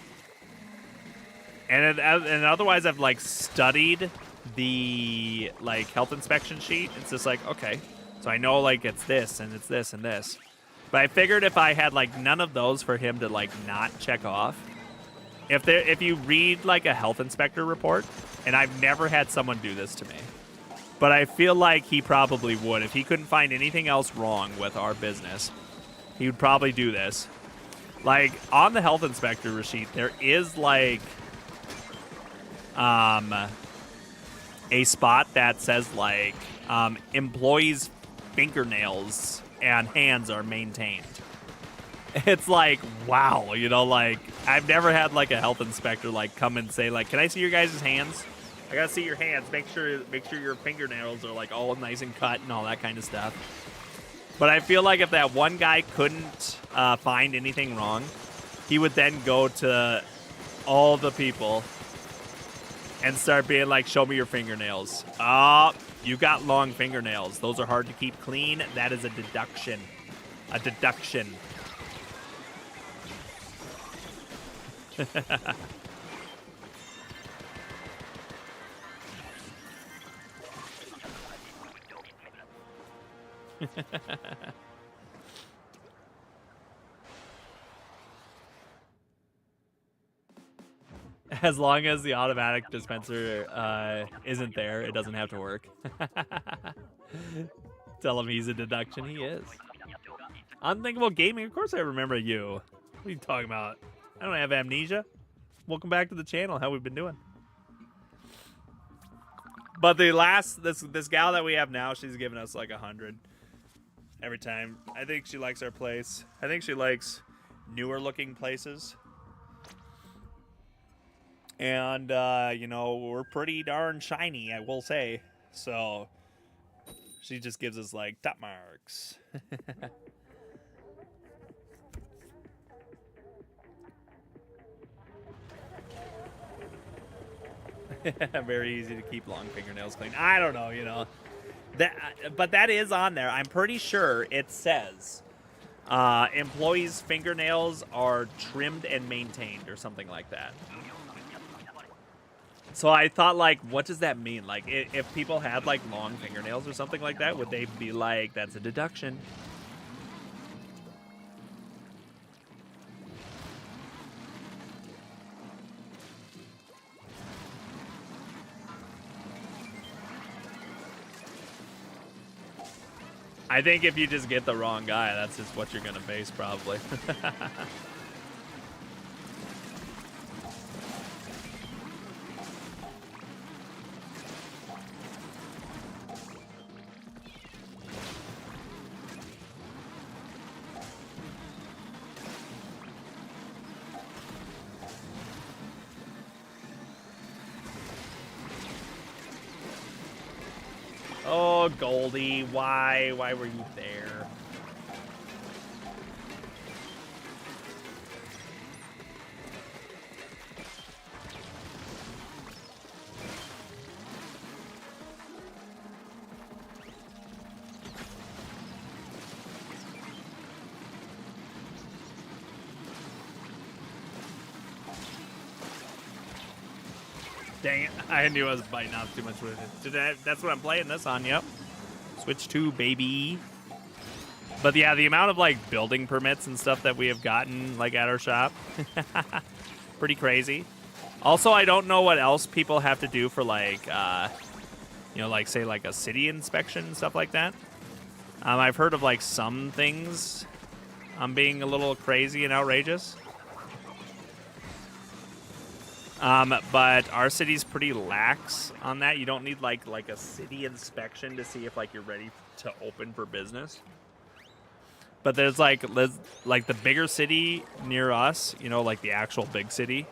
And otherwise, I've like studied the like health inspection sheet. It's just like, okay, so I know like it's this and it's this and this. But I figured if I had like none of those for him to like not check off. If you read like a health inspector report, and I've never had someone do this to me, but I feel like he probably would. If he couldn't find anything else wrong with our business, he would probably do this. Like, on the health inspector sheet, there is, like, a spot that says, like, employees' fingernails and hands are maintained. It's like, wow, you know, like, I've never had, like, a health inspector, like, come and say, like, can I see your guys' hands? I gotta see your hands. Make sure your fingernails are like all nice and cut and all that kind of stuff. But I feel like if that one guy couldn't find anything wrong, he would then go to all the people and start being like, show me your fingernails. You got long fingernails. Those are hard to keep clean. That is a deduction. A deduction. As long as the automatic dispenser isn't there, it doesn't have to work. Tell him he's a deduction. He is. Unthinkable Gaming. Of course I remember you. What are you talking about? I don't have amnesia. Welcome back to the channel. How we've been doing. But the last, this gal that we have now, she's giving us like 100 every time. I think she likes our place. I think she likes newer looking places. And, you know, we're pretty darn shiny, I will say. So she just gives us like top marks. Very easy to keep long fingernails clean. I don't know, you know. But that is on there. I'm pretty sure it says employees' fingernails are trimmed and maintained or something like that. So I thought, like, what does that mean? Like, if people had, like, long fingernails or something like that, would they be like, that's a deduction? I think if you just get the wrong guy, that's just what you're going to face, probably. Oh, Goldie, why were you there? Dang it, I knew I was biting off too much with it. That's what I'm playing this on, yep. Switch 2, baby. But yeah, the amount of like building permits and stuff that we have gotten like at our shop, pretty crazy. Also, I don't know what else people have to do for like, you know, like say like a city inspection and stuff like that. I've heard of like some things being a little crazy and outrageous. But our city's pretty lax on that. You don't need like a city inspection to see if like you're ready to open for business. But there's like the bigger city near us, you know, like the actual big city.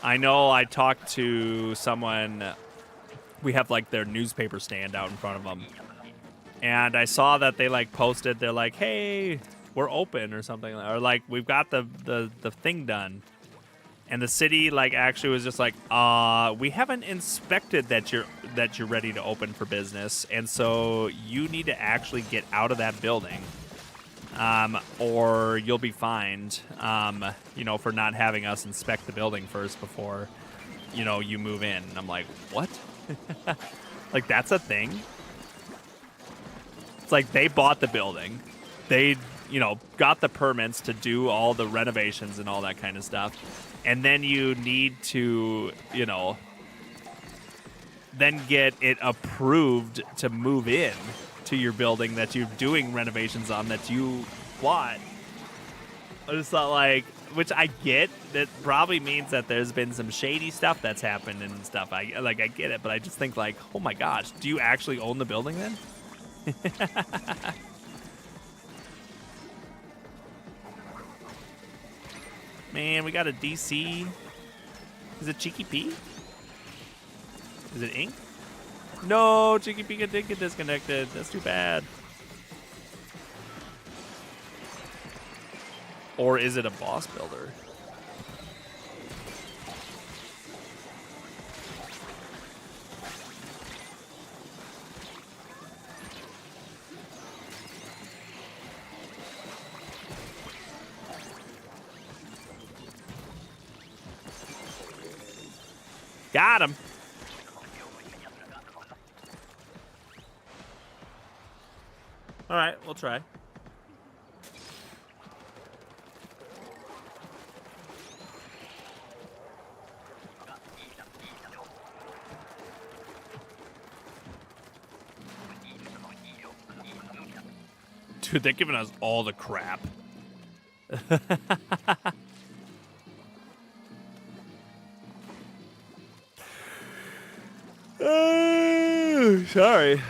I know I talked to someone. We have like their newspaper stand out in front of them, and I saw that they like posted. They're like, "Hey, we're open" or something, or like we've got the thing done. And the city, like, actually was just like, we haven't inspected that you're ready to open for business, and so you need to actually get out of that building or you'll be fined, you know, for not having us inspect the building first before, you know, you move in. And I'm like, what? Like, that's a thing? It's like they bought the building. They, you know, got the permits to do all the renovations and all that kind of stuff. And then you need to, you know, then get it approved to move in to your building that you're doing renovations on that you bought. I just thought, like, which I get, that probably means that there's been some shady stuff that's happened and stuff. I get it, but I just think, like, oh my gosh, do you actually own the building then? Man, we got a DC. Is it Cheeky P? Is it Ink? No, Cheeky Pika did get disconnected. That's too bad. Or is it a boss builder? Got him. All right, we'll try. Dude, they're giving us all the crap. Sorry.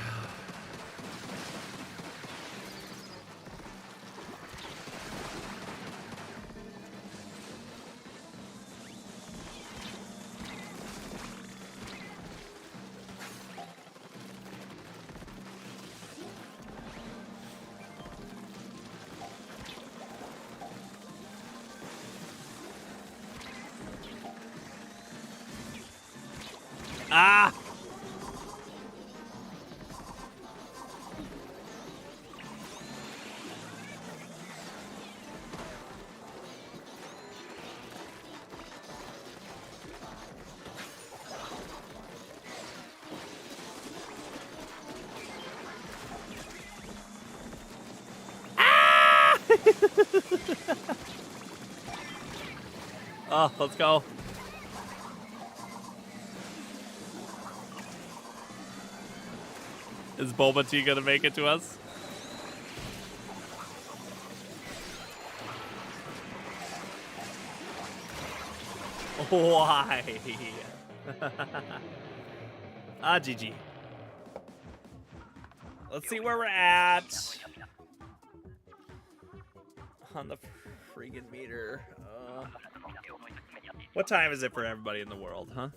Ah! Oh, let's go. Is Bulba Tea gonna make it to us? Why? GG. Let's see where we're at on the friggin' meter. What time is it for everybody in the world, huh?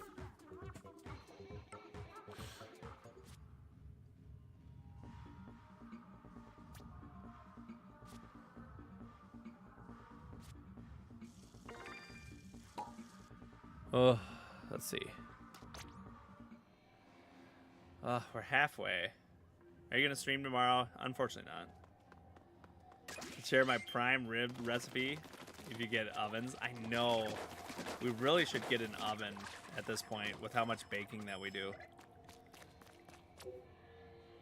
Oh, let's see. We're halfway. Are you gonna stream tomorrow? Unfortunately not. Share my prime rib recipe if you get ovens. I know. We really should get an oven at this point with how much baking that we do.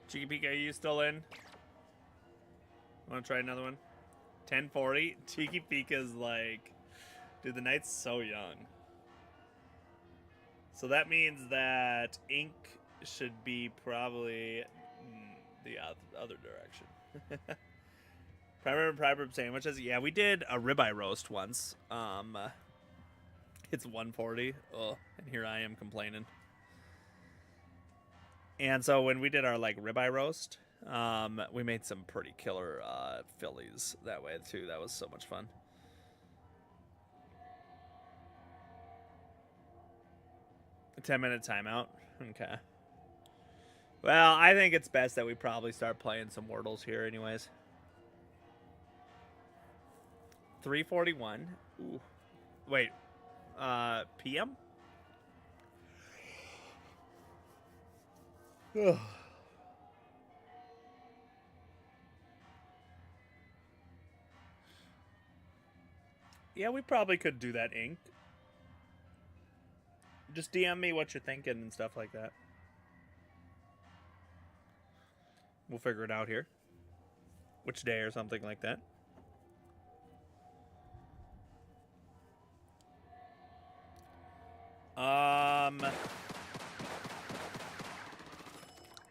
Cheeky Pika, are you still in? Want to try another one? 1040? Cheeky Pika's like... Dude, the night's so young. So that means that Ink should be probably the other direction. Prime rib sandwiches. Yeah, we did a ribeye roast once. It's 140. Oh, and here I am complaining. And so when we did our like ribeye roast, we made some pretty killer Phillies that way too. That was so much fun. A 10-minute timeout. Okay. Well, I think it's best that we probably start playing some Wordles here anyways. 3:41. Ooh. Wait. PM? Yeah, we probably could do that, Ink. Just DM me what you're thinking and stuff like that. We'll figure it out here. Which day or something like that.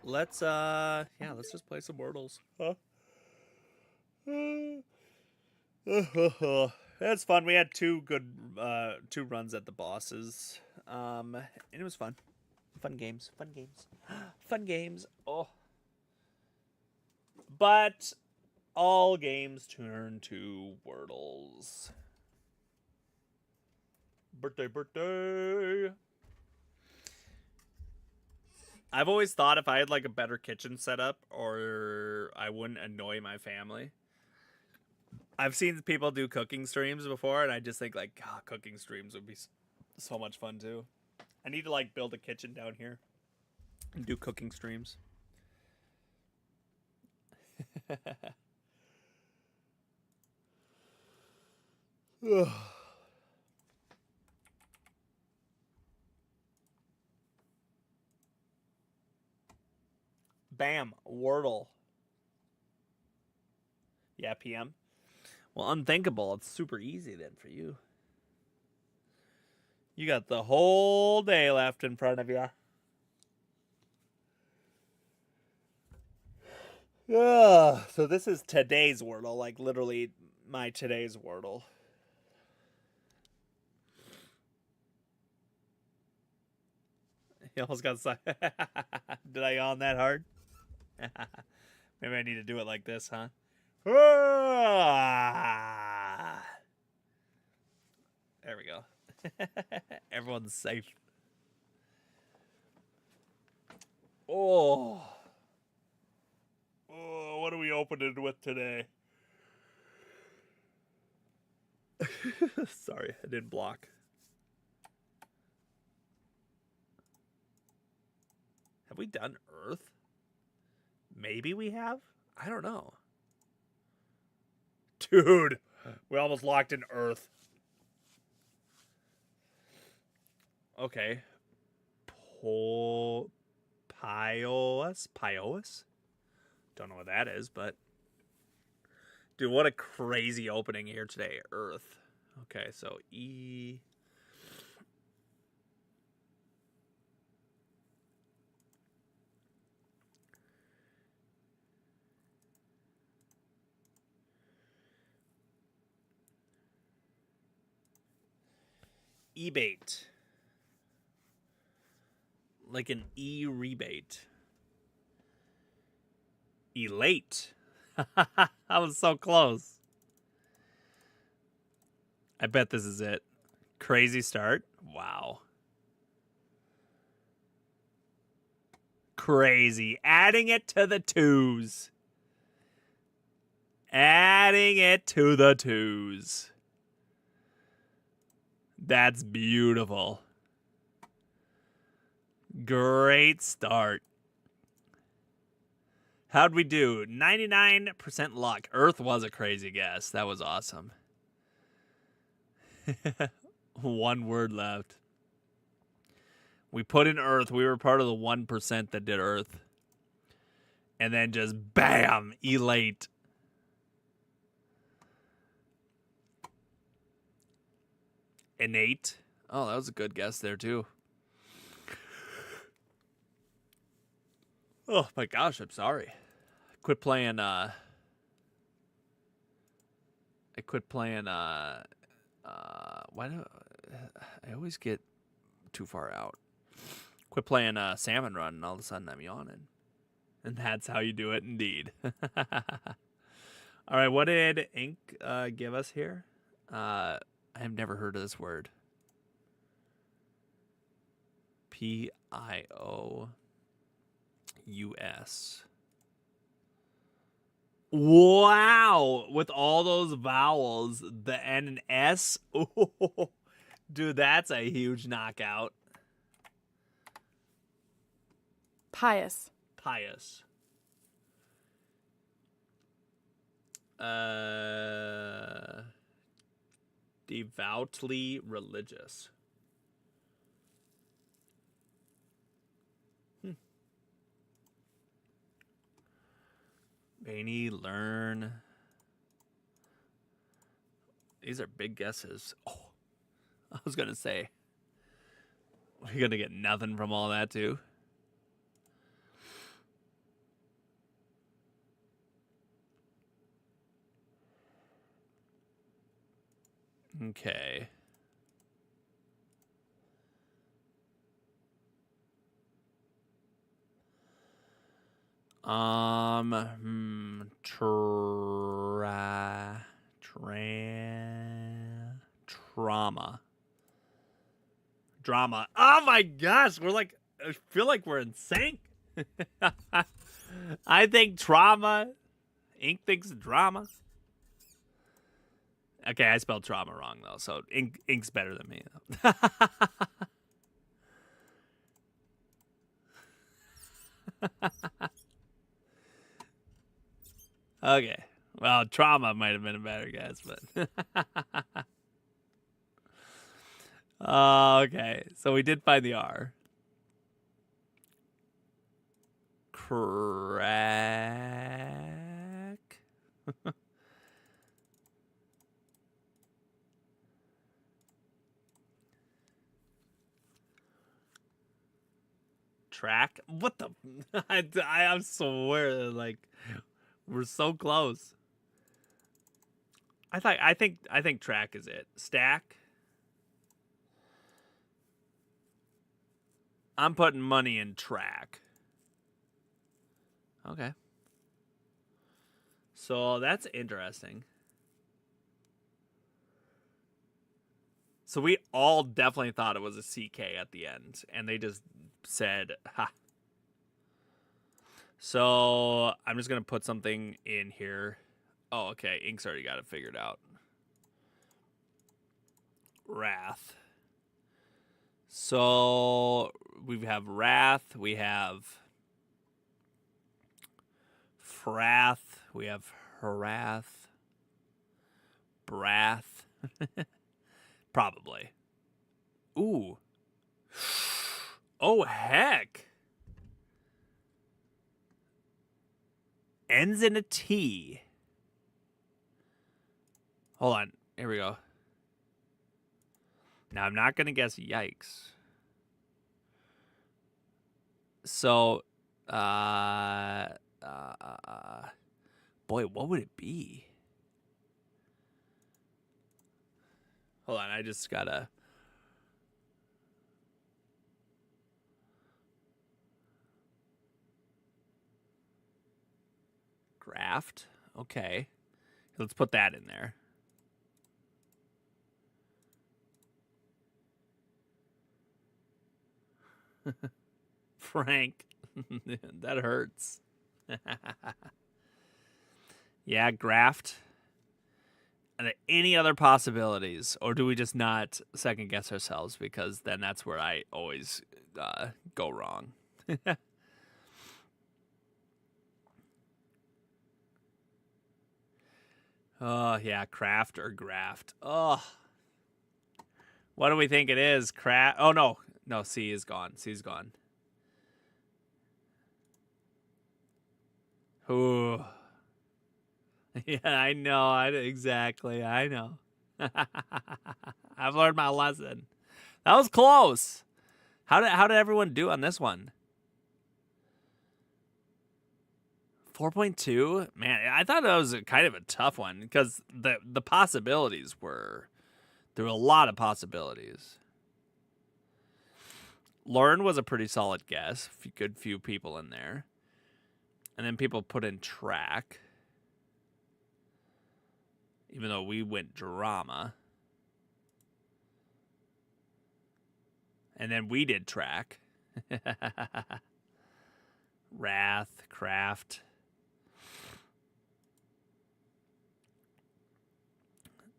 Let's just play some Wordles. Huh? It's fun. We had two runs at the bosses. And it was fun. Fun games. Fun games. Oh. But all games turn to Wordles. Birthday. I've always thought if I had like a better kitchen setup, or I wouldn't annoy my family. I've seen people do cooking streams before, and I just think like, God, cooking streams would be so much fun too. I need to like build a kitchen down here and do cooking streams. Bam, Wordle. Yeah, PM. Well, unthinkable. It's super easy then for you. You got the whole day left in front of you. Yeah. So this is today's Wordle, like literally my today's Wordle. You almost got stuck. Did I yawn that hard? Maybe I need to do it like this, huh? There we go. Everyone's safe. Oh, what are we opening with today? Sorry, I didn't block. Have we done Earth? Maybe we have? I don't know. Dude, we almost locked in Earth. Okay. Pioas? Don't know what that is, but... Dude, what a crazy opening here today. Earth. Okay, so E... E-bait. Like an E-rebate. Elate. I was so close. I bet this is it. Crazy start. Wow. Crazy. Adding it to the twos. Adding it to the twos. That's beautiful. Great start. How'd we do? 99% luck. Earth was a crazy guess. That was awesome. One word left. We put in Earth. We were part of the 1% that did Earth. And then just bam, elate. Innate. Oh, that was a good guess there too. Oh my gosh, I'm sorry. I quit playing why do I always get too far out? Quit playing Salmon Run and all of a sudden I'm yawning. And that's how you do it indeed. All right, what did Ink give us here? I have never heard of this word. Pious. Wow, with all those vowels, the N and S. Ooh, dude, that's a huge knockout. Pious. Devoutly religious. Veiny, learn. These are big guesses. Oh, I was going to say, we're going to get nothing from all that, too. Okay. Trauma. Drama. Oh my gosh, we're like, I feel like we're in sync. I think trauma. Ink thinks drama. Okay, I spelled trauma wrong though, so Ink's better than me. Okay, well, trauma might have been a better guess, but okay, so we did find the R. Crack. Track? What the? I swear, like, we're so close. I think track is it. Stack. I'm putting money in track. Okay. So that's interesting. So we all definitely thought it was a CK at the end, and they just said, ha. So I'm just going to put something in here. Oh, okay. Ink's already got it figured out. Wrath. So we have wrath. We have frath. We have harath. Brath. Probably. Ooh. Oh, heck. Ends in a T. Hold on. Here we go. Now, I'm not going to guess yikes. So, boy, what would it be? Hold on, I just gotta. Graft. Okay. Let's put that in there. Frank. That hurts. Yeah, graft. Are there any other possibilities? Or do we just not second guess ourselves? Because then that's where I always go wrong. Oh, yeah, craft or graft. Oh. What do we think it is? Craft? Oh, no. No, C is gone. C's gone. Ooh. Yeah, I know. Exactly. I know. I've learned my lesson. That was close. How did everyone do on this one? 4.2? Man, I thought that was kind of a tough one because the possibilities were, there were a lot of possibilities. Learn was a pretty solid guess. Good few people in there. And then people put in track. Even though we went drama. And then we did track. Wrath, craft.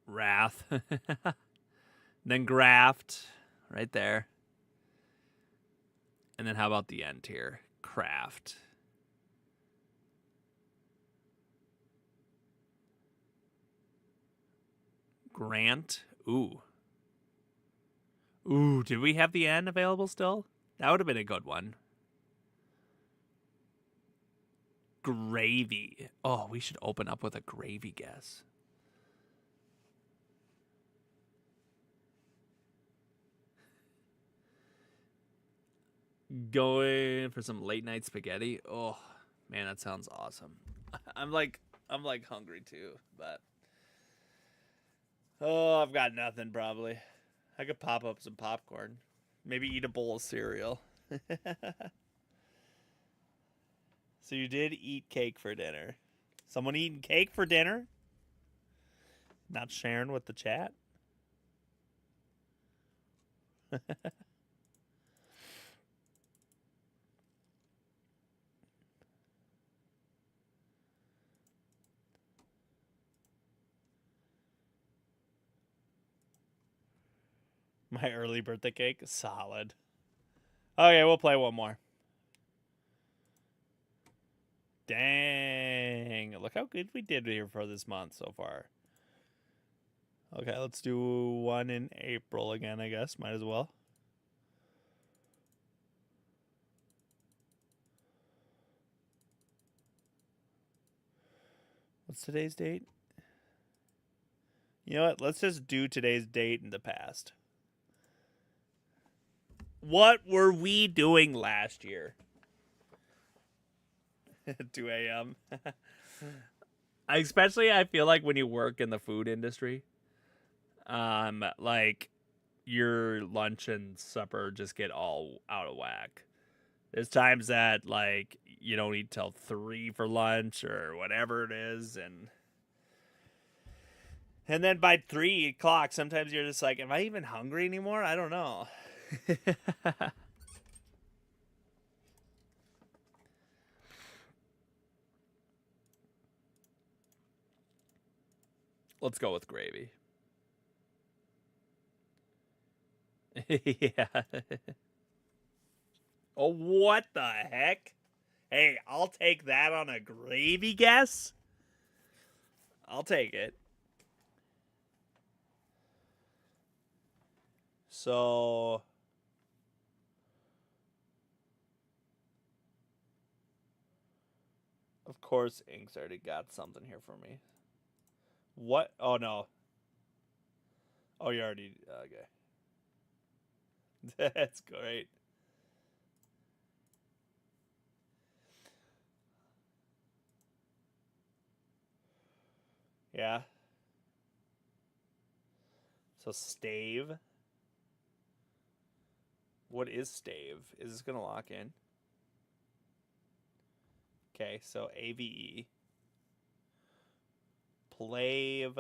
Wrath. Then graft. Right there. And then how about the end here? Craft. Grant. Ooh. Ooh, did we have the N available still? That would have been a good one. Gravy. Oh, we should open up with a gravy guess. Going for some late night spaghetti. Oh, man, that sounds awesome. I'm like hungry too, but oh, I've got nothing probably. I could pop up some popcorn. Maybe eat a bowl of cereal. So you did eat cake for dinner. Someone eating cake for dinner? Not sharing with the chat? My early birthday cake? Solid. Okay, we'll play one more. Dang. Look how good we did here for this month so far. Okay, let's do one in April again, I guess. Might as well. What's today's date? You know what? Let's just do today's date in the past. What were we doing last year? 2 a.m. Especially, I feel like when you work in the food industry, like your lunch and supper just get all out of whack. There's times that like you don't eat till 3 for lunch or whatever it is, and then by 3 o'clock, sometimes you're just like, am I even hungry anymore? I don't know. Let's go with gravy. Yeah. Oh, what the heck? Hey, I'll take that on a gravy guess. I'll take it. So, of course, Ink's already got something here for me. What? Oh, no. Oh, you already... Okay. That's great. Yeah. So, stave. What is stave? Is this going to lock in? Okay, so AVE. Plave.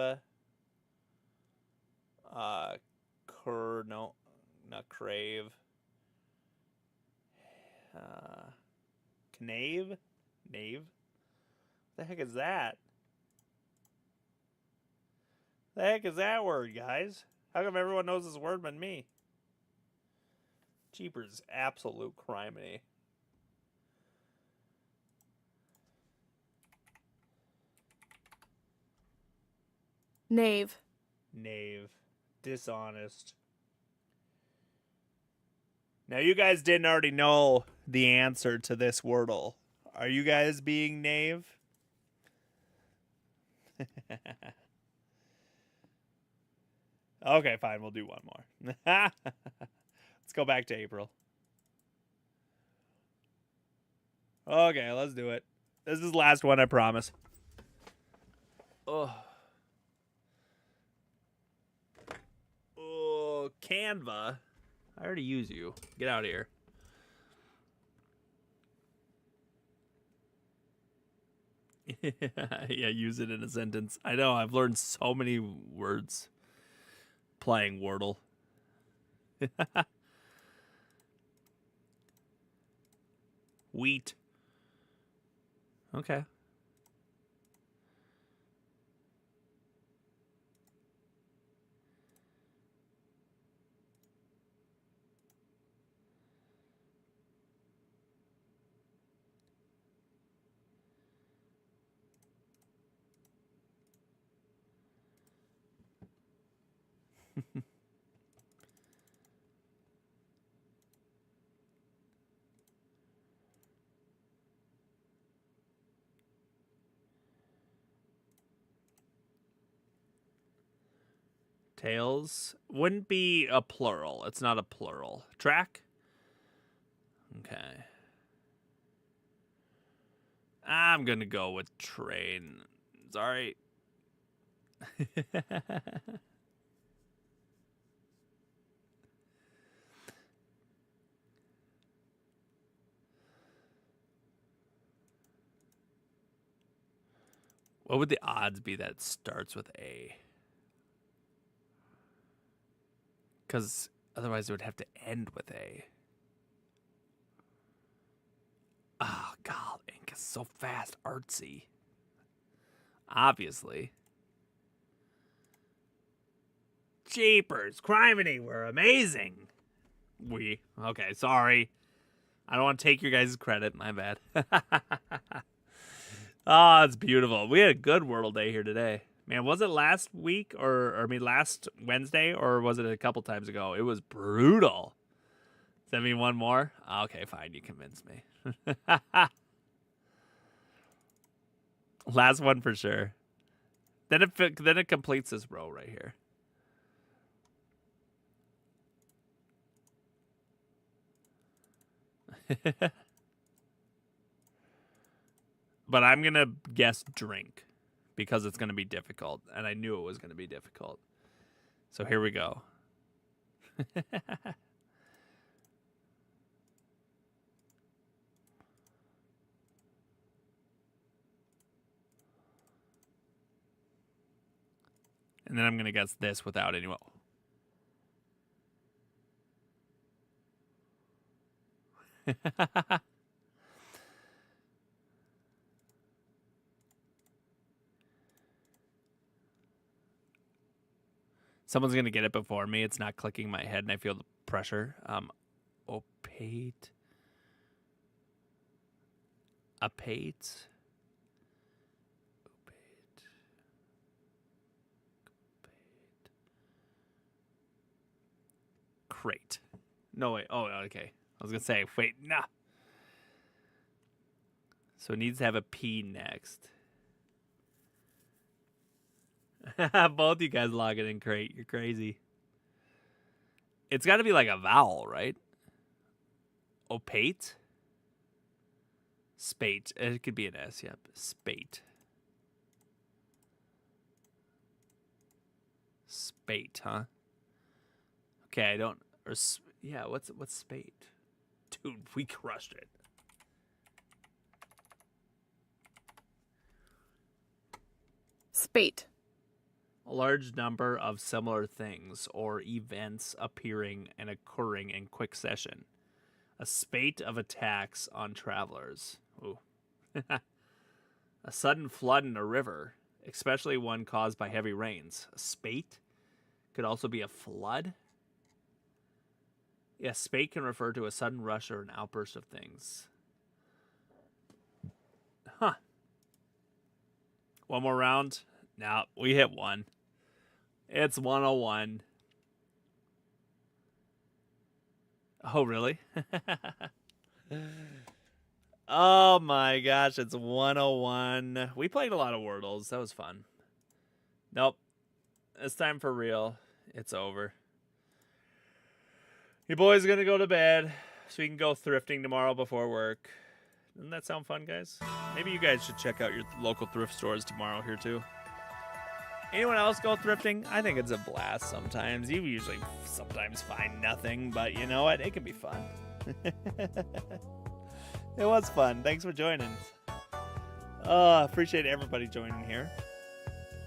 No, not crave. Knave? Knave? What the heck is that? The heck is that word, guys? How come everyone knows this word but me? Jeepers, absolute criminy. Knave. Knave. Dishonest. Now, you guys didn't already know the answer to this wordle. Are you guys being knave? Okay, fine. We'll do one more. Let's go back to April. Okay, let's do it. This is the last one, I promise. Oh. Oh, Canva. I already use you. Get out of here. Yeah, use it in a sentence. I know, I've learned so many words playing Wordle. Wheat. Okay. Tails wouldn't be a plural. It's not a plural. Track? Okay. I'm going to go with train. Sorry. What would the odds be that it starts with A? Because otherwise it would have to end with A. Oh, God, ink is so fast. Artsy. Obviously. Jeepers, criminy, we're amazing. Okay, sorry. I don't want to take your guys' credit. My bad. Oh, it's beautiful. We had a good World Day here today. Man, was it last week last Wednesday, or was it a couple times ago? It was brutal. Does that mean one more? Okay, fine. You convinced me. Last one for sure. Then it completes this row right here. But I'm going to guess drink because it's going to be difficult. And I knew it was going to be difficult. So here we go. And then I'm going to guess this without any... Someone's going to get it before me. It's not clicking my head, and I feel the pressure. Opate. Apate. Crate. No, wait. Oh, okay. I was going to say, wait, nah. So it needs to have a P next. Both you guys log it in crate. You're crazy. It's got to be like a vowel, right? Opate? Spate. It could be an S, yep. Spate. Spate, huh? Okay, I don't... Or, yeah, what's spate? Dude, we crushed it. Spate. A large number of similar things or events appearing and occurring in quick succession. A spate of attacks on travelers. Ooh. A sudden flood in a river, especially one caused by heavy rains. A spate could also be a flood. Yes, spate can refer to a sudden rush or an outburst of things. Huh. One more round. Now we hit one. It's 101. Oh, really? Oh my gosh, it's 101. We played a lot of Wordles. That was fun. Nope. It's time for real. It's over. You boys gonna go to bed so you can go thrifting tomorrow before work. Doesn't that sound fun, guys? Maybe you guys should check out your local thrift stores tomorrow here too. Anyone else go thrifting? I think it's a blast sometimes. You usually sometimes find nothing, but you know what? It can be fun. It was fun. Thanks for joining. Appreciate everybody joining here.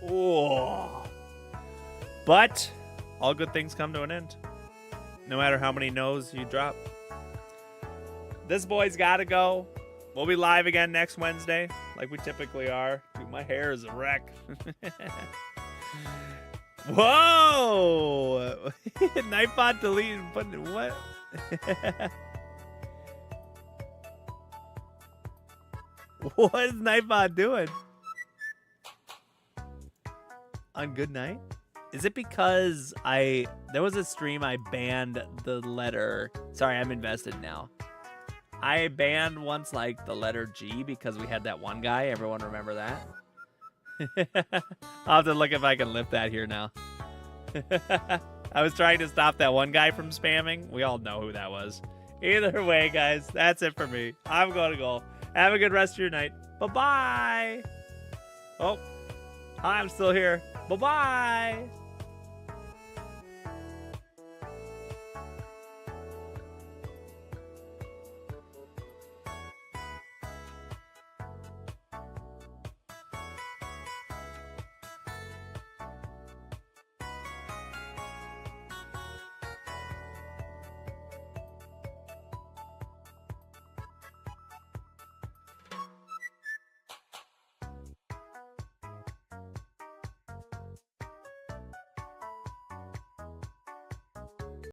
Oh. But all good things come to an end. No matter how many no's you drop. This boy's got to go. We'll be live again next Wednesday, like we typically are. Dude, my hair is a wreck. Whoa! Nightbot delete and put what? What is Nightbot doing? On good night? Is it because there was a stream I banned the letter. Sorry, I'm invested now. I banned once like the letter G because we had that one guy. Everyone remember that? I'll have to look if I can lift that here now. I was trying to stop that one guy from spamming. We all know who that was. Either way, guys, that's it for me. I'm going to go. Have a good rest of your night. Bye-bye. Oh, hi, I'm still here. Bye-bye.